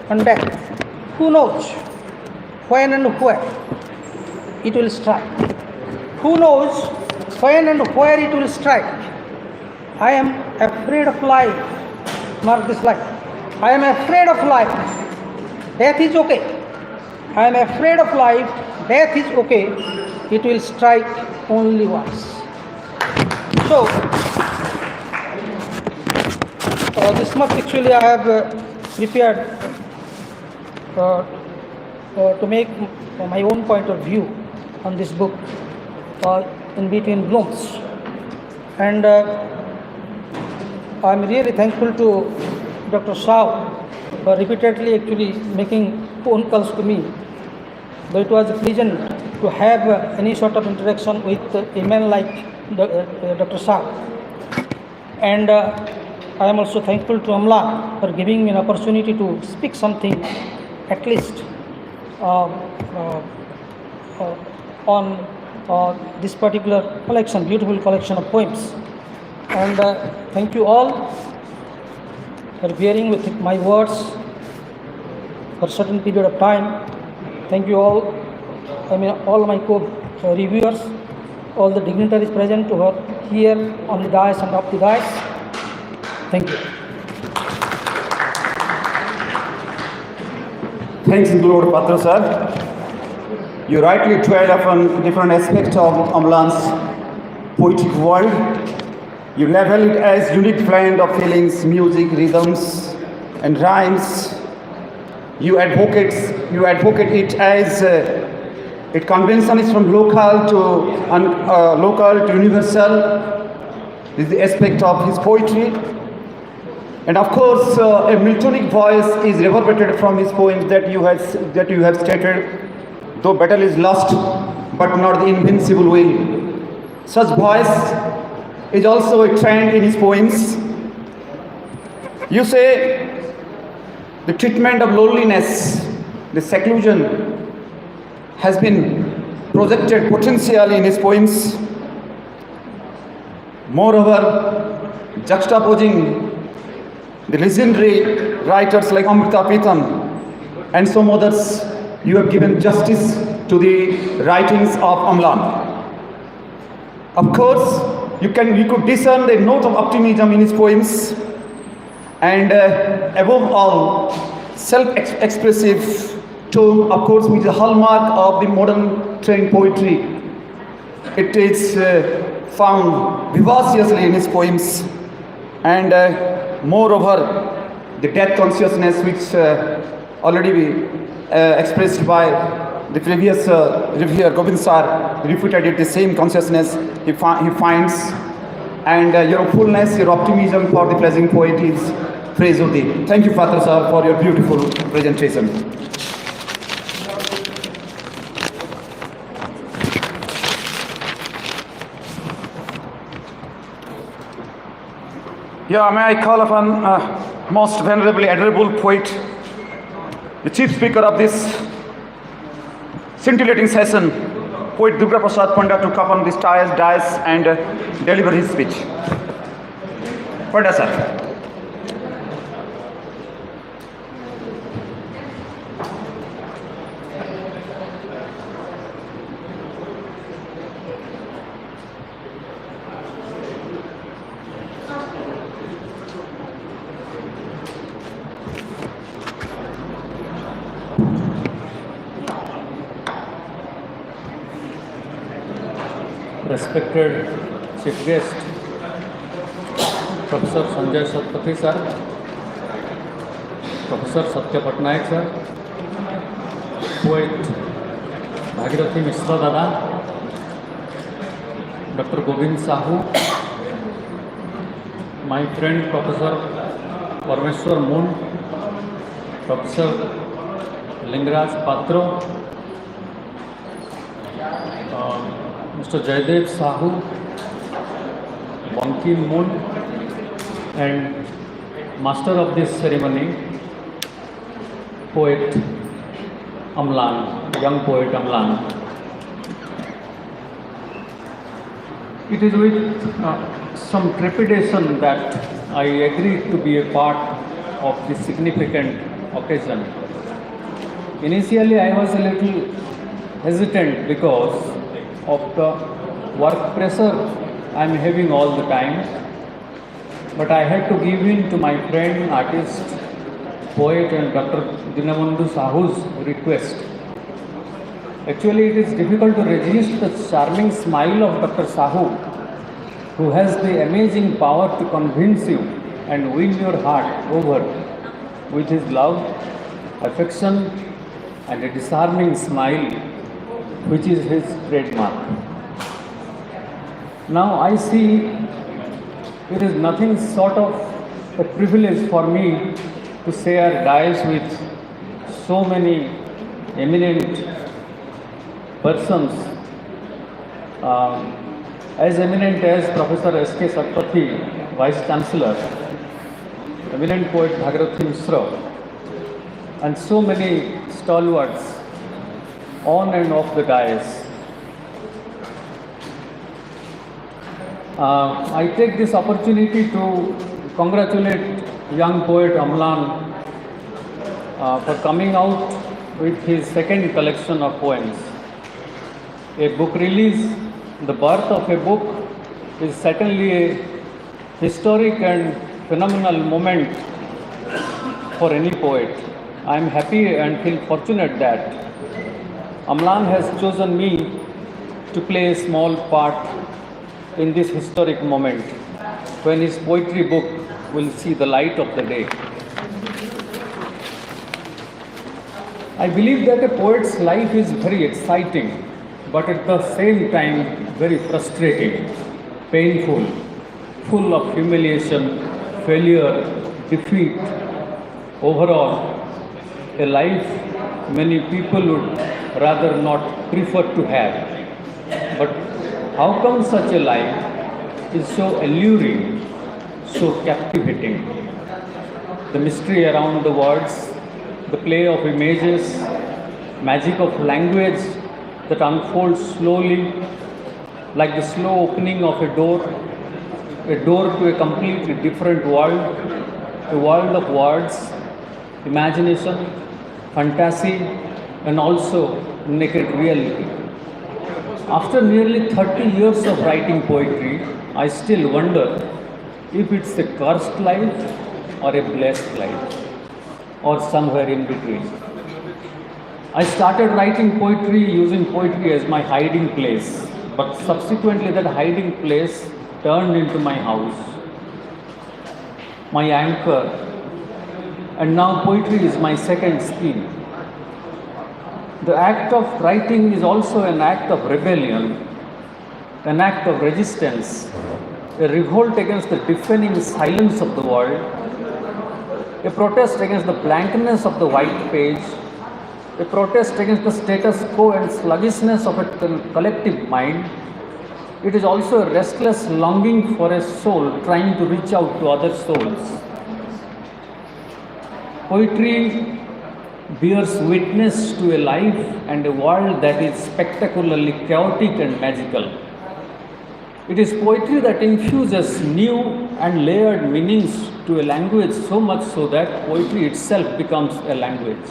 Speaker 10: on death, "Who knows when and where it will strike? Who knows when and where it will strike? I am afraid of life." Mark this line. "I am afraid of life. Death is okay. I am afraid of life. Death is okay. It will strike only once." So, this much actually I have prepared to make my own point of view on this book, In Between Blooms. And I'm really thankful to Dr. Shah for repeatedly actually making phone calls to me. Though it was pleasant to have any sort of interaction with a man like Dr. Shah. And I am also thankful to Amla for giving me an opportunity to speak something, at least on this particular collection, beautiful collection of poems. And thank you all for bearing with my words for a certain period of time. Thank you all, all my co-reviewers, all the dignitaries present who are here on the dais and off the dais. Thank you.
Speaker 5: Thanks, Lord Patra sir. You rightly tread upon different aspects of Amlan's poetic world. You level it as unique blend of feelings, music, rhythms, and rhymes. You advocate it as it convention is from local to universal. This is the aspect of his poetry. And of course, a Miltonic voice is reverberated from his poems that you have stated. Though battle is lost, but not the invincible will. Such voice is also a trend in his poems. You say the treatment of loneliness, the seclusion, has been projected potentially in his poems. Moreover, juxtaposing the legendary writers like Amrita Pritam and some others, you have given justice to the writings of Amlan. Of course, you could discern the note of optimism in his poems, and above all, self-expressive tone, of course, which is a hallmark of the modern trained poetry. It is found vivaciously in his poems, and moreover, the death consciousness, which already expressed by the previous reviewer, Govind Sir, refuted it, the same consciousness he finds, and your fullness, your optimism for the pleasing poet is praiseworthy. Thank you, Father Sir, for your beautiful presentation. Yeah, may I call upon most venerable, admirable poet, the chief speaker of this scintillating session, poet Durga Prasad Pandya, to come on this dais and deliver his speech. Pandya sir.
Speaker 11: Respected Chief Guest, Professor Sanjay Satpathy sir, Professor Satya Patnaik sir, Poet Bhagirathi Mishra Dada, Dr. Govind Sahu, my friend Professor Parmeshwar Moon, Professor Lingaraj Patro, Mr. Jaydev Sahu, Bankim Moon, and master of this ceremony, poet Amlan, young poet Amlan. It is with some trepidation that I agreed to be a part of this significant occasion. Initially, I was a little hesitant because of the work pressure I am having all the time, but I had to give in to my friend, artist, poet and Dr. Dinabandhu Sahu's request. Actually, it is difficult to resist the charming smile of Dr. Sahu, who has the amazing power to convince you and win your heart over with his love, affection and a disarming smile, which is his trademark. Now I see it is nothing short of a privilege for me to share dais with so many eminent persons, as eminent as Professor S.K. Satpathy, Vice Chancellor, eminent poet Bhagirathi Mishra, and so many stalwarts on and off the dais. I take this opportunity to congratulate young poet Amlan for coming out with his second collection of poems. A book release, the birth of a book, is certainly a historic and phenomenal moment for any poet. I am happy and feel fortunate that Amlan has chosen me to play a small part in this historic moment when his poetry book will see the light of the day. I believe that a poet's life is very exciting, but at the same time very frustrating, painful, full of humiliation, failure, defeat. Overall, a life many people would rather not prefer to have. But how come such a life is so alluring, so captivating? The mystery around the words, the play of images, magic of language that unfolds slowly like the slow opening of a door to a completely different world, a world of words, imagination, fantasy, and also naked reality. After nearly 30 years of writing poetry, I still wonder if it's a cursed life or a blessed life, or somewhere in between. I started writing poetry using poetry as my hiding place, but subsequently that hiding place turned into my house, my anchor, and now poetry is my second skin. The act of writing is also an act of rebellion, an act of resistance, a revolt against the deafening silence of the world, a protest against the blankness of the white page, a protest against the status quo and sluggishness of a collective mind. It is also a restless longing for a soul trying to reach out to other souls. Poetry bears witness to a life and a world that is spectacularly chaotic and magical. It is poetry that infuses new and layered meanings to a language, so much so that poetry itself becomes a language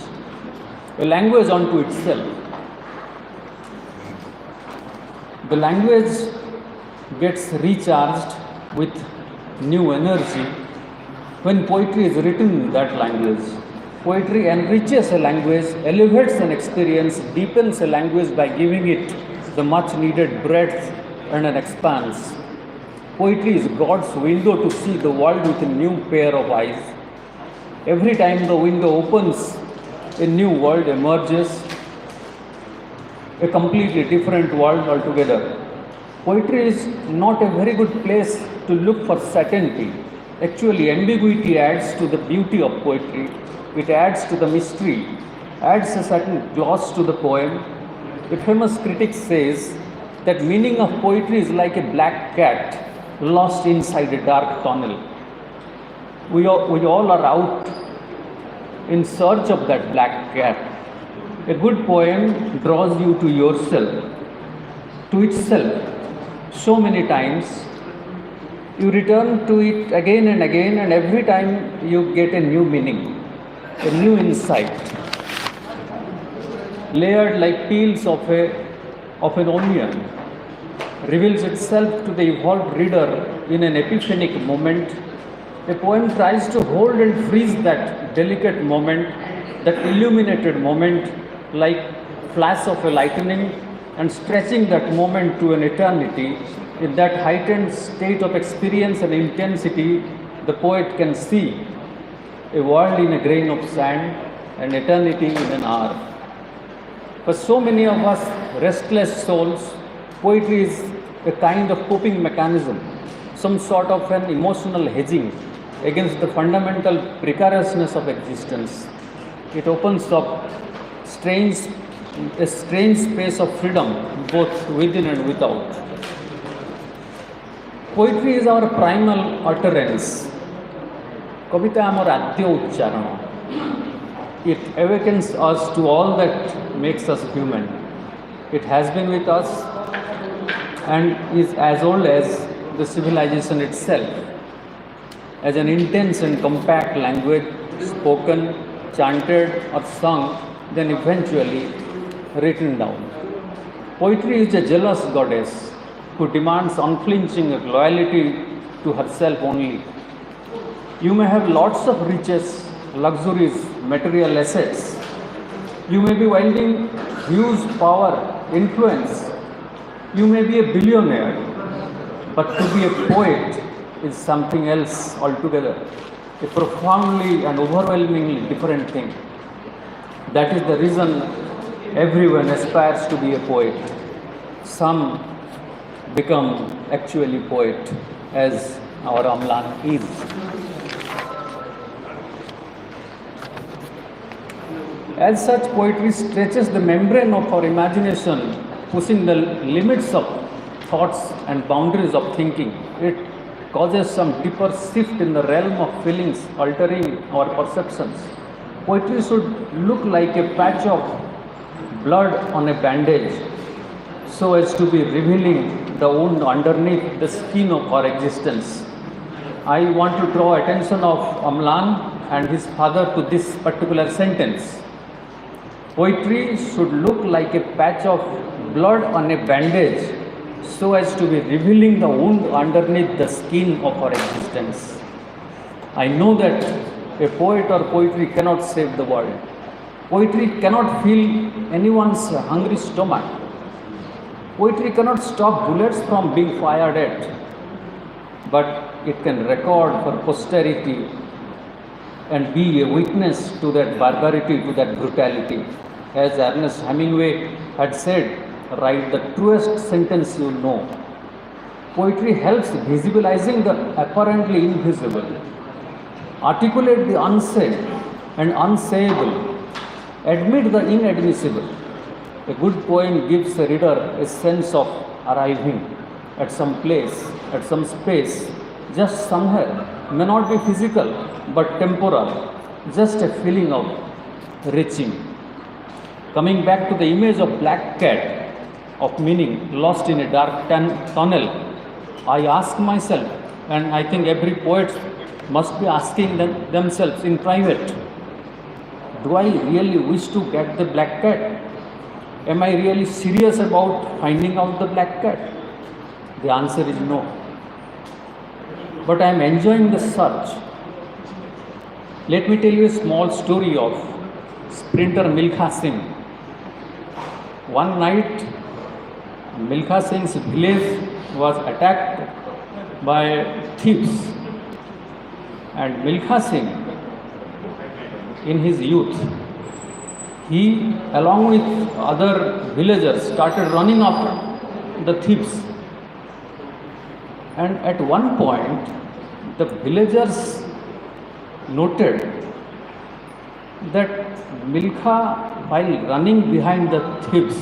Speaker 11: unto itself. The language gets recharged with new energy when poetry is written in that language. Poetry enriches a language, elevates an experience, deepens a language by giving it the much needed breadth and an expanse. Poetry is God's window to see the world with a new pair of eyes. Every time the window opens, a new world emerges, a completely different world altogether. Poetry is not a very good place to look for certainty. Actually, ambiguity adds to the beauty of poetry. It adds to the mystery, adds a certain gloss to the poem. A famous critic says that meaning of poetry is like a black cat lost inside a dark tunnel. We all are out in search of that black cat. A good poem draws you to yourself, to itself, so many times. You return to it again and again, and every time you get a new meaning, a new insight, layered like peels of an onion, reveals itself to the evolved reader in an epiphanic moment. A poem tries to hold and freeze that delicate moment, that illuminated moment, like flash of a lightning, and stretching that moment to an eternity. In that heightened state of experience and intensity, the poet can see a world in a grain of sand and eternity in an hour. For so many of us restless souls, poetry is a kind of coping mechanism, some sort of an emotional hedging against the fundamental precariousness of existence. It opens up a strange space of freedom, both within and without. Poetry is our primal utterance. Kavita amar adya uchcharana. It awakens us to all that makes us human. It has been with us and is as old as the civilization itself. As an intense and compact language, spoken, chanted or sung, then eventually written down. Poetry is a jealous goddess who demands unflinching loyalty to herself only. You may have lots of riches, luxuries, material assets. You may be wielding huge power, influence. You may be a billionaire, but to be a poet is something else altogether, a profoundly and overwhelmingly different thing. That is the reason everyone aspires to be a poet. Some become actually poet, as our Amlan is. As such, poetry stretches the membrane of our imagination, pushing the limits of thoughts and boundaries of thinking. It causes some deeper shift in the realm of feelings, altering our perceptions. Poetry should look like a patch of blood on a bandage, so as to be revealing the wound underneath the skin of our existence. I want to draw attention of Amlan and his father to this particular sentence. Poetry should look like a patch of blood on a bandage, so as to be revealing the wound underneath the skin of our existence. I know that a poet or poetry cannot save the world. Poetry cannot fill anyone's hungry stomach. Poetry cannot stop bullets from being fired at, but it can record for posterity and be a witness to that barbarity, to that brutality. As Ernest Hemingway had said, write the truest sentence you know. Poetry helps visualizing the apparently invisible, articulate the unsaid and unsayable, admit the inadmissible. A good poem gives the reader a sense of arriving at some place, at some space, just somewhere, may not be physical but temporal, just a feeling of reaching. Coming back to the image of black cat of meaning lost in a dark tunnel, I ask myself, and I think every poet must be asking themselves in private, do I really wish to get the black cat? Am I really serious about finding out the black cat? The answer is no. But I am enjoying the search. Let me tell you a small story of sprinter Milkha Singh. One night, Milkha Singh's village was attacked by thieves. And Milkha Singh, in his youth, he, along with other villagers, started running after the thieves. And at one point, the villagers noted that Milkha, while running behind the thieves,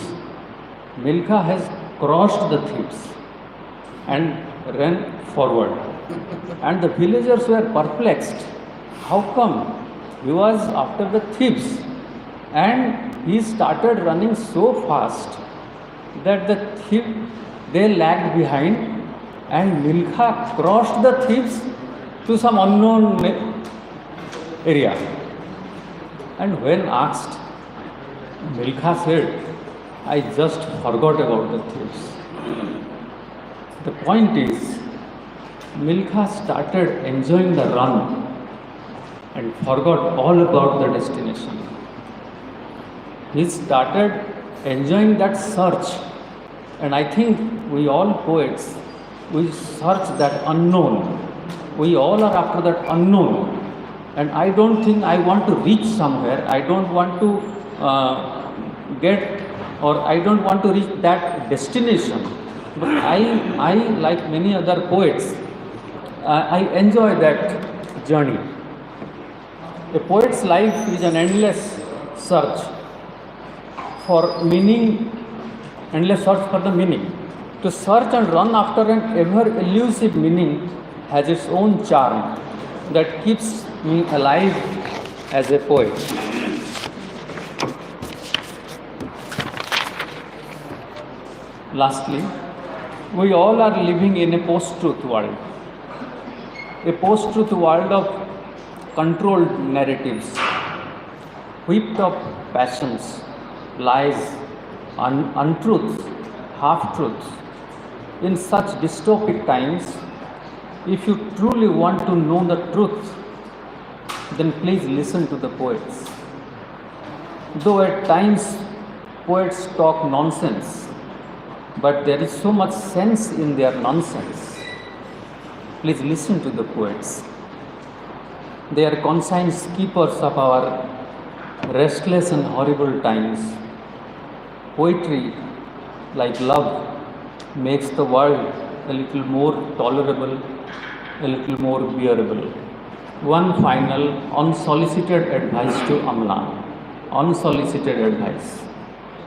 Speaker 11: Milkha has crossed the thieves and ran forward. And the villagers were perplexed. How come? He was after the thieves. And he started running so fast that the thief, they lagged behind, and Milkha crossed the thieves to some unknown area. And when asked, Milkha said, I just forgot about the thieves. The point is, Milkha started enjoying the run and forgot all about the destination. He started enjoying that search, and I think we all poets, we search that unknown. We all are after that unknown, and I don't think I want to reach somewhere. I don't want to I don't want to reach that destination. But I like many other poets, I enjoy that journey. A poet's life is an endless search for meaning, endless search for the meaning. To search and run after an ever elusive meaning has its own charm that keeps me alive as a poet. Lastly, we all are living in a post-truth world. A post-truth world of controlled narratives, whipped up passions, lies, untruths, half-truths. In such dystopic times, if you truly want to know the truth, then please listen to the poets. Though at times poets talk nonsense, but there is so much sense in their nonsense. Please listen to the poets. They are conscience keepers of our restless and horrible times. Poetry, like love, makes the world a little more tolerable, a little more bearable. One final unsolicited advice to Amlan. Unsolicited advice.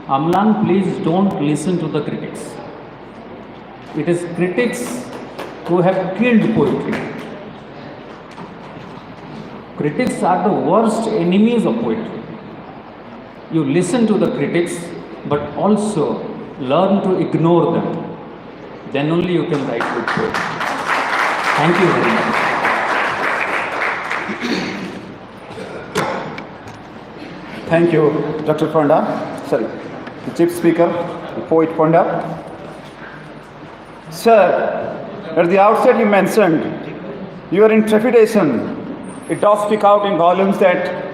Speaker 11: Amlan, please don't listen to the critics. It is critics who have killed poetry. Critics are the worst enemies of poetry. You listen to the critics, but also learn to ignore them. Then only you can write good poetry. Thank you very much.
Speaker 5: Thank you, Dr. Panda. Sorry, the Chief Speaker, the poet Panda. Sir, at the outset you mentioned your intrepidation. It does speak out in volumes that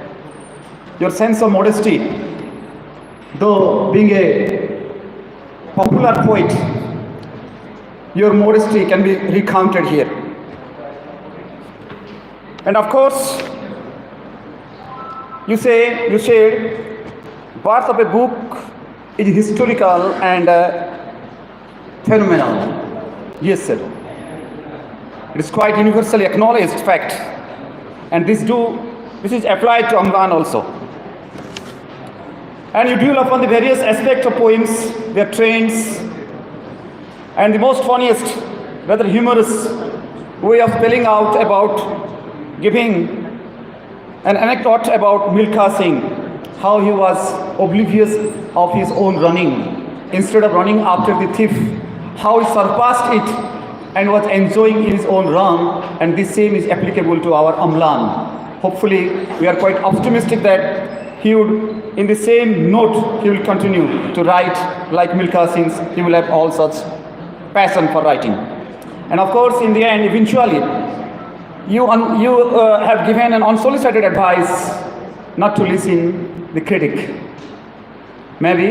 Speaker 5: your sense of modesty, though being a popular poet, your modesty can be recounted here. And of course, you said birth of a book is historical and phenomenal. Yes, sir. It is quite universally acknowledged fact, and this is applied to Amlan also. And you dwell upon the various aspects of poems, their trends, and the most funniest, rather humorous way of spelling out about giving an anecdote about Milkha Singh, how he was oblivious of his own running. Instead of running after the thief, how he surpassed it and was enjoying his own run, and the same is applicable to our Amlan. Hopefully, we are quite optimistic that he would, in the same note, he will continue to write like Milkha Singh. He will have all such passion for writing. And of course, in the end, eventually, you have given an unsolicited advice not to listen the critic. Maybe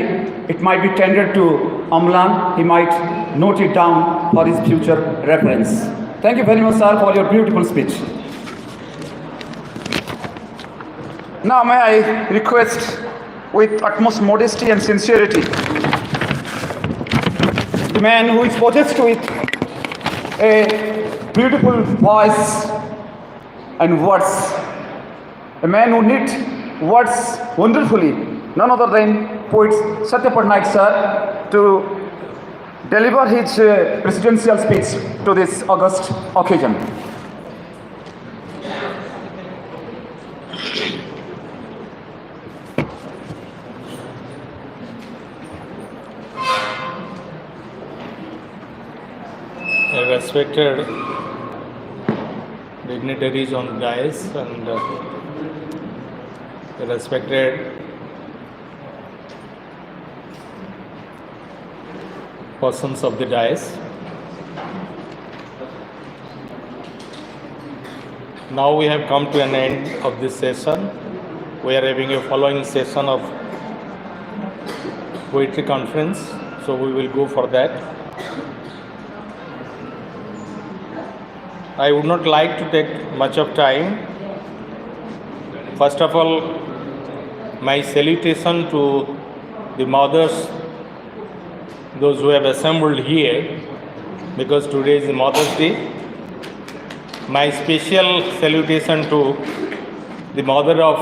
Speaker 5: it might be tendered to Amlan. He might note it down for his future reference. Thank you very much, sir, for your beautiful speech. Now may I request with utmost modesty and sincerity the man who is possessed with a beautiful voice and words, a man who knit words wonderfully, none other than poet Satya Patnaik sir, to deliver his presidential speech to this august occasion.
Speaker 12: Respected dignitaries on the dais and respected persons of the dais. Now we have come to an end of this session. We are having a following session of poetry conference, so we will go for that. I would not like to take much of time. First of all, my salutation to the mothers, those who have assembled here, because today is Mother's Day. My special salutation to the mother of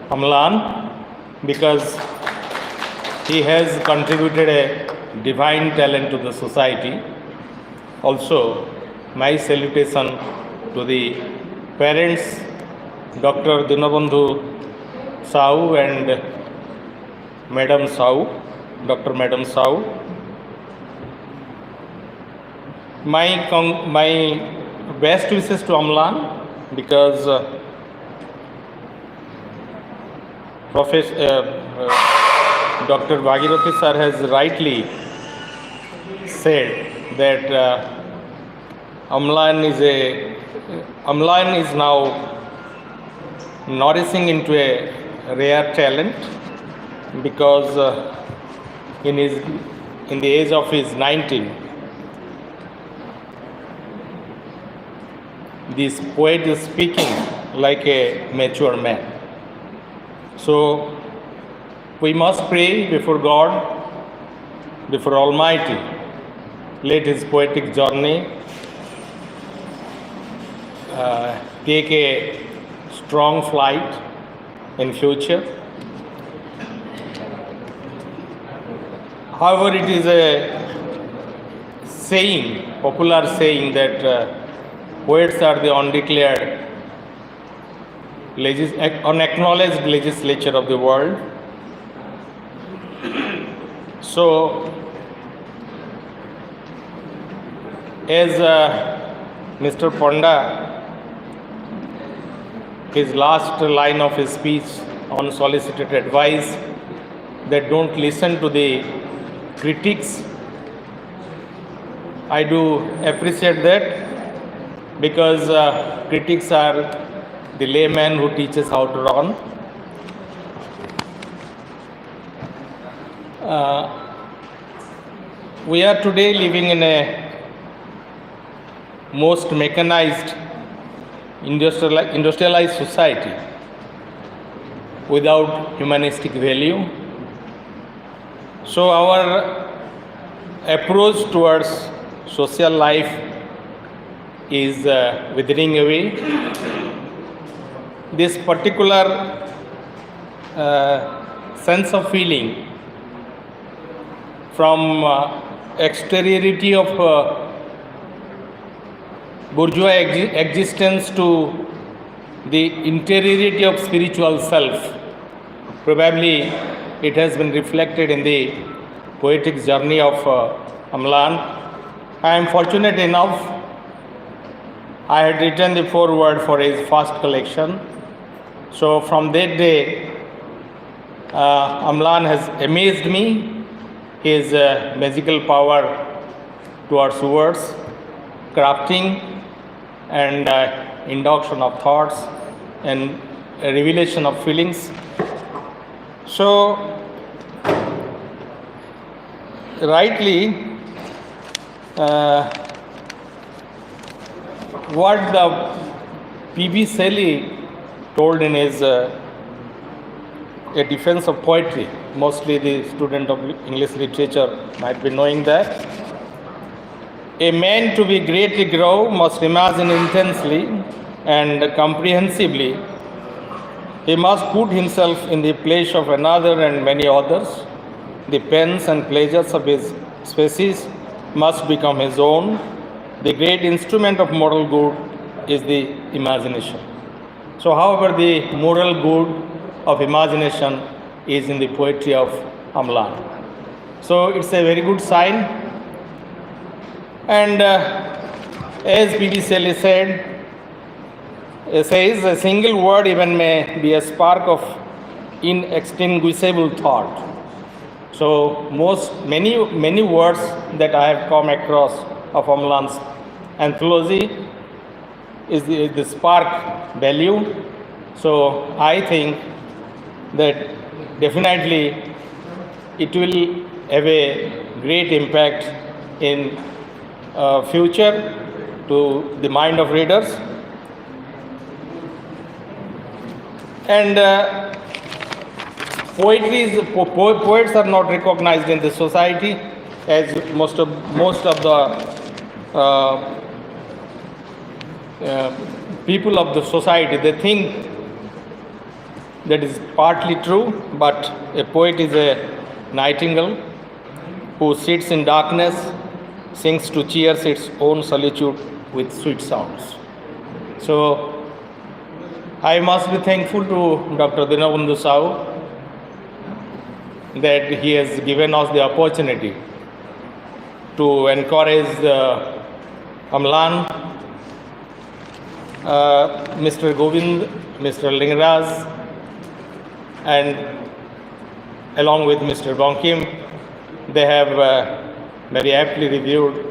Speaker 12: Amlan, because he has contributed a divine talent to the society. Also, my salutation to the parents, Dr. Dinabandhu Sahu and Madam Sahu, Dr. Madam Sahu. My best wishes to Amlan, because Dr. Bhagirathi sir has rightly said that Amlan is now nourishing into a rare talent, because in the age of his 19, this poet is speaking like a mature man. So we must pray before God, before Almighty, let his poetic journey take a strong flight in future. However, it is a saying, popular saying, that poets are the undeclared, unacknowledged legislature of the world. So, as Mr. Ponda, his last line of his speech on solicited advice, that don't listen to the critics, I do appreciate that, because critics are the layman who teaches how to run. We are today living in a most mechanized, industrialized society without humanistic value. So our approach towards social life is withering away. This particular sense of feeling from exteriority of bourgeois existence to the interiority of spiritual self. Probably it has been reflected in the poetic journey of Amlan. I am fortunate enough, I had written the foreword for his first collection. So from that day, Amlan has amazed me, his magical power towards words, crafting and induction of thoughts and a revelation of feelings. So, rightly, what the P.B. Shelley told in his A Defense of Poetry, mostly the student of English literature might be knowing that. A man to be greatly grow must imagine intensely and comprehensively. He must put himself in the place of another and many others. The pains and pleasures of his species must become his own. The great instrument of moral good is the imagination. So, however, the moral good of imagination is in the poetry of Amlan. So, it's a very good sign. And as P.B. Shelley says, a single word even may be a spark of inextinguishable thought. So many words that I have come across of Amlan's anthology is the spark value. So I think that definitely it will have a great impact in future to the mind of readers. And poets are not recognized in the society, as most of the people of the society, they think that is partly true, but a poet is a nightingale who sits in darkness, sings to cheer its own solitude with sweet sounds. So I must be thankful to Dr. Dinabandhu Sahu that he has given us the opportunity to encourage Amlan, Mr. Govind, Mr. Lingaraj, and along with Mr. Bankim, they have very aptly reviewed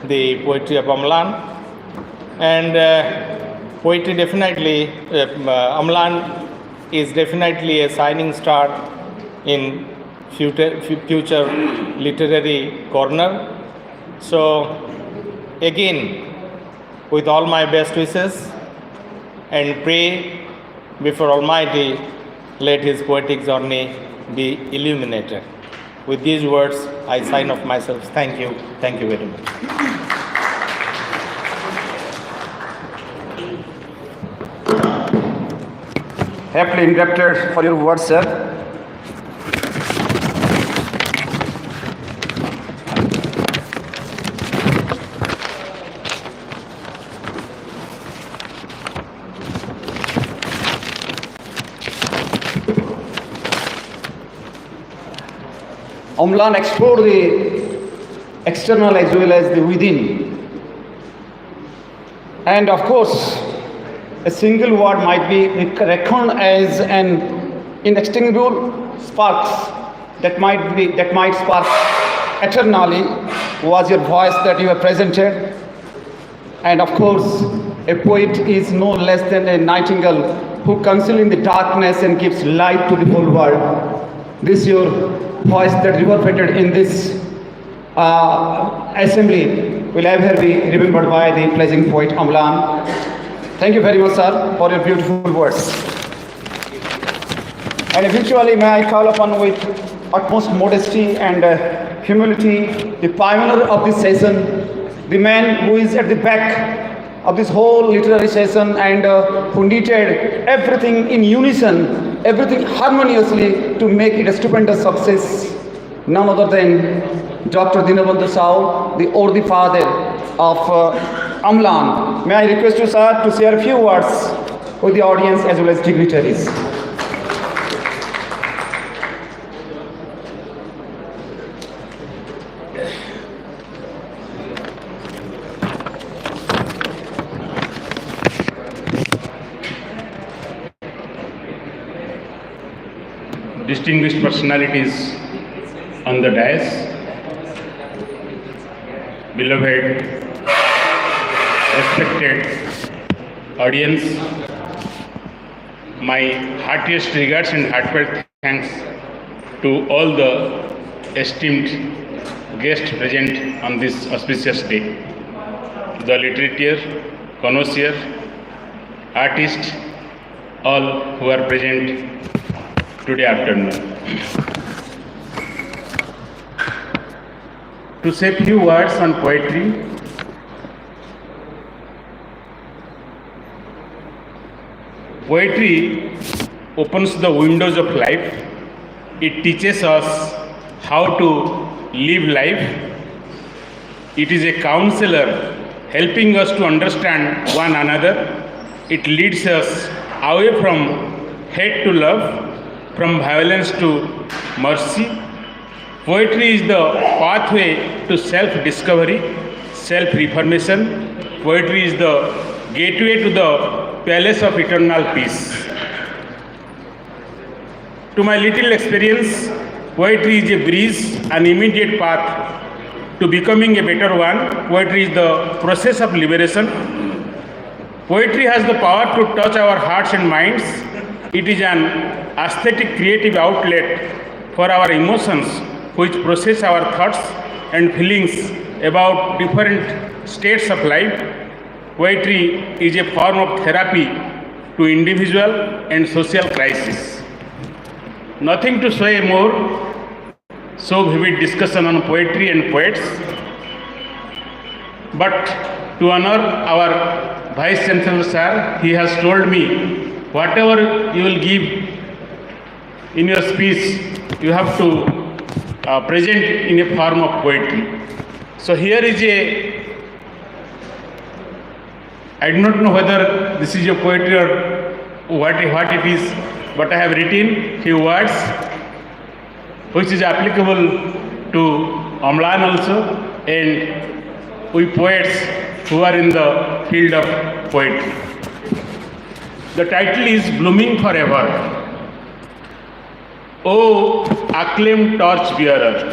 Speaker 12: the poetry of Amlan. And poetry definitely, Amlan is definitely a shining star in future literary corner. So again, with all my best wishes, and pray before Almighty, let his poetic journey be illuminated. With these words, I sign off myself. Thank you. Thank you very much.
Speaker 5: Happily indebted for your words, sir. Amlan explored the external as well as the within. And of course, a single word might be reckoned as an inextinguishable sparks that might spark eternally was your voice that you have presented. And of course, a poet is no less than a nightingale who conceals in the darkness and gives light to the whole world. This your voice that reverberated in this assembly will ever be remembered by the pleasing poet Amlan. Thank you very much, sir, for your beautiful words. And eventually, may I call upon with utmost modesty and humility the pioneer of this session, the man who is at the back of this whole literary session and who knitted everything in unison, everything harmoniously to make it a stupendous success. None other than Dr. Dinabandhu Sahu, the worthy father of Amlan. May I request you, sir, to share a few words with the audience as well as dignitaries.
Speaker 13: Distinguished personalities on the dais, beloved, respected audience, my heartiest regards and heartfelt thanks to all the esteemed guests present on this auspicious day. The literature, connoisseur, artists, all who are present today afternoon. To say few words on poetry, poetry opens the windows of life. It teaches us how to live life. It is a counselor helping us to understand one another. It leads us away from hate to love, from violence to mercy. Poetry is the pathway to self-discovery, self-reformation. Poetry is the gateway to the palace of eternal peace. To my little experience, poetry is a breeze, an immediate path to becoming a better one. Poetry is the process of liberation. Poetry has the power to touch our hearts and minds. It is an aesthetic creative outlet for our emotions, which process our thoughts and feelings about different states of life. Poetry is a form of therapy to individual and social crisis. Nothing to say more. So vivid discussion on poetry and poets. But to honor our Vice Chancellor Sir, he has told me whatever you will give in your speech, you have to present in a form of poetry. So here is I do not know whether this is a poetry or what it is, but I have written few words which is applicable to Amlan also and we poets who are in the field of poetry. The title is Blooming Forever. O acclaimed torch bearer,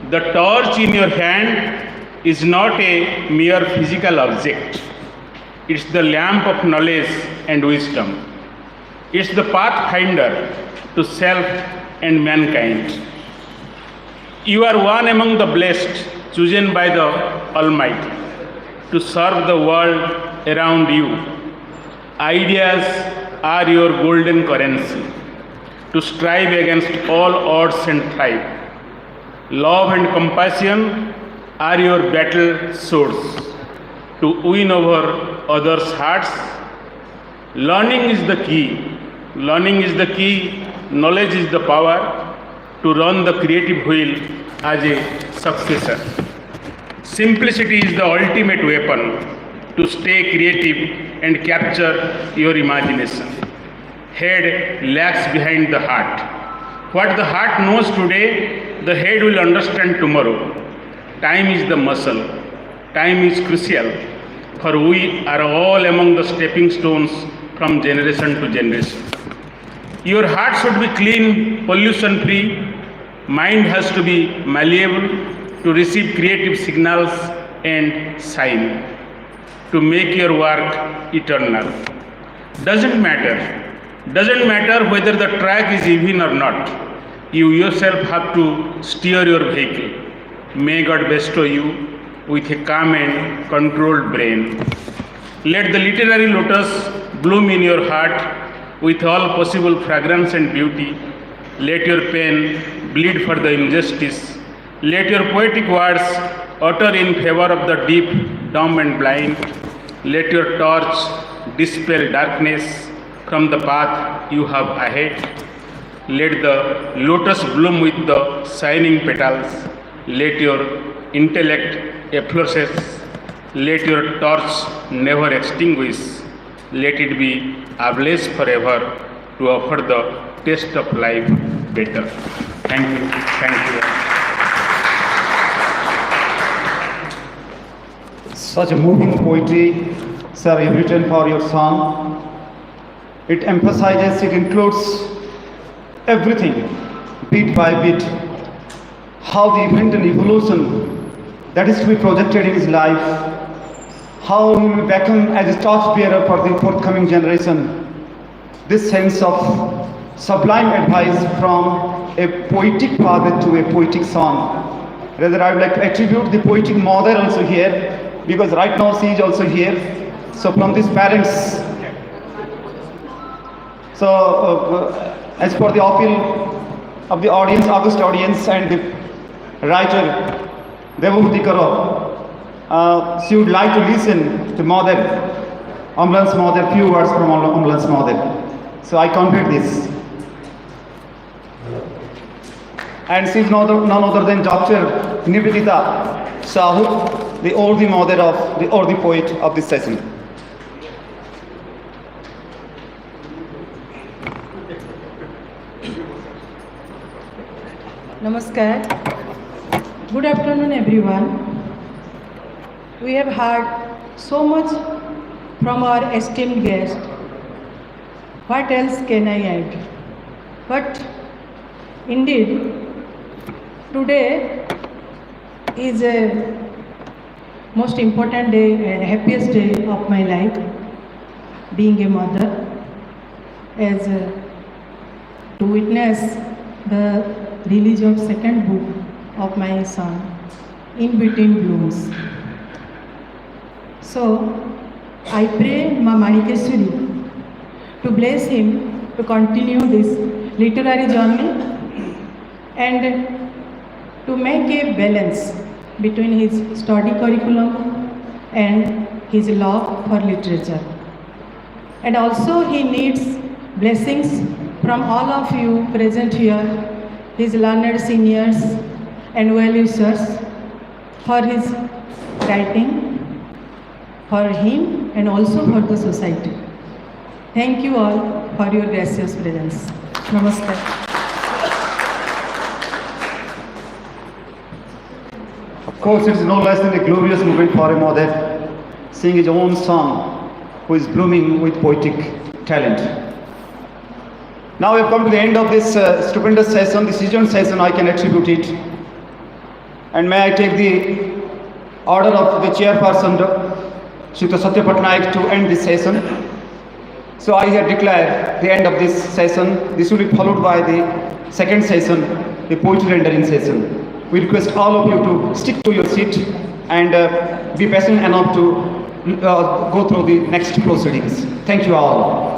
Speaker 13: the torch in your hand is not a mere physical object. It's the lamp of knowledge and wisdom. It's the pathfinder to self and mankind. You are one among the blessed, chosen by the Almighty to serve the world around you. Ideas are your golden currency to strive against all odds and thrive. Love and compassion are your battle swords to win over others' hearts. Learning is the key. Learning is the key. Knowledge is the power to run the creative wheel as a successor. Simplicity is the ultimate weapon to stay creative and capture your imagination. Head lags behind the heart. What the heart knows today, the head will understand tomorrow. Time is the muscle. Time is crucial, for we are all among the stepping stones from generation to generation. Your heart should be clean, pollution free. Mind has to be malleable to receive creative signals and shine, to make your work eternal. Doesn't matter whether the track is even or not. You yourself have to steer your vehicle. May God bestow you with a calm and controlled brain. Let the literary lotus bloom in your heart with all possible fragrance and beauty. Let your pen bleed for the injustice. Let your poetic words utter in favor of the deep, dumb and blind. Let your torch dispel darkness from the path you have ahead. Let the lotus bloom with the shining petals. Let your intellect effervesce. Let your torch never extinguish. Let it be ablaze forever to offer the taste of life better. Thank you. Thank you.
Speaker 5: Such a moving poetry, sir, you've written for your son. It emphasizes, it includes everything, bit by bit, how the event and evolution that is to be projected in his life, how he will become as a torchbearer for the forthcoming generation. This sense of sublime advice from a poetic father to a poetic son. Rather, I would like to attribute the poetic mother also here, because right now she is also here. So from these parents, as for the appeal of the audience, August audience, and the writer Devabhuti Karo, she would like to listen to mother, ambulance mother, few words from ambulance mother. So I conveyed this. And she is none other than Dr. Nivedita Sahu, the worthy mother of the worthy poet of this session.
Speaker 14: Namaskar. Good afternoon, everyone. We have heard so much from our esteemed guest. What else can I add? But indeed, today is a most important day and happiest day of my life, being a mother, as to witness the release of second book of my son, In Between Blooms. So I pray Ma Manikeshwari to bless him to continue this literary journey and to make a balance between his study curriculum and his love for literature. And also he needs blessings from all of you present here, his learned seniors and well-wishers, for his writing, for him and also for the society. Thank you all for your gracious presence. Namaskar.
Speaker 5: Of course, it is no less than a glorious moment for a mother, seeing his own son who is blooming with poetic talent. Now we have come to the end of this stupendous session, the season session. I can attribute it. And may I take the order of the chairperson, Sri Satya Patnaik, to end this session. So I here declare the end of this session. This will be followed by the second session, the poetry rendering session. We request all of you to stick to your seat and be patient enough to go through the next proceedings. Thank you all.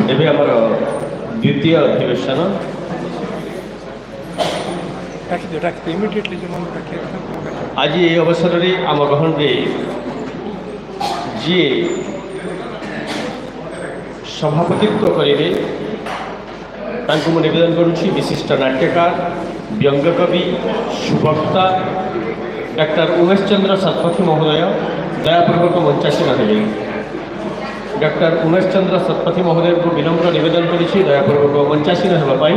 Speaker 1: ଏବେ ଆମର ଦ୍ୱିତୀୟ ଅଧିବେଶନ ଆଜି ଏହି ଅବସରରେ ଆମ ଗହଣରେ ଯିଏ ସଭାପତିତ୍ୱ କରିବେ ତାଙ୍କୁ ମୁଁ ନିବେଦନ କରୁଛି ବିଶିଷ୍ଟ ନାଟ୍ୟକାର, ବ୍ୟଙ୍ଗକବି, ସୁବକ୍ତା ଡକ୍ଟର ଉମେଶ ଚନ୍ଦ୍ର ଶତପଥୀ ମହୋଦୟ ଦୟାପୂର୍ବକ ମଞ୍ଚାସୀନ ହେବେ। ଡକ୍ଟର ଉମେଶ ଚନ୍ଦ୍ର ଶତପଥୀ ମହୋଦୟଙ୍କୁ ବିନମ୍ର ନିବେଦନ କରିଛି ଦୟାପୂର୍ବକ ମଞ୍ଚାସୀନ ହେବା ପାଇଁ।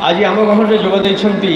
Speaker 1: ଆଜି ଆମ ଗହଣରେ ଯୋଗ ଦେଇଛନ୍ତି